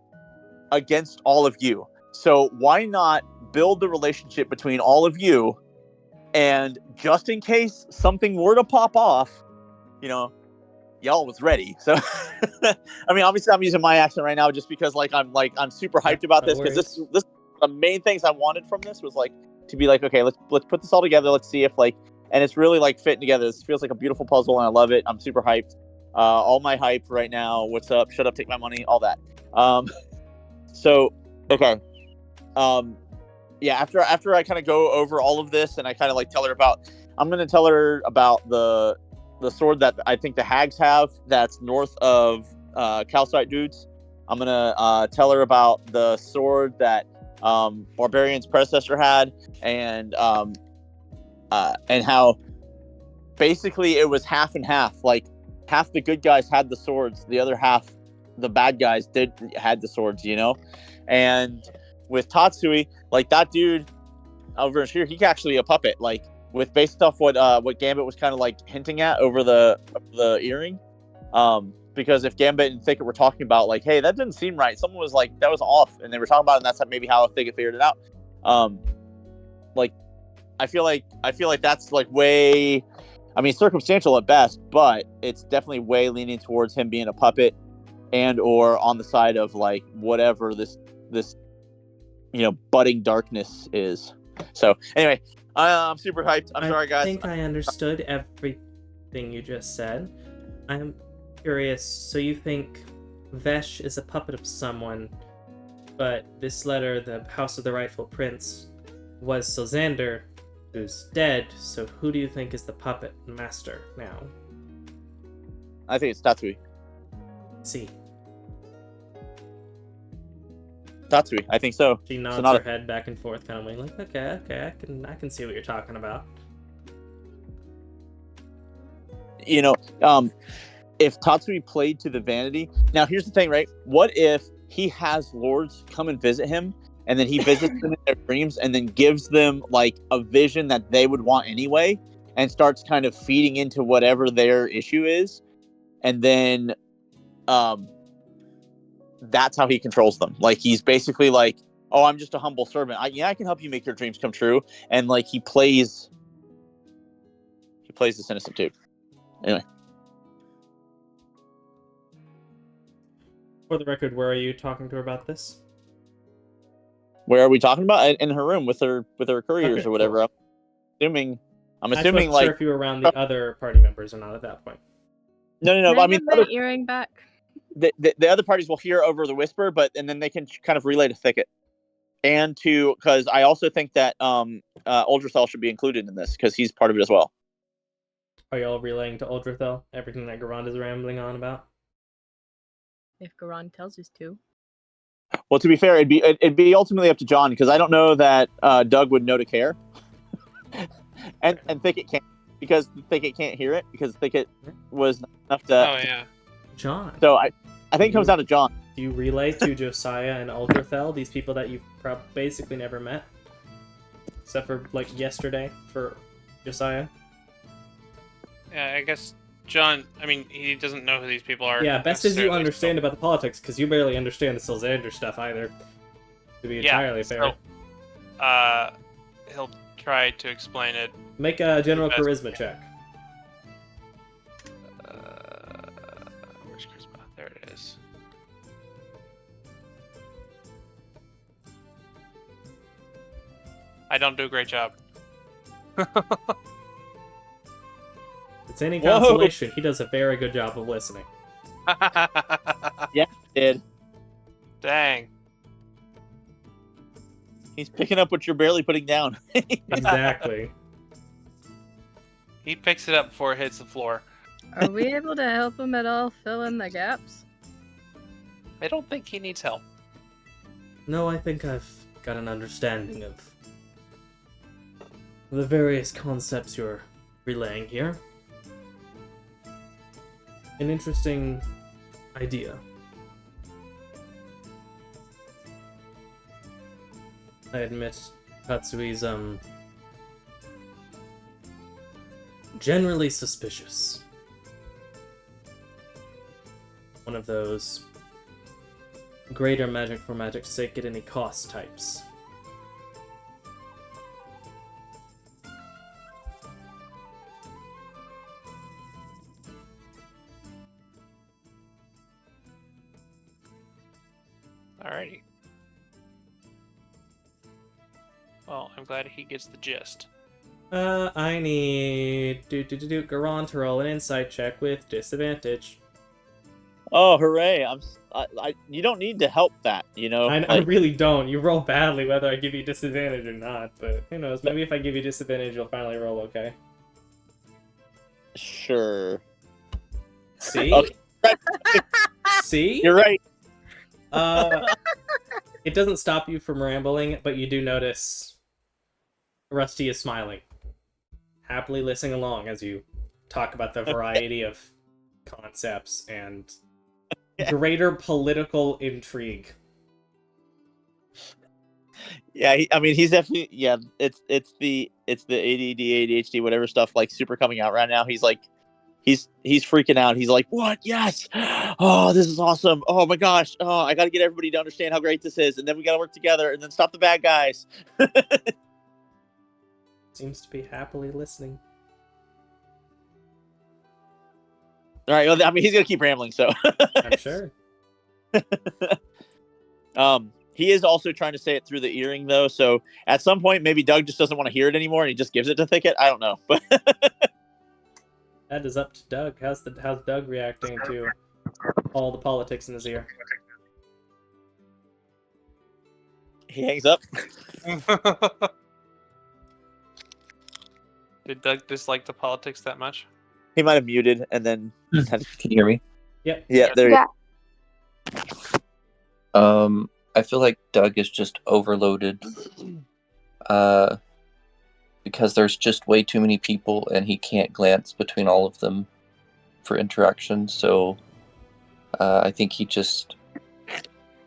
against all of you. So why not build the relationship between all of you, and just in case something were to pop off, y'all was ready. So I mean, obviously I'm using my accent right now just because I'm super hyped about this, because this the main things I wanted from this was to be okay, let's put this all together, let's see if and it's really fitting together. This feels like a beautiful puzzle and I love it. I'm super hyped. All my hype right now. What's up? Shut up, take my money, all that. So okay. Yeah, after I kind of go over all of this and I kind of tell her about, I'm going to tell her about the sword that I think the hags have that's north of Calcite dudes. I'm going to tell her about the sword that Barbarian's predecessor had, and how basically it was half and half. Half the good guys had the swords, the other half, the bad guys had the swords, And with Tatsui, that dude over here, he's actually a puppet. Based off what Gambit was kind of hinting at over the earring. because if Gambit and Thicket were talking about like, hey, that didn't seem right, someone was like, that was off, and they were talking about it, and that's maybe how Thicket figured it out. Like, I feel like that's like way, I mean, circumstantial at best, but it's definitely way leaning towards him being a puppet and or on the side of like whatever this budding darkness is. So anyway, I'm super hyped. I'm sorry, guys. I think I understood everything you just said. I'm curious. So you think Vesh is a puppet of someone, but this letter, the House of the Rightful Prince, was Sylzander, who's dead. So who do you think is the puppet master now? I think it's Tatsui. See. Tatsui, I think so. She nods her head back and forth, kind of like, okay, I can see what you're talking about. If Tatsui played to the vanity, now here's the thing, right? What if he has lords come and visit him, and then he visits them in their dreams, and then gives them like a vision that they would want anyway, and starts kind of feeding into whatever their issue is, and then, that's how he controls them. Like, he's basically like, oh, I'm just a humble servant. I can help you make your dreams come true. And like, he plays this innocent dude. Anyway. For the record, where are you talking to her about this? Where are we talking about? In her room with her couriers, Okay, or whatever. cool. I'm assuming I wasn't like sure if you were around the other party members or not at that point. No. Can I mean, get my earring back. the other parties will hear over the whisper, and then they can kind of relay to Thicket, and because I also think that Uldrathel should be included in this because he's part of it as well. Are y'all relaying to Uldrathel everything that Garand is rambling on about? If Garand tells us to. Well, to be fair, it'd be ultimately up to John because I don't know that Doug would know to care, and Thicket can't because Thicket can't hear it because Thicket was not enough to. Oh yeah. John. So I think it comes down to John. Do you relay to Josiah and Uldrathel, these people that you've basically never met? Except for, like, yesterday for Josiah? Yeah, I guess John, I mean, he doesn't know who these people are. Yeah, best as you necessarily, understand about the politics, because you barely understand the Sylzander stuff either, to be entirely fair. So, he'll try to explain it. Make a general charisma check. Where's charisma? There it is. I don't do a great job. It's any consolation, he does a very good job of listening. Yeah, he did. Dang. He's picking up what you're barely putting down. Exactly. He picks it up before it hits the floor. Are we able to help him at all fill in the gaps? I don't think he needs help. No, I think I've got an understanding of the various concepts you're relaying here. An interesting idea. I admit Tatsui's generally suspicious. One of those greater magic for magic's sake at any cost types. Alrighty. Well, I'm glad he gets the gist. I need Garand to roll an insight check with disadvantage. Oh, hooray! You don't need to help that, I really don't. You roll badly whether I give you disadvantage or not, but who knows? Maybe if I give you disadvantage, you'll finally roll okay. Sure. See? Okay. See? You're right. It doesn't stop you from rambling, but you do notice Rusty is smiling, happily listening along as you talk about the variety of concepts and greater political intrigue. Yeah, he's definitely it's the ADD, ADHD, whatever stuff like super coming out right now. He's he's freaking out. He's like, "What? Yes! Oh, this is awesome! Oh my gosh! Oh, I got to get everybody to understand how great this is, and then we got to work together, and then stop the bad guys." Seems to be happily listening. All right. Well, I mean, he's gonna keep rambling, so I'm sure. He is also trying to say it through the earring, though. So at some point, maybe Doug just doesn't want to hear it anymore, and he just gives it to Thicket. I don't know, but That is up to Doug. How's Doug reacting to all the politics in his ear? he hangs up. Did Doug dislike the politics that much? He might have muted, and then Can you hear me? Yep. yeah, there. Yeah. I feel like Doug is just overloaded. Because there's just way too many people, and he can't glance between all of them for interaction. So, I think he just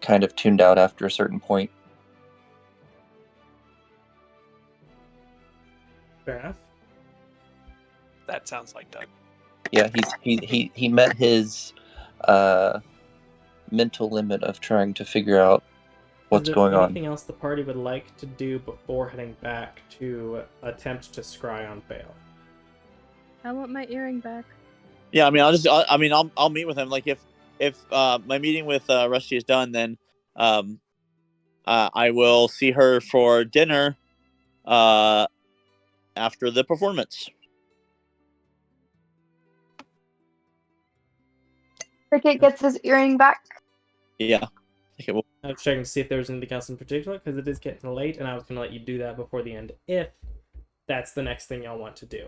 kind of tuned out after a certain point. Fair enough. That sounds like Doug. Yeah, he met his mental limit of trying to figure out what's Is there going on. anything else the party would like to do before heading back to attempt to scry on Bale? I want my earring back. Yeah, I mean, I'll meet with him. Like if my meeting with Rusty is done, then I will see her for dinner after the performance. Cricket gets his earring back. Yeah. Okay, well, I was checking to see if there was anything else in particular, because it is getting late, and I was going to let you do that before the end, if that's the next thing y'all want to do.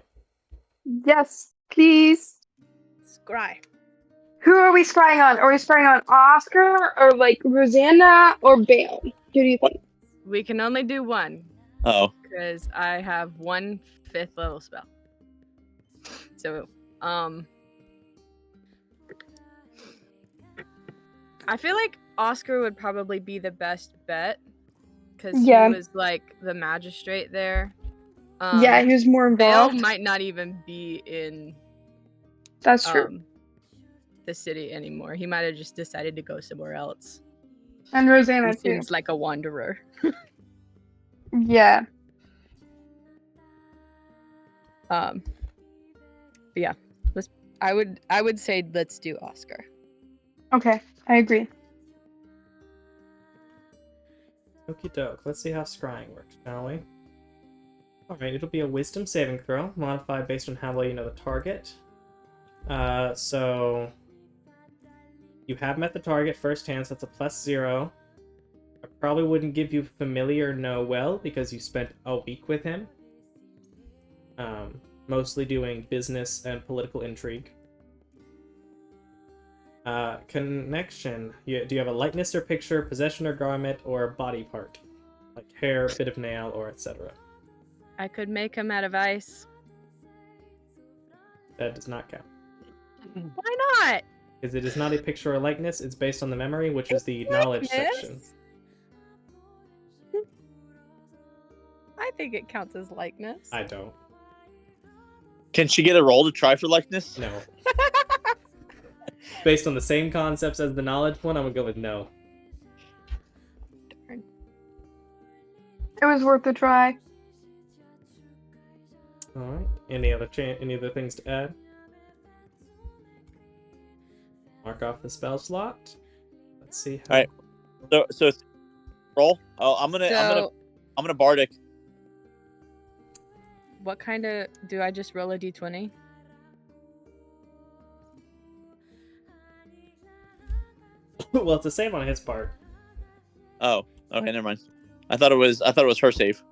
Yes, please. Scry. Who are we scrying on? Are we scrying on Oscar or like Rosanna or Bale? Who do you think? We can only do one oh, because I have one 5th level spell. So, I feel like Oscar would probably be the best bet because Yeah. he was like the magistrate there. Yeah, he was more Bale involved. might not even be in That's true. the city anymore. He might have just decided to go somewhere else. And Rosanna He too. seems like a wanderer. Yeah. But yeah, I would say let's do Oscar. Okay, I agree. Okie doke. Let's see how scrying works, shall we? Alright, it'll be a wisdom saving throw, modified based on how well you know the target. So you have met the target firsthand, so that's a +0. I probably wouldn't give you familiar know well because you spent a week with him. Mostly doing business and political intrigue. Connection. Do you have a likeness or picture, possession or garment, or body part? Like hair, bit of nail, or etc. I could make him out of ice. That does not count. Why not? Because it is not a picture or likeness, it's based on the memory, which is the knowledge Likeness? section. I think it counts as likeness. I don't. can she get a roll to try for likeness? No. Based on the same concepts as the knowledge one, I would go with no. Darn. It was worth a try. Alright. Any other things to add? Mark off the spell slot. Let's see how... Alright. So roll. Oh, I'm gonna bardic. What kind of... Do I just roll a d20? Well, it's the same on his part. Oh, okay, never mind. I thought it was her save.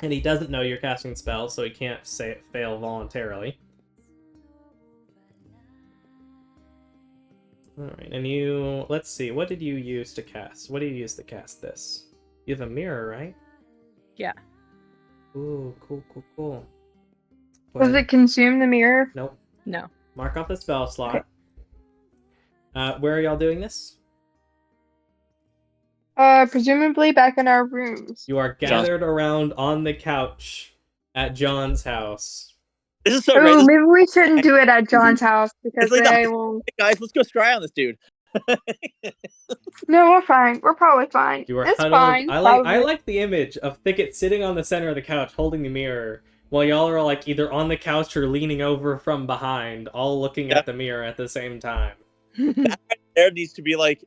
And he doesn't know you're casting spells, so he can't say it fail voluntarily. Alright, and you... Let's see, what did you use to cast? What did you use to cast this? You have a mirror, right? Yeah. Ooh, cool. Does it consume the mirror? Nope. No. Mark off the spell slot. Where are y'all doing this? Presumably back in our rooms. You are gathered around on the couch at John's house. This is so Oh, great. maybe we shouldn't do it at John's house because It's like they will. hey guys, let's go scry on this dude. No, we're fine. We're probably fine. You are It's huddled. fine. I Probably. like the image of Thicket sitting on the center of the couch holding the mirror while y'all are like either on the couch or leaning over from behind, all looking at the mirror at the same time. There needs to be like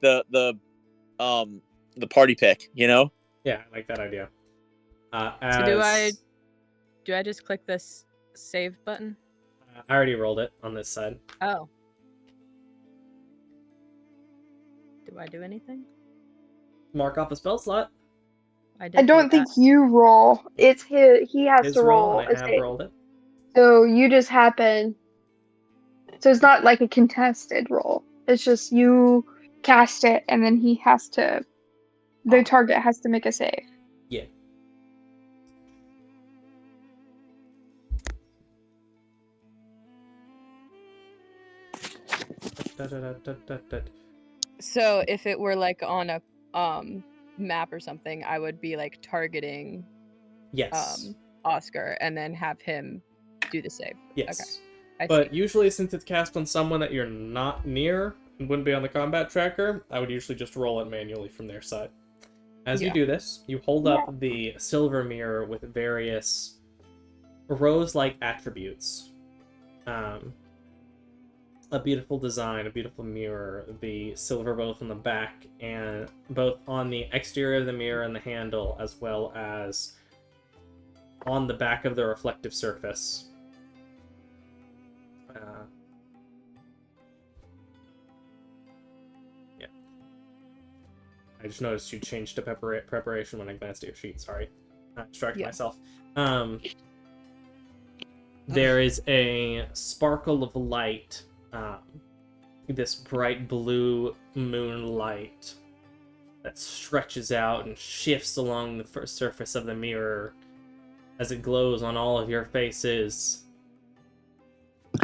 the party pick, you know? Yeah, I like that idea. So do I just click this save button? I already rolled it on this side. Oh. Do I do anything? Mark off a spell slot. I don't think you roll. It's his. He has His to roll. and I have rolled it. So you just happen. So it's not like a contested roll. It's just you cast it, and then he has to. The target has to make a save. Yeah. So if it were like on a map or something, I would be like targeting Yes. Oscar and then have him do the save. Yes. Okay. But usually, since it's cast on someone that you're not near and wouldn't be on the combat tracker, I would usually just roll it manually from their side. As you do this, you hold up the silver mirror with various rose-like attributes. A beautiful design, a beautiful mirror, the silver both on the back and both on the exterior of the mirror and the handle, as well as on the back of the reflective surface. Yeah. I just noticed you changed to preparation when I glanced at your sheet. Sorry. I distracted myself. There is a sparkle of light, this bright blue moonlight that stretches out and shifts along the surface of the mirror as it glows on all of your faces,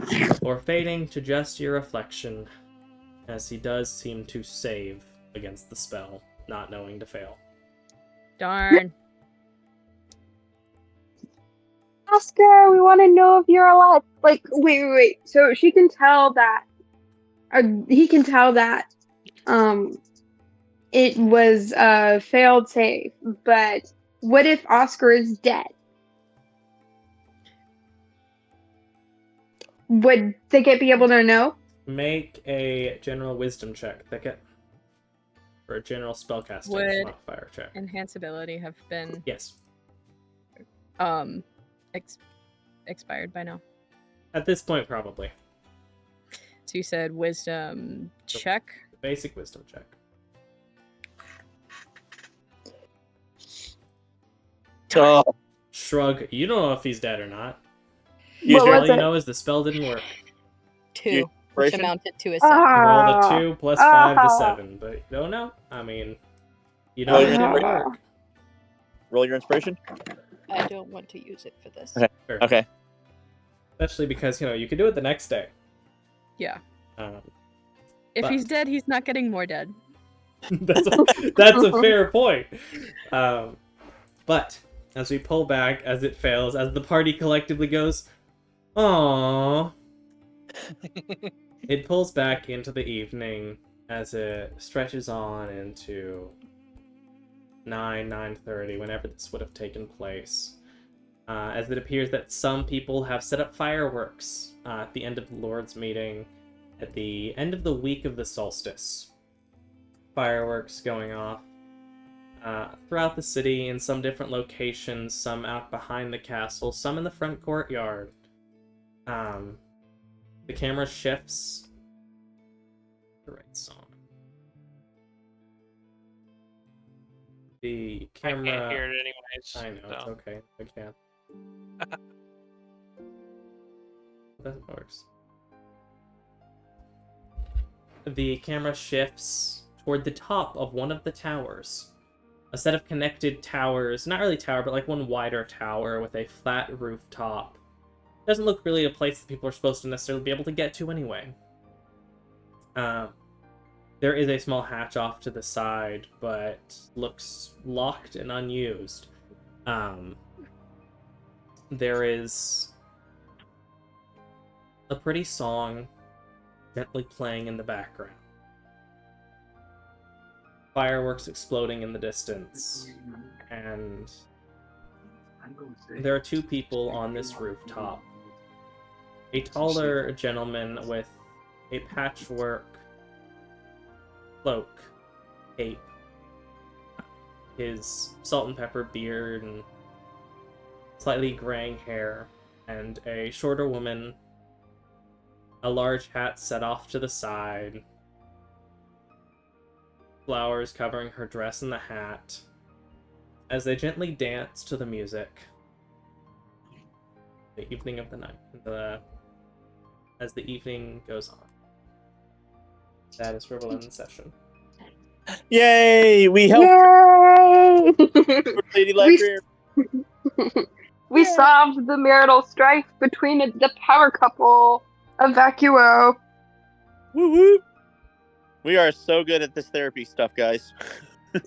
before fading to just your reflection, as he does seem to save against the spell, not knowing to fail. Darn. Oscar, we want to know if you're alive. Like, wait. So she can tell that, he can tell that, it was a failed save. But what if Oscar is dead? Would Thicket be able to know? Make a general wisdom check, Thicket. Or a general spellcasting modifier check. Enhanceability have been Yes. expired by now? At this point, probably. So you said wisdom check? Basic wisdom check. Shrug. You don't know if he's dead or not. All you know is the spell didn't work. 2, which amounted to a 7. Roll the 2 plus 5 to 7, but you don't know. I mean, you know it didn't work. Roll your inspiration. I don't want to use it for this. Okay. Sure. Okay. Especially because, you can do it the next day. Yeah. If he's dead, he's not getting more dead. that's a fair point. But as we pull back, as it fails, as the party collectively goes, "Aww," it pulls back into the evening as it stretches on into 9:30, whenever this would have taken place. As it appears that some people have set up fireworks at the end of the Lord's meeting, at the end of the week of the solstice. Fireworks going off throughout the city in some different locations, some out behind the castle, some in the front courtyard. The camera shifts. The right song. The camera. I can't hear it anyways. I know, it's okay. I can't. That works. The camera shifts toward the top of one of the towers. A set of connected towers, not really tower, but like one wider tower with a flat rooftop. Doesn't look really a place that people are supposed to necessarily be able to get to anyway. There is a small hatch off to the side, but looks locked and unused. There is a pretty song gently playing in the background. Fireworks exploding in the distance, and there are two people on this rooftop. A taller gentleman with a patchwork cloak, cape, his salt and pepper beard, and slightly graying hair, and a shorter woman, a large hat set off to the side, flowers covering her dress and the hat, as they gently dance to the music. The evening of the night, as the evening goes on. That is where we'll end the session. Yay! We helped Yay! Lady Librarian. We solved the marital strife between the power couple of Vacuo. Woo woo! We are so good at this therapy stuff, guys.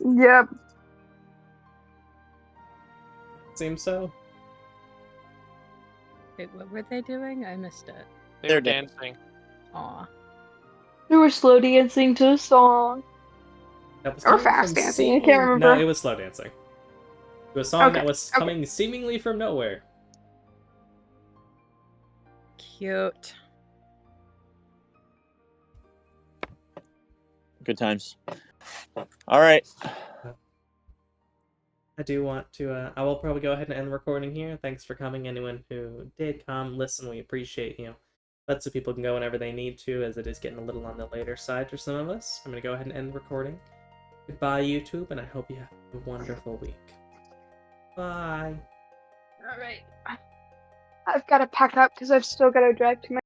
Yep. Seems so. Wait, what were they doing? I missed it. They're They're dancing. Aw. We were slow dancing to a song. That was Or coming fast from dancing, I can't remember. No, it was slow dancing. It was a song that Okay, was coming seemingly from nowhere. Cute. Good times. All right. I do want to, I will probably go ahead and end the recording here. Thanks for coming, anyone who did come. Listen, we appreciate, let so people can go whenever they need to, as it is getting a little on the later side for some of us. I'm going to go ahead and end the recording. Goodbye, YouTube, and I hope you have a wonderful week. Bye. Alright. I've got to pack up because I've still got to drive to my